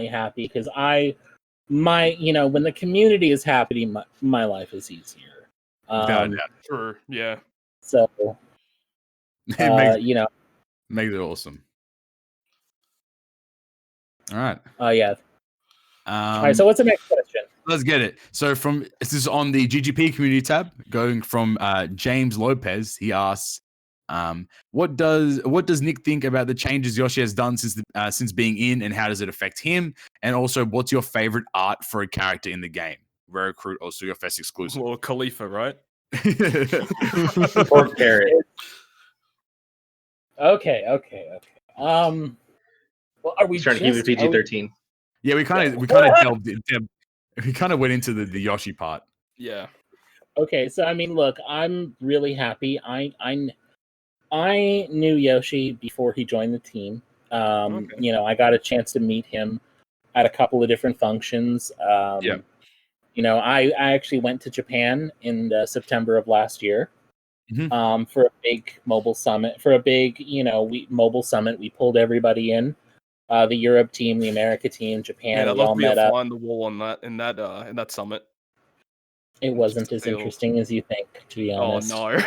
happy because when the community is happy, my life is easier. True. Yeah. So, it makes it awesome. All right. Oh yeah. All right. So what's the next question? Let's get it. So this is on the GGP community tab, going from James Lopez. He asks, what does Nick think about the changes Yoshi has done since being in, and how does it affect him? And also, what's your favorite art for a character in the game? Rare Recruit, also your Fest exclusive. Well, Khalifa, right? Or Carrot. Okay. Well, are we trying to keep it PG-13? Yeah, we kind of we kind of went into the Yoshi part. Yeah. Okay, so I mean, look, I'm really happy. I knew Yoshi before he joined the team. Okay. I got a chance to meet him at a couple of different functions. Yeah. I actually went to Japan in September of last year. For a big mobile summit. Mobile summit. We pulled everybody in. The Europe team, the America team, Japan. I'd we love all to be met a up. fly on the wall on that in that summit. It wasn't as interesting as you think, to be honest. Oh no,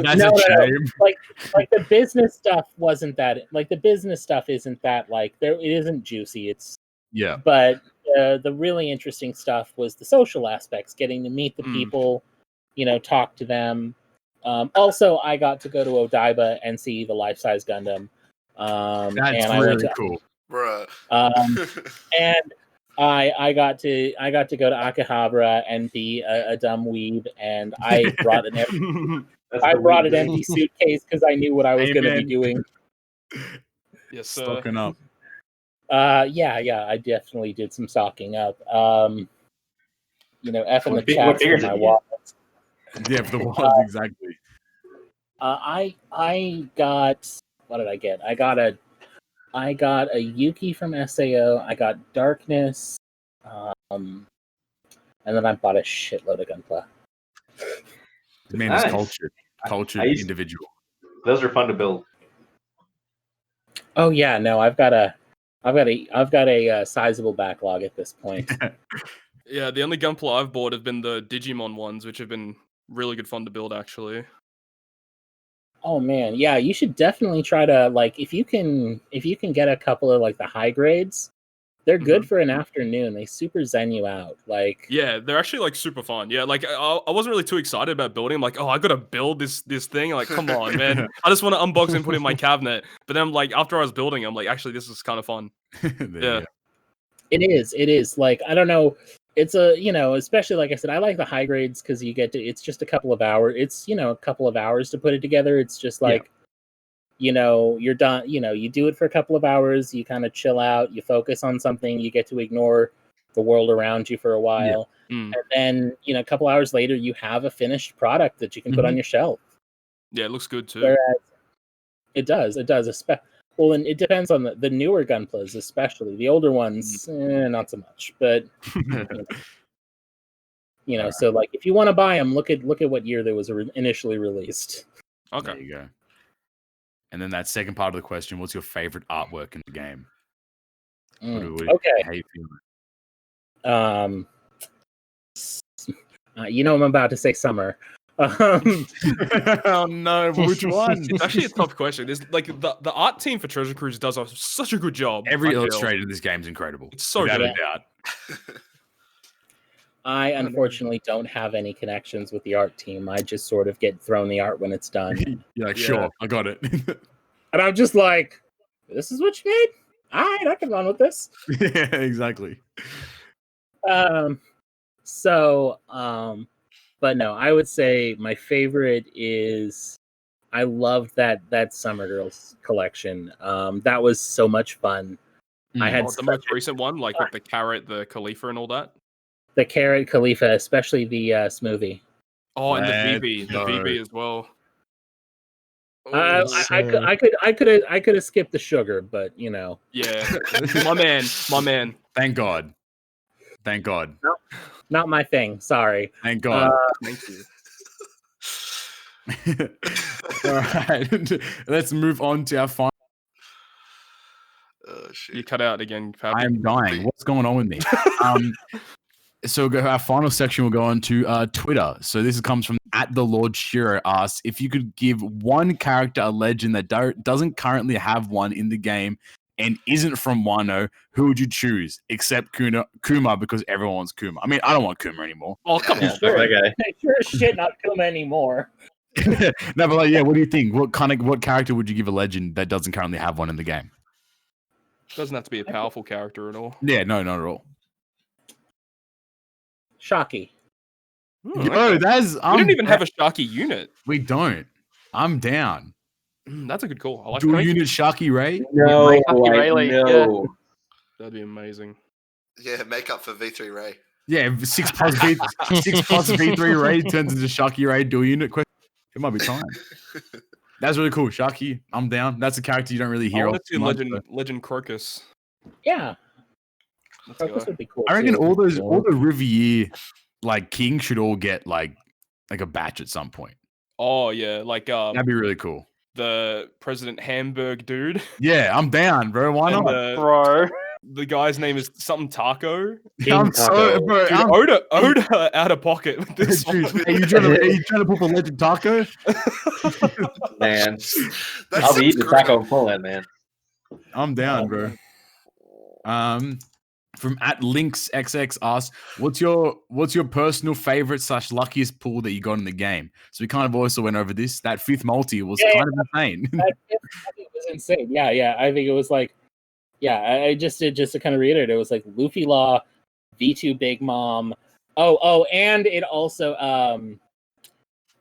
that's a shame. Like the business stuff wasn't that. Like the business stuff isn't that it isn't juicy. But the really interesting stuff was the social aspects, getting to meet the people, talk to them. Also, I got to go to Odaiba and see the life-size Gundam. That's and really cool, bruh. And I got to go to Akihabara and be a dumb weeb, and I brought an empty suitcase because I knew what I was going to be doing. Yes, sir. Stocking up. Yeah, I definitely did some stocking up. F in the chat for my wallet. Yeah, for the wallet, exactly. I got, what did I get? I got a Yuki from SAO. I got Darkness, and then I bought a shitload of Gunpla. The man is cultured individual. Those are fun to build. Oh yeah, no, I've got a sizable backlog at this point. Yeah, the only Gunpla I've bought have been the Digimon ones, which have been really good fun to build, actually. Oh man, yeah, you should definitely try to if you can get a couple of the high grades, they're good for an afternoon. They super zen you out. Yeah, they're actually super fun. Yeah, I wasn't really too excited about building. I'm like, oh, I gotta build this thing. Like, come on, man. I just want to unbox and put it in my cabinet. But then after I was building, I'm like, actually, this is kind of fun. Yeah. It is. I don't know. It's especially like I said, I like the high grades because you get to. It's just a couple of hours. It's a couple of hours to put it together. It's just you're done. You do it for a couple of hours. You kind of chill out. You focus on something. You get to ignore the world around you for a while, and then a couple hours later, you have a finished product that you can put on your shelf. Yeah, it looks good too. Whereas it does. Well, and it depends on the newer Gunplas, especially the older ones, not so much. But so if you want to buy them, look at what year they was initially released. Okay, there you go. And then that second part of the question: what's your favorite artwork in the game? Okay. How you feeling? I'm about to say Summer. Oh no, which one? It's actually a tough question. There's the art team for Treasure Cruise does such a good job. Every illustrator in this game is incredible. It's so without good. a doubt. I unfortunately don't have any connections with the art team. I just sort of get thrown the art when it's done. You're like, sure, I got it. And I'm just like, this is what you made? All right, I can run with this. Yeah, exactly. But no, I would say my favorite is I loved that Summer Girls collection. That was so much fun. I had the most recent one, with the Carrot, the Khalifa, and all that. The Carrot Khalifa, especially the Smoothie. Oh, and the VB as well. I could have skipped the sugar, but Yeah, my man. Thank God. No, not my thing. Sorry. Thank God. Thank you. All right, let's move on to our final. Oh You cut out again, Fab. I am dying. What's going on with me? So our final section will go on to Twitter. So this comes from @TheLordShiro asks if you could give one character a legend that doesn't currently have one in the game and isn't from Wano, who would you choose? Except Kuma because everyone wants Kuma. I mean, I don't want Kuma anymore. Oh, come on. Sure. that guy. Sure as shit, not Kuma anymore. No, but like, yeah, what do you think? What character would you give a legend that doesn't currently have one in the game? Doesn't have to be a powerful character at all. Yeah, no, not at all. Shocky. Yo, that's we don't even have a Sharky unit. We don't. I'm down. That's a good call. I like Dual that. unit Sharky Ray. No, Sharky I Rayleigh, know. That'd be amazing. Yeah, make up for V3 Ray. Yeah, 6 plus V3 Ray turns into Sharky Ray dual unit. It might be time. That's really cool. Sharky, I'm down. That's a character you don't really hear I of. want to see Legend Crocus. Yeah. Let's Crocus go. would be cool. I reckon too. all the Riviere like King should all get like a batch at some point. Oh yeah, like That'd be really cool. the President Hamburg dude. Yeah, I'm down, bro. Why And not? Bro. The guy's name is something Taco. I'm so, bro. Dude, Oda out of pocket with this. Dude, one. are you trying to pull a legend taco? Man, That I'll be sounds eating great. taco in Poland, man. I'm down, bro. From @LinksXX asks, what's your personal favorite / luckiest pull that you got in the game? So we kind of also went over this. That 5th multi was kind of insane. That it was insane. Yeah. I think it was like, I just to kind of reiterate, it was like Luffy Law, V2 Big Mom. Oh, and it also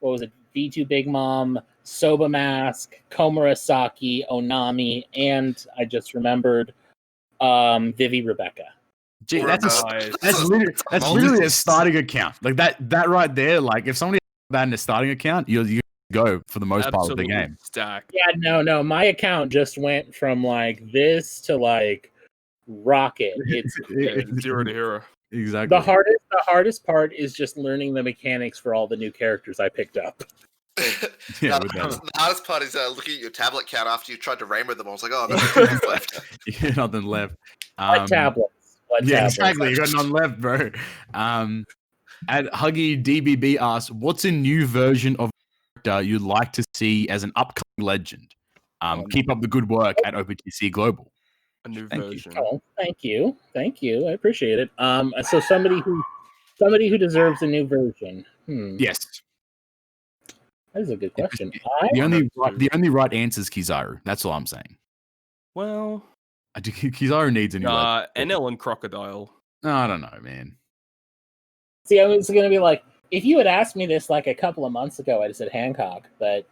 what was it? V2 Big Mom, Soba Mask, Komurasaki, Onami, and I just remembered Vivi Rebecca. Gee, that's That's literally a starting account. Like that right there. Like if somebody has that in a starting account, you go for the most part of the game. Stacked. Yeah, no. My account just went from like this to like rocket. It's Yeah, 0 to hero. Exactly. the hardest part is just learning the mechanics for all the new characters I picked up. Yeah, No, with that. the hardest part is looking at your tablet count after you tried to rainbow them. I was like, oh, I've got 2 months left. Yeah, nothing left. What tablets? Yeah, exactly. You got none left, bro. And Huggy DBB asks, "What's a new version of character you'd like to see as an upcoming legend? Keep up the good work at OPTC Global." A new Thank you. version. Oh, thank you. I appreciate it. So somebody who deserves a new version. Yes. That is a good question. The only right answer is Kizaru. That's all I'm saying. Well, I do, Kizaru needs a new legend. NL and Crocodile. No, I don't know, man. See, I was going to be like, if you had asked me this like a couple of months ago, I'd have said Hancock, but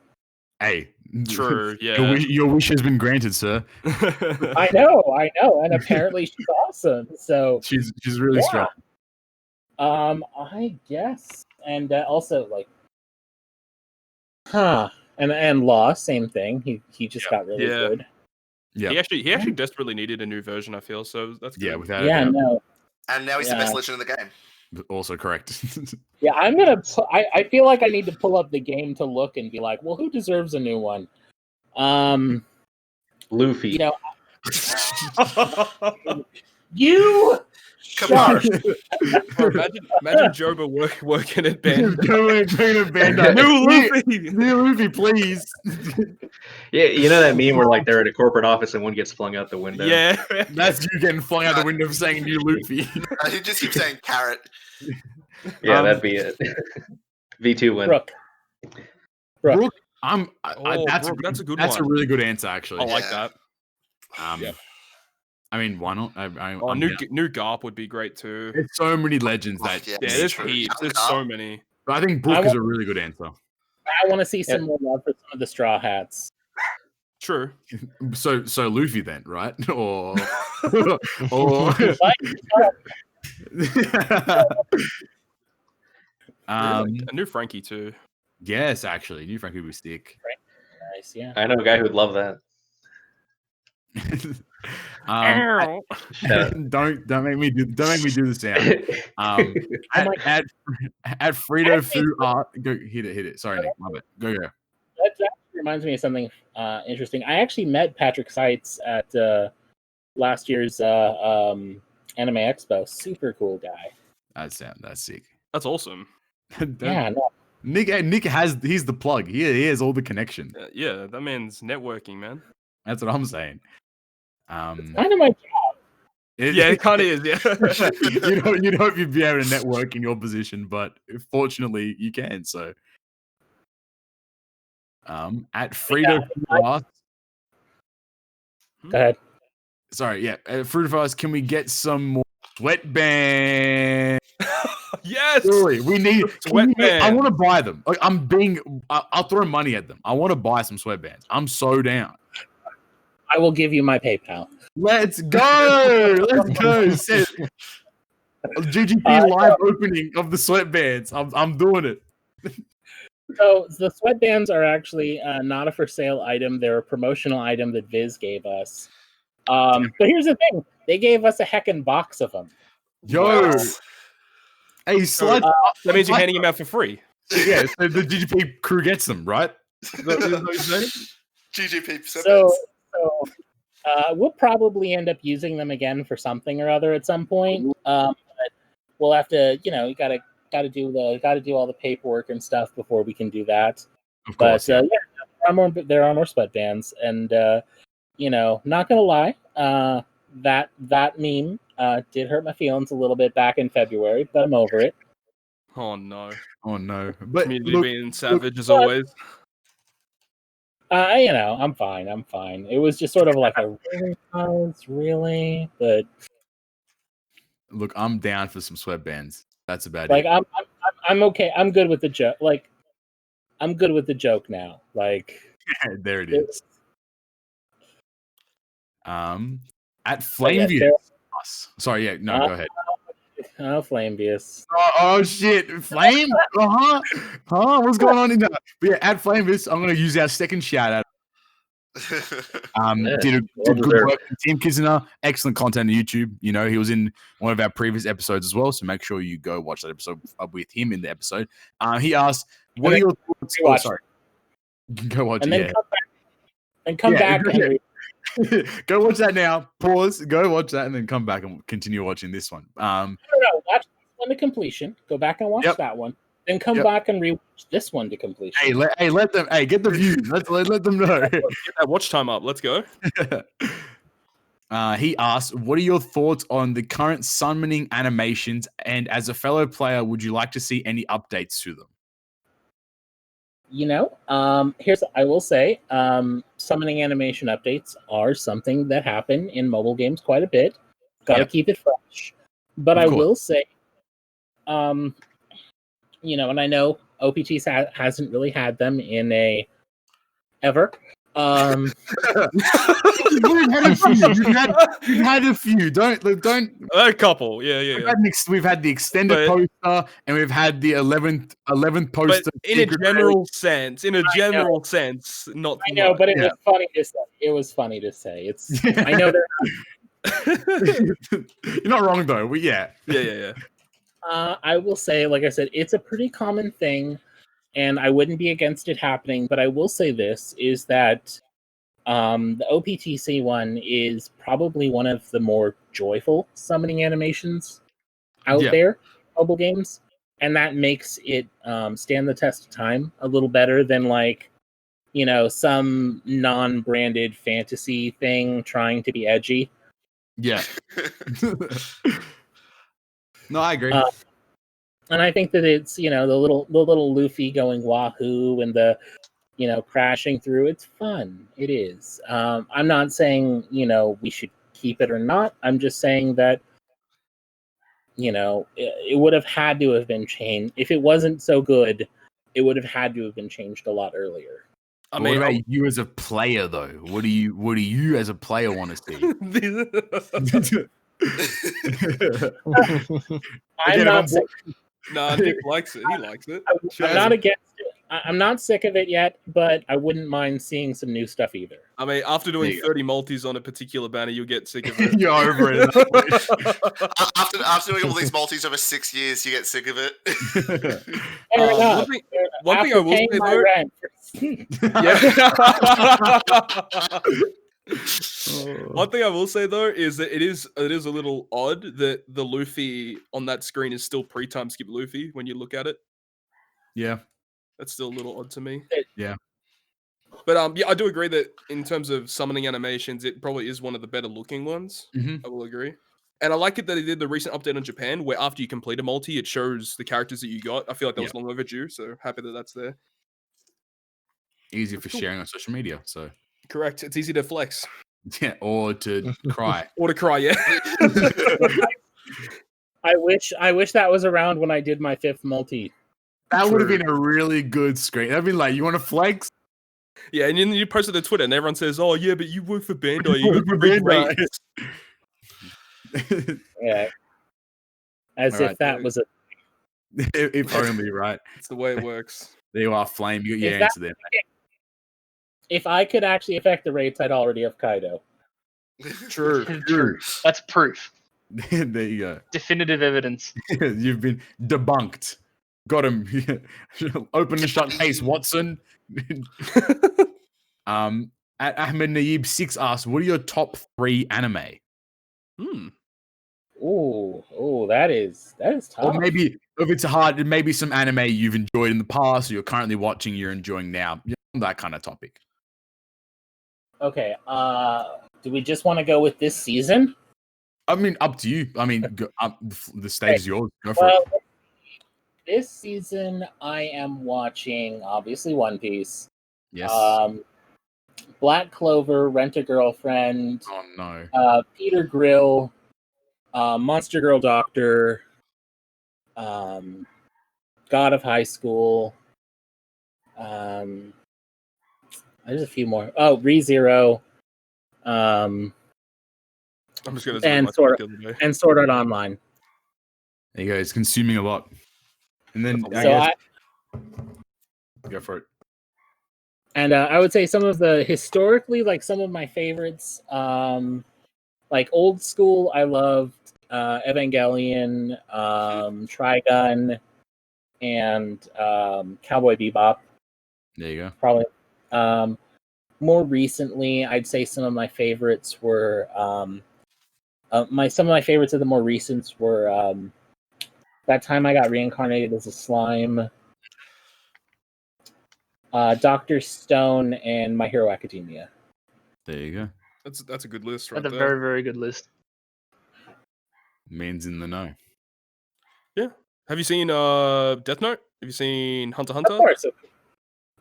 Hey, True, yeah. your wish has been granted, sir. I know, and apparently she's awesome. So She's really strong. I guess, and also like, and Law, same thing. He just got really good. Yeah, He actually desperately needed a new version. I feel so. That's good. yeah, without Yeah, a doubt. no, And now he's the best legend in the game. Also correct. yeah. I'm gonna. I feel like I need to pull up the game to look and be like, well, who deserves a new one? Luffy. You know, you. Come on. Bro, imagine Joba working at Bandai. New Luffy, please. Yeah, you know that meme where like they're at a corporate office and one gets flung out the window. Yeah. That's you getting flung out the window for saying new Luffy. He just keeps saying carrot. Yeah, that'd be it. V2 win. Brooke. Brooke, That's a good That's one. a really good answer, actually. I like Yeah. that. I mean, why not? New Garp would be great too. There's so many legends that. Yeah, Yeah, there's true. heaps. There's so many. But I think Brooke is a really good answer. I want to see some more love for some of the Straw Hats. True. So Luffy then, right? Or A new Frankie too. yes, actually, new Frankie would be sick. Nice, yeah. I know a guy who'd love that. Don't make me do the sound. At Frito Fu go hit it. Sorry, Nick, my bad. Go. That actually reminds me of something interesting. I actually met Patrick Seitz at last year's Anime Expo. Super cool guy. That's sick. That's awesome. Yeah, no. Nick he's the plug. He has all the connection. Yeah, that man's networking, man. That's what I'm saying. Kind of my job. It kind of is. Yeah. you'd hope you'd be able to network in your position, but fortunately you can. So, at Frito Fast. Go ahead. Sorry, yeah. At Frito Fast, can we get some more sweatbands? Yes, Surely, we need sweatbands. I want to buy them. Like, I'll throw money at them. I want to buy some sweatbands. I'm so down. I will give you my PayPal. Let's go. Let's go. Says GGP live opening of the sweatbands. I'm doing it. So the sweatbands are actually not a for sale item. They're a promotional item that Viz gave us. But here's the thing: they gave us a heckin' box of them. Yo, hey, slide. That means you're handing them out for free. Yeah, so the GGP crew gets them, right? GGP. So we'll probably end up using them again for something or other at some point. But we'll have to, you gotta do all the paperwork and stuff before we can do that. Of course, but there are more sweatbands, and not gonna lie, that meme did hurt my feelings a little bit back in February, but I'm over it. Oh no! But Community being savage as always. I'm fine. It was just sort of like a really, but look, I'm down for some sweatbands. That's about it. I'm okay. I'm good with the joke. Like, I'm good with the joke now. Like, there it is. At Flamevius. Sorry, yeah, no, go ahead. Oh, Flamevius. Oh shit, Flame? What's going on in there? But yeah, at Flamevius, I'm gonna use our second shout out. Did good work with Team Kizuna. Excellent content on YouTube. He was in one of our previous episodes as well, so make sure you go watch that episode with him in the episode. He asked, "What are your thoughts?" Oh, sorry, you can go watch and it. Then come back. Go watch that now. Pause. Go watch that, and then come back and continue watching this one. No. Watch this one to completion. Go back and watch that one. Then come back and rewatch this one to completion. Hey, let them. Hey, get the views. Let them know. Get that watch time up. Let's go. He asked, "What are your thoughts on the current summoning animations? And as a fellow player, would you like to see any updates to them?" I will say, summoning animation updates are something that happen in mobile games quite a bit. Gotta keep it fresh. But I will say, and I know OPTC hasn't really had them in ever. You've had a few. Don't a couple. Yeah. We've had the extended poster, and we've had the 11th poster. But in a general sense, not. I know, but it was funny to say. It was funny to say. I know they're. You're not wrong though. Yeah. I will say, like I said, it's a pretty common thing. And I wouldn't be against it happening, but I will say this, is that the OPTC one is probably one of the more joyful summoning animations out there, mobile games. And that makes it stand the test of time a little better than some non-branded fantasy thing trying to be edgy. Yeah. No, I agree. And I think that it's, the little Luffy going wahoo and the, crashing through. It's fun. It is. I'm not saying, we should keep it or not. I'm just saying that, it would have had to have been changed. If it wasn't so good, it would have had to have been changed a lot earlier. I mean, what about you as a player, though? What do you as a player want to see? I'm not sick. No, Nick likes it. He likes it. I'm not against it. I'm not sick of it yet, but I wouldn't mind seeing some new stuff either. I mean, after doing 30 multis on a particular banner, you'll get sick of it. You're over it. After doing all these multis over 6 years, you get sick of it. One thing I will say though, One thing I will say though is that it is a little odd that the Luffy on that screen is still pre-time skip Luffy when you look at it. Yeah, that's still a little odd to me. Yeah. But yeah, I do agree that in terms of summoning animations, it probably is one of the better looking ones. Mhm. I will agree. And I like it that they did the recent update on Japan, where after you complete a multi, it shows the characters that you got. I feel like that was long overdue, so happy that that's there. Easier for sharing on social media, so. Correct. It's easy to flex. Yeah, or to cry. Or to cry, yeah. I wish that was around when I did my 5th multi. That would have been a really good screen. That'd be like, you want to flex? Yeah, and then you post it to Twitter, and everyone says, "Oh yeah, but you work for Bandai. You got great rates." Yeah, as if that was a. If only, right? It's the way it works. There you are, Flame. You got your answer there. If I could actually affect the rates, I'd already have Kaido. True. That's proof. There you go. Definitive evidence. You've been debunked. Got him. Open and shut case, Watson. At Ahmed Naib 6 asks, what are your top 3 anime? Oh, that is tough. Or maybe if it's hard, maybe some anime you've enjoyed in the past, or you're currently watching, you're enjoying now. That kind of topic. Okay. Do we just want to go with this season? I mean, up to you. I mean, the stage is yours. Go for it. This season, I am watching obviously One Piece. Yes. Black Clover, Rent a Girlfriend. Oh no. Peter Grill, Monster Girl Doctor, God of High School. There's a few more. Oh, ReZero. I'm just gonna and Sword Art Online. There you go. It's consuming a lot. And then go for it. And I would say some of the historically, like some of my favorites, like old school, I loved Evangelion, Trigun, and Cowboy Bebop. There you go. Probably. More recently, I'd say some of my favorites were some of my favorites of the more recents were That Time I Got Reincarnated as a Slime, Dr. Stone, and My Hero Academia. There you go. That's a good list, right? That's a very, very good list. Man's in the know. Yeah. Have you seen Death Note? Have you seen Hunter x Hunter? Of course.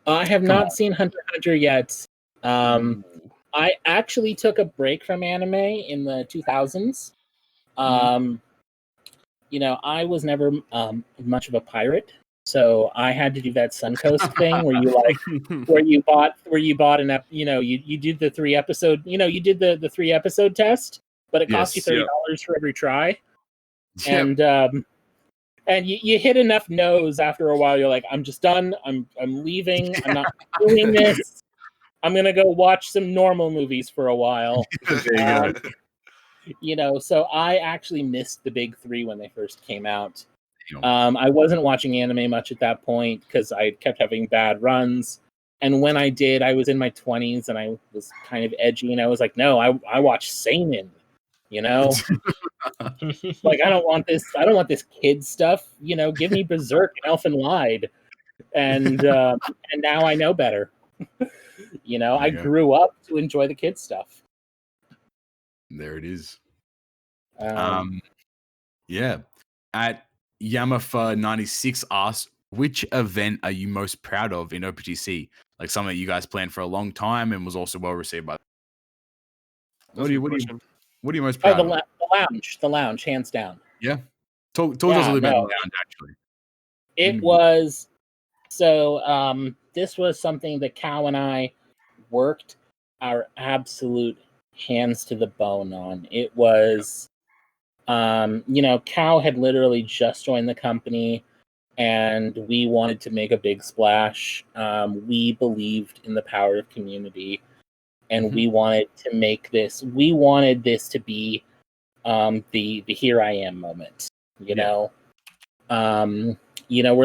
I have not seen Hunter x Hunter yet. I actually took a break from anime in the 2000s. You know, I was never much of a pirate, so I had to do that Suncoast thing where you bought an you did the 3-episode, you did the 3-episode test, but it cost you $30 for every try. Yep. And you hit enough no's after a while, you're like, I'm just done. I'm leaving. I'm not doing this. I'm gonna go watch some normal movies for a while. So I actually missed the big 3 when they first came out. I wasn't watching anime much at that point because I kept having bad runs. And when I did, I was in my 20s and I was kind of edgy, and I was like, no, I watch seinen. Like I don't want this kid stuff. Give me Berserk and Elfen Lied. And now I know better. I grew up to enjoy the kid stuff. There it is. Yeah. At Yamafa 96 asks, which event are you most proud of in OPTC? Like something that you guys planned for a long time and was also well received by. What are you most proud of? The lounge, hands down. Yeah. Talk to us a little bit about the lounge, actually. It was this was something that Cal and I worked our absolute hands to the bone on. It was Cal had literally just joined the company and we wanted to make a big splash. We believed in the power of community and we wanted to make this. We wanted this to be the here I am moment. We're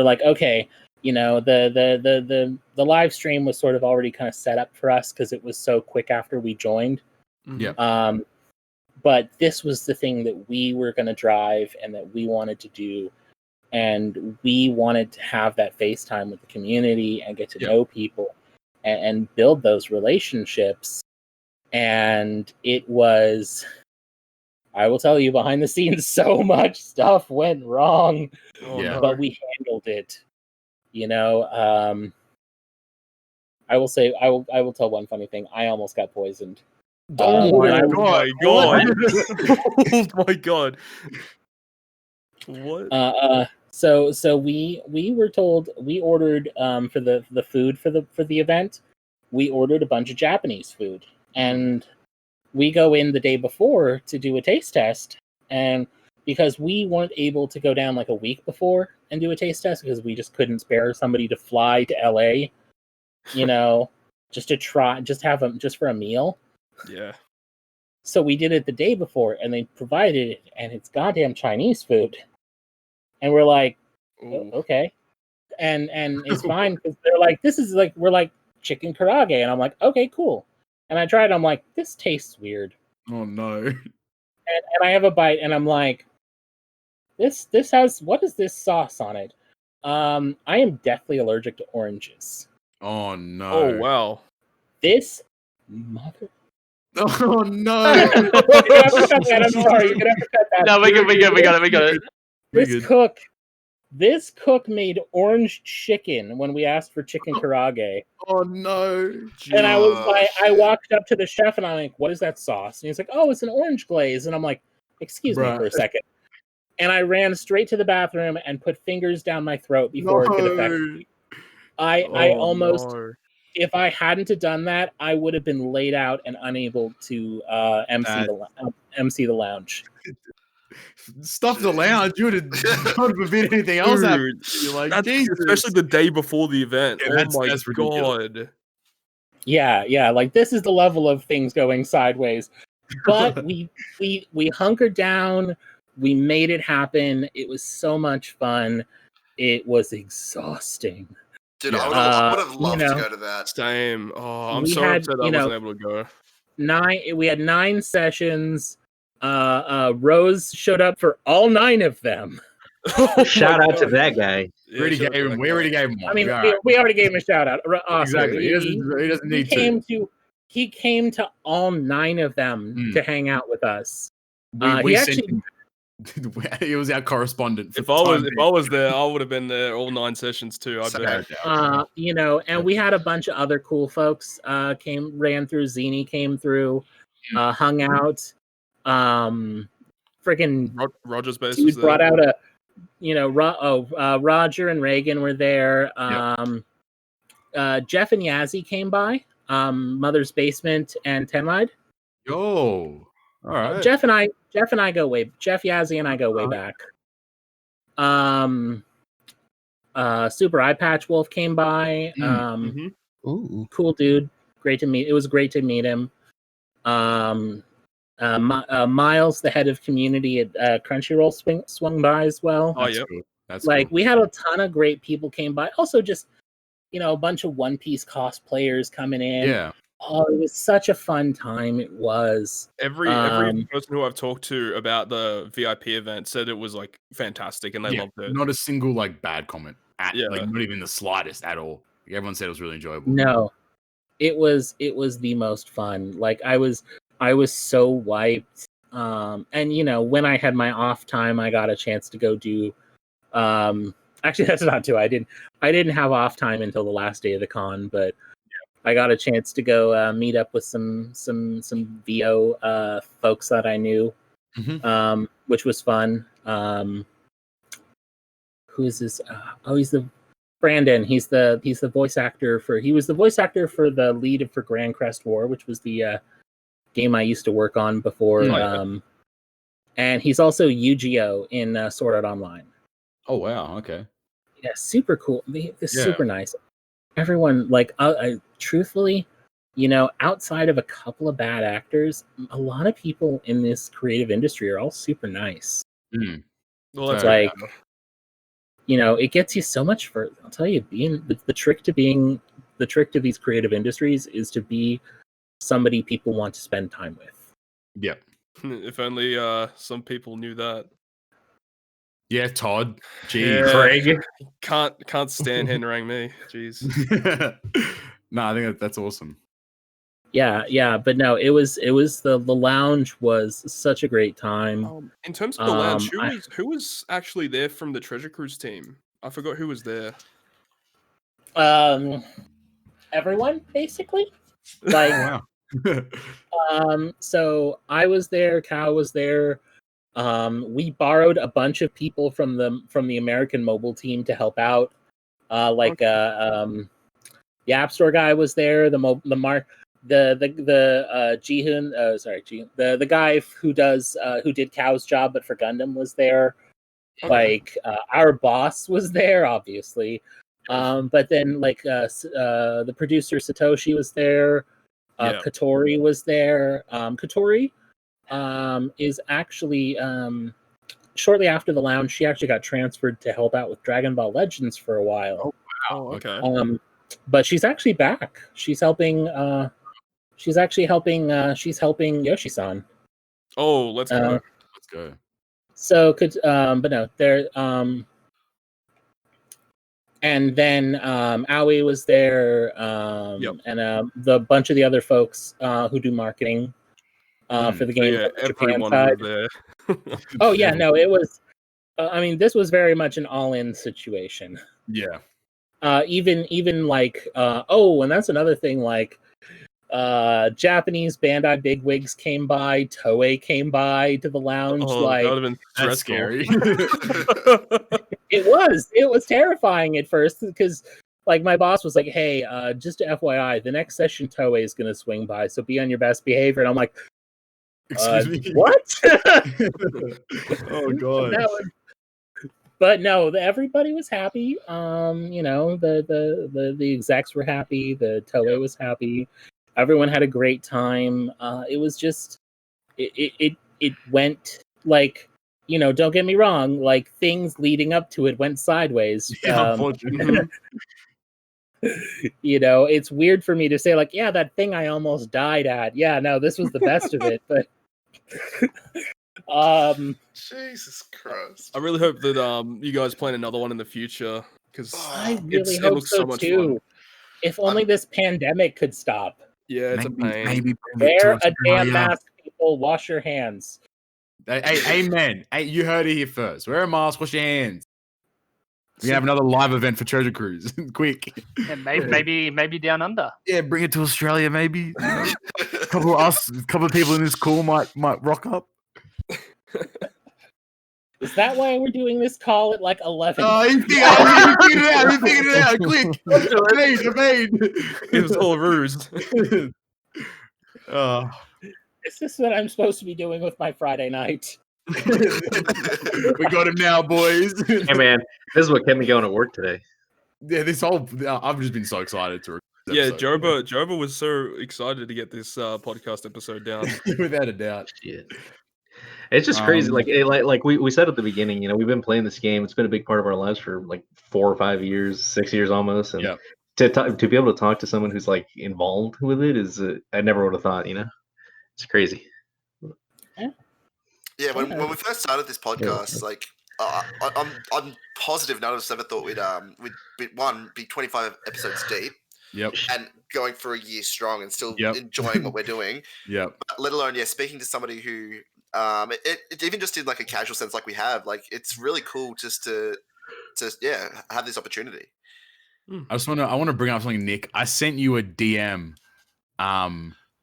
like, okay, the live stream was sort of already kind of set up for us because it was so quick after we joined. Yeah. But this was the thing that we were going to drive and that we wanted to do. And we wanted to have that FaceTime with the community and get to know people and build those relationships. And it was, I will tell you, behind the scenes, so much stuff went wrong. But we handled it. You know, I will say, I will tell one funny thing. I almost got poisoned. Oh my god! Oh my god! What? So we were told, we ordered for the food for the event. We ordered a bunch of Japanese food, and we go in the day before to do a taste test, and because we weren't able to go down like a week before and do a taste test because we just couldn't spare somebody to fly to LA, you know, just to try, just for a meal. Yeah. So we did it the day before, and they provided it, and it's goddamn Chinese food, and we're like, okay, and it's fine because they're like, this is like, we're like chicken karaage, and I'm like, okay, cool, and I tried, I'm like, this tastes weird. Oh no. And I have a bite, and I'm like, this has, what is this sauce on it? I am deathly allergic to oranges. Oh no. Oh wow. This mother. Oh no. You're gonna have to cut that. I'm sorry. You're gonna have to cut that. No, we got it. This cook made orange chicken when we asked for chicken karaage. Oh no. And I was like, I walked up to the chef and I'm like, what is that sauce? And he's like, oh, it's an orange glaze. And I'm like, excuse me for a second. And I ran straight to the bathroom and put fingers down my throat before it could affect me. I almost, if I hadn't have done that, I would have been laid out and unable to MC the lounge. Stuff the lounge. You would have forbid anything else happened. You're like, especially the day before the event. Yeah, oh my god. Yeah. Like, this is the level of things going sideways. But we hunkered down. We made it happen. It was so much fun. It was exhausting. Dude, I would have loved to go to that. Same. Oh, I'm so upset I wasn't able to go. We had 9 sessions. Rose showed up for all 9 of them. Shout out to that guy. We already gave him one. I mean, we already gave him a shout out. Exactly. He doesn't need to. He came to all 9 of them to hang out with us. He was our correspondent. If I was there, I would have been there all 9 sessions too. I bet. You know, and we had a bunch of other cool folks ran through. Zini came through, hung out. Freaking Roger's base dude was there. brought out Roger and Reagan were there. Jeff and Yazzie came by. Mother's Basement and Tenride. Yo. All right. Jeff Yazzie and I go way back. Super Eye Patch Wolf came by. Cool dude. It was great to meet him. Miles, the head of community at Crunchyroll, swung by as well. Oh yeah, that's like cool. We had a ton of great people came by. Also, just a bunch of One Piece cosplayers coming in. Yeah. Oh, it was such a fun time. It was. Every person who I've talked to about the VIP event said it was like fantastic and they loved it. Not a single like bad comment. Like not even the slightest at all. Everyone said it was really enjoyable. No, it was the most fun. Like I was so wiped. And when I had my off time, I got a chance to go do. Actually, that's not true. I didn't have off time until the last day of the con, but. I got a chance to go meet up with some VO folks that I knew, which was fun. Who is this? He's the Brandon. He was the voice actor for the lead for Grand Crest War, which was the game I used to work on before. And he's also Yu-Gi-Oh in Sword Art Online. Oh wow! Okay. Yeah, super cool. Super nice. Everyone, like, truthfully, outside of a couple of bad actors, a lot of people in this creative industry are all super nice. Well, it's like, it gets you so much further. I'll tell you, the trick to these creative industries is to be somebody people want to spend time with. Yep. If only some people knew that. Yeah, Todd. Jeez. Yeah. Craig. Can't stand hindering me. Jeez. No, I think that's awesome. Yeah, but no, it was the lounge was such a great time. In terms of the lounge, I- who was actually there from the Treasure Cruise team? I forgot who was there. Everyone basically. Like, Oh, wow. so I was there, Cal was there. We borrowed a bunch of people from the American mobile team to help out. The App Store guy was there. The Jihoon, the guy who did Cow's job but for Gundam was there. Okay. Our boss was there, obviously. But then the producer Satoshi was there. Yeah. Katori was there. Katori is actually shortly after the lounge, she actually got transferred to help out with Dragon Ball Legends for a while. Oh, okay. But she's actually back. She's helping. She's helping Yoshi-san. Oh, let's go. Let's go. So but no, there. And then Aoi was there, and the bunch of the other folks who do marketing for the game. Yeah, Japan everyone side. was there. Oh yeah, no, it was. I mean, this was very much an all-in situation. Yeah. Even like and that's another thing. Like Japanese Bandai bigwigs came by, Toei came by to the lounge. Oh, like that would have been That's stressful. scary. it was terrifying at first because like my boss was like, "Hey, just FYI, the next session Toei is going to swing by, so be on your best behavior." And I'm like, Excuse me. "What?" Oh god. But no, everybody was happy. The execs were happy. The Toei was happy. Everyone had a great time. It was just, it went like, don't get me wrong, like things leading up to it went sideways. Yeah, unfortunately. It's weird for me to say like, yeah, that thing I almost died at. Yeah, no, this was the best of it, but. Jesus Christ! I really hope that you guys plan another one in the future because I really it hope looks so so much too. fun. If only this pandemic could stop. Yeah, it's a pain. Maybe Wear a damn mask, people. Wash your hands. Hey, amen. Hey, you heard it here first. Wear a mask. Wash your hands. We have another live event for Treasure Cruise. Quick. Yeah, maybe down under. Yeah, bring it to Australia. Maybe a couple of people in this call might rock up. Is that why we're doing this call at like 11? Oh, you figured it out. Quick. I made. It was all a ruse. Is this what I'm supposed to be doing with my Friday night? We got him now, boys. Hey man, this is what kept me going to work today. Yeah, I've just been so excited to record this Yeah, episode. Joba was so excited to get this podcast episode down. Without a doubt. Shit. It's just crazy. Like we said at the beginning, we've been playing this game. It's been a big part of our lives for like 4 or 5 years, 6 years almost. And to be able to talk to someone who's like involved with it is, I never would have thought. It's crazy. Yeah, when we first started this podcast, like I'm positive none of us ever thought we'd be 25 episodes deep. Yep. And going for a year strong and still enjoying what we're doing. Yep. But let alone, speaking to somebody who it even just in like a casual sense like we have, like it's really cool just to have this opportunity. I want to bring up something, Nick. I sent you a DM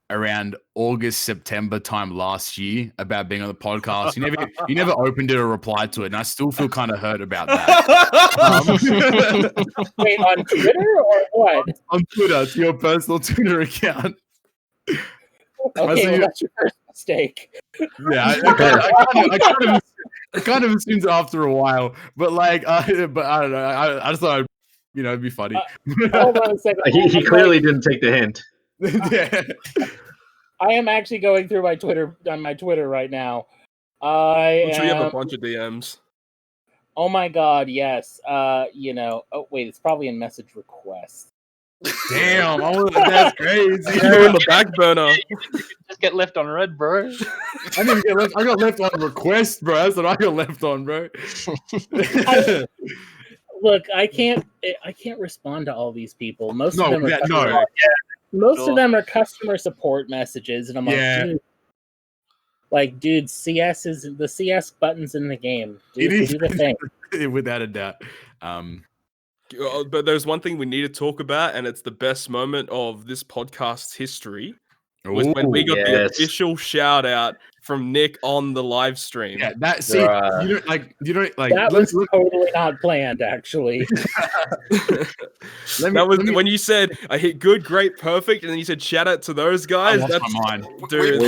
around August, September time last year about being on the podcast. You never opened it or replied to it, and I still feel kind of hurt about that. Wait, on Twitter or what? On Twitter, to your personal Twitter account. Okay, that's your first mistake. Yeah, I kind of assumed it after a while, but I don't know. I just thought it'd be funny. Hold on a second. He clearly didn't take the hint. Yeah. I am actually going through my Twitter right now. We have a bunch of DMs. Oh my god, yes. Oh wait, it's probably in message request. Damn, that's crazy. You're on the back burner. just get left on red, bro. I didn't get left. I got left on request, bro. That's what I got left on, bro. Look, I can't respond to all these people. Most of them are most of them are customer support messages, and I'm like, dude, CS is the CS buttons in the game. Do the thing. Without a doubt. But there's one thing we need to talk about, and it's the best moment of this podcast's history. Was when we got the official shout out from Nick on the live stream. Yeah, you don't like that was totally not planned, actually. When you said I hit good, great, perfect, and then you said shout out to those guys. That's my mind. Dude,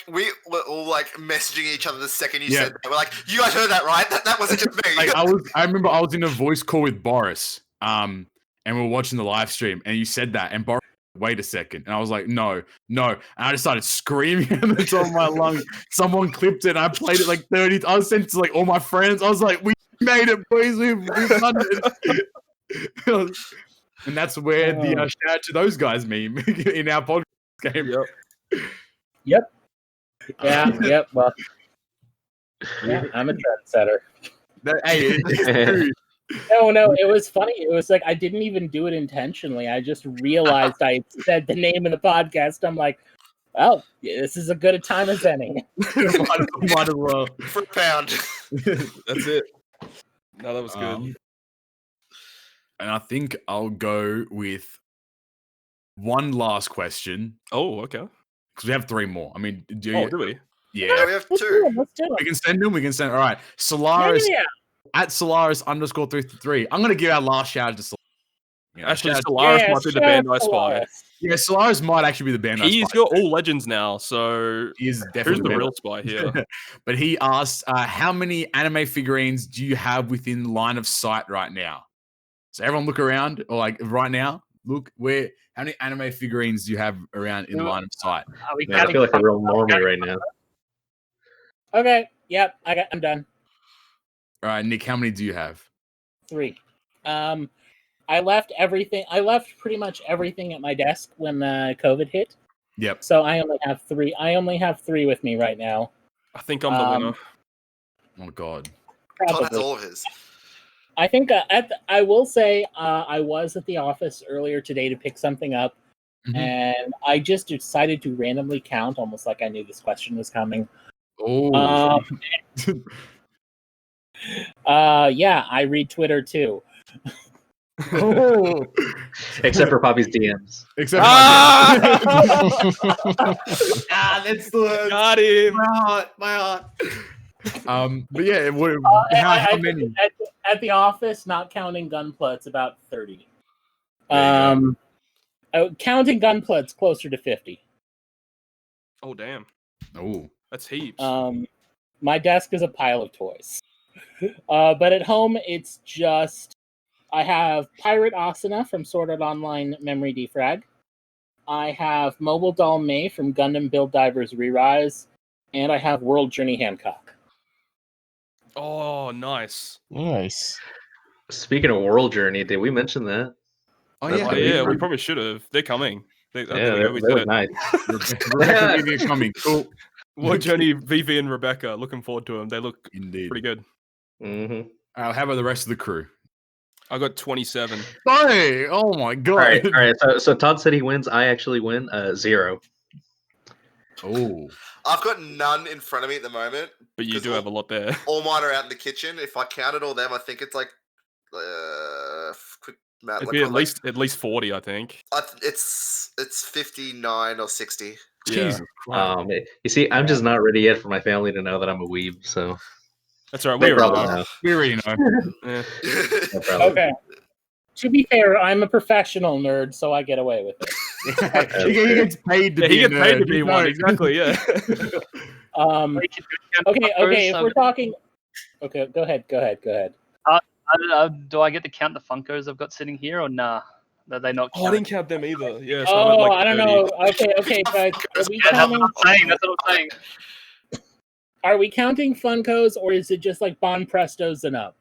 we were all like messaging each other the second you said that. We're like, you guys heard that, right? That wasn't just me. Like, I remember I was in a voice call with Boris, and we were watching the live stream, and you said that, and Boris. Wait a second. And I was like, no. And I just started screaming at the top of my lungs. Someone clipped it and I played it like 30. I was sent it to like all my friends. I was like, we made it, boys. We've done it. And that's where the shout out to those guys meme in our podcast game. Yep. Yeah. Well, yeah, I'm a trendsetter. Hey, No, it was funny. It was like I didn't even do it intentionally. I just realized I said the name of the podcast. I'm like, well, this is as good a time as any. Might as well. For a pound. That's it. No, that was good. And I think I'll go with one last question. Oh, okay. Because we have 3 more. I mean, do we? Yeah, we have 2. Let's do it. We can send them. All right. Solaris. Yeah. At Solaris_333. I'm going to give our last shout out to Solaris. Actually, Solaris might be the Bandai spy. Yeah, Solaris might actually be the Bandai spy. He's got all legends now, so he is definitely who's the real spy here? But he asked, how many anime figurines do you have within line of sight right now? So everyone look around, or like right now, look how many anime figurines do you have around in line of sight? I feel like a real normie right now. Okay, yep, I'm done. All right, Nick, how many do you have? 3. I left pretty much everything at my desk when COVID hit. Yep. So I only have 3. I only have 3 with me right now. I think I'm the winner. Oh God. Todd has all of his. I think I will say I was at the office earlier today to pick something up, and I just decided to randomly count, almost like I knew this question was coming. Oh. Yeah, I read Twitter too. Except for Poppy's DMs. Except That's the got him. My heart. But yeah, how many? At the office, not counting Gunpla, about 30. Counting Gunpla, closer to 50. Oh damn. Oh, that's heaps. My desk is a pile of toys. But at home, it's just I have Pirate Asuna from Sword Art Online Memory Defrag. I have Mobile Doll May from Gundam Build Divers Re-Rise, and I have World Journey Hancock. Oh, nice. Speaking of World Journey, did we mention that? Oh yeah, we probably should have. They're coming. They look nice. They're coming. Cool. World Journey, Vivi and Rebecca. Looking forward to them. They look pretty good. Mm-hmm. How about the rest of the crew? I got 27. Hey, oh my God. All right. So Todd said he wins. I actually win 0. Oh. I've got none in front of me at the moment. But you do have a lot there. All mine are out in the kitchen. If I counted all them, I think it's like quick math. It'd be at least 40, I think. It's 59 or 60. Jesus Christ. You see, I'm just not ready yet for my family to know that I'm a weeb. So that's all right. We already know. Yeah. No Okay. To be fair, I'm a professional nerd, so I get away with it. He gets paid to be a nerd. Paid to be one, exactly, yeah. Okay, if we're talking... Okay, go ahead. Do I get to count the Funkos I've got sitting here, or nah? Are they not counted? I didn't count them either. Yeah. So I don't know. Okay, guys. Are we counting... That's what I'm saying. Are we counting Funkos, or is it just like Bon Prestos and up?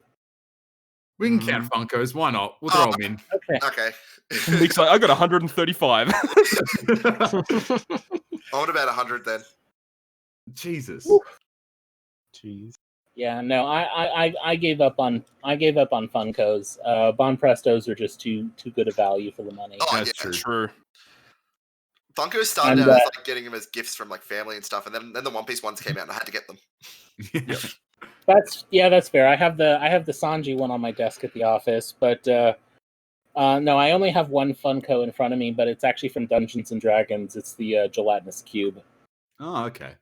We can count Funkos. Why not? We'll throw them in. Okay. Nick's like, I got 135. I want about 100 then. Jesus. Jeez. Yeah, no, I gave up on Funkos. Bon Prestos are just too good a value for the money. Oh, That's yeah. True. Funko started out as like getting them as gifts from like family and stuff, and then the One Piece ones came out, and I had to get them. Yep. That's fair. I have the Sanji one on my desk at the office, but no, I only have one Funko in front of me, but it's actually from Dungeons and Dragons. It's the gelatinous cube. Oh, okay.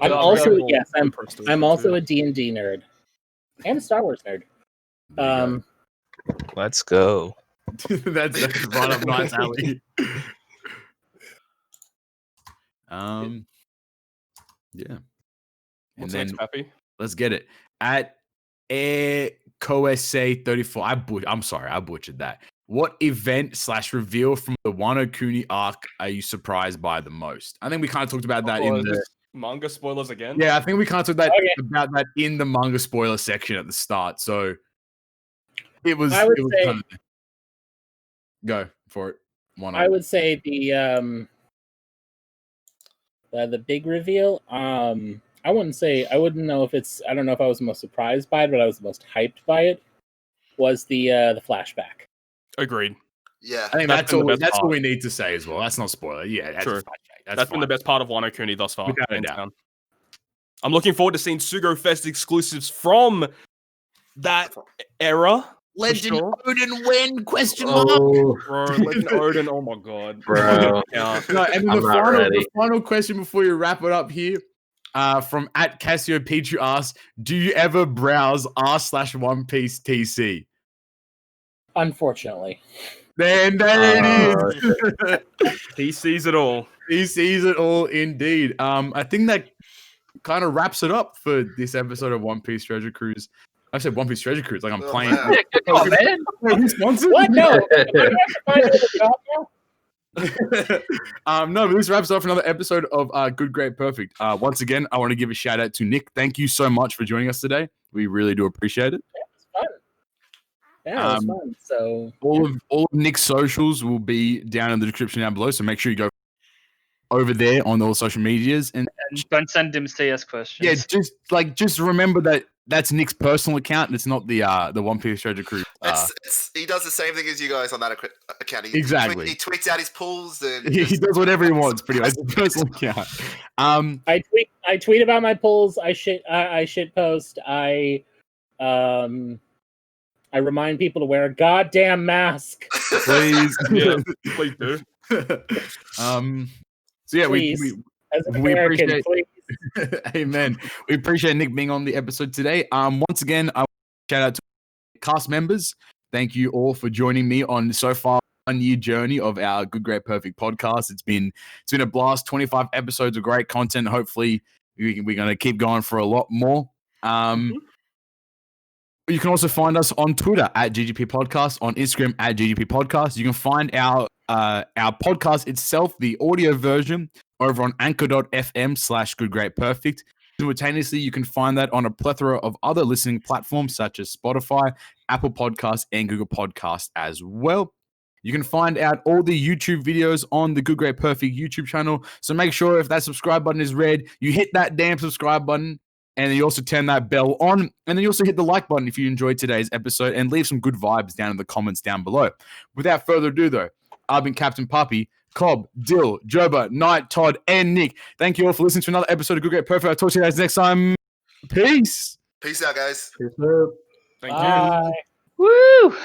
I'm also a D&D nerd and a Star Wars nerd. Let's go. that's right up Knight's alley. Yeah. What's next, Pappy? Let's get it. At AirCoSA34. I'm sorry, I butchered that. What event / reveal from the Wano Kuni arc are you surprised by the most? I think we kind of talked about that in the manga spoilers again. Yeah, I think we kind of talked about that in the manga spoiler section at the start. So it was. I would say, kind of, go for it. I would say the big reveal. I wouldn't know if it's. I don't know if I was most surprised by it, but I was most hyped by it. Was the flashback? Agreed. Yeah, I think that's all we need to say as well. That's not spoiler. Yeah, true. That's been the best part of Wano Kuni thus far. I'm looking forward to seeing Sugo Fest exclusives from that era. Legend Odin win? Question mark. Bro, Legend Odin. Oh my god, bro. No, and then the final question before you wrap it up here. From at Casio Pichu asks, do you ever browse r/One Piece TC? Unfortunately. Then there it is. He sees it all. He sees it all indeed. I think that kind of wraps it up for this episode of One Piece Treasure Cruise. I said One Piece Treasure Cruise, like I'm playing. Man. Oh, man. What? No. No, but this wraps up another episode of Good, Great, Perfect. Once again, I want to give a shout out to Nick. Thank you so much for joining us today. We really do appreciate it. Yeah, it was fun. So all of Nick's socials will be down in the description down below. So make sure you go over there on all social medias and don't send him CS questions. Yeah, just remember that that's Nick's personal account and it's not the One Piece Treasure Cruise. He does the same thing as you guys on that account. Exactly. He tweets out his pulls and he does whatever he wants. Pretty much, it's a personal account. I tweet about my pulls. I shit post. I remind people to wear a goddamn mask. Please. Yeah, please do. So yeah, please. As an American, please. Amen. We appreciate Nick being on the episode today. Once again, I want to shout out to cast members. Thank you all for joining me on so far 1 year journey of our Good, Great, Perfect podcast. It's been a blast. 25 episodes of great content. Hopefully, we're going to keep going for a lot more. You can also find us on Twitter at GGP Podcast, on Instagram at GGP Podcast. You can find our podcast itself, the audio version, over on anchor.fm/Good Great Perfect. Simultaneously, you can find that on a plethora of other listening platforms such as Spotify, Apple Podcasts, and Google Podcasts as well. You can find out all the YouTube videos on the Good Great Perfect YouTube channel. So make sure if that subscribe button is red, you hit that damn subscribe button. And then you also turn that bell on. And then you also hit the like button if you enjoyed today's episode and leave some good vibes down in the comments down below. Without further ado, though, I've been Captain Puppy, Cobb, Dill, Joba, Knight, Todd, and Nick. Thank you all for listening to another episode of Good Great Perfect. I'll talk to you guys next time. Peace. Peace out, guys. Peace out. Thank you. Woo!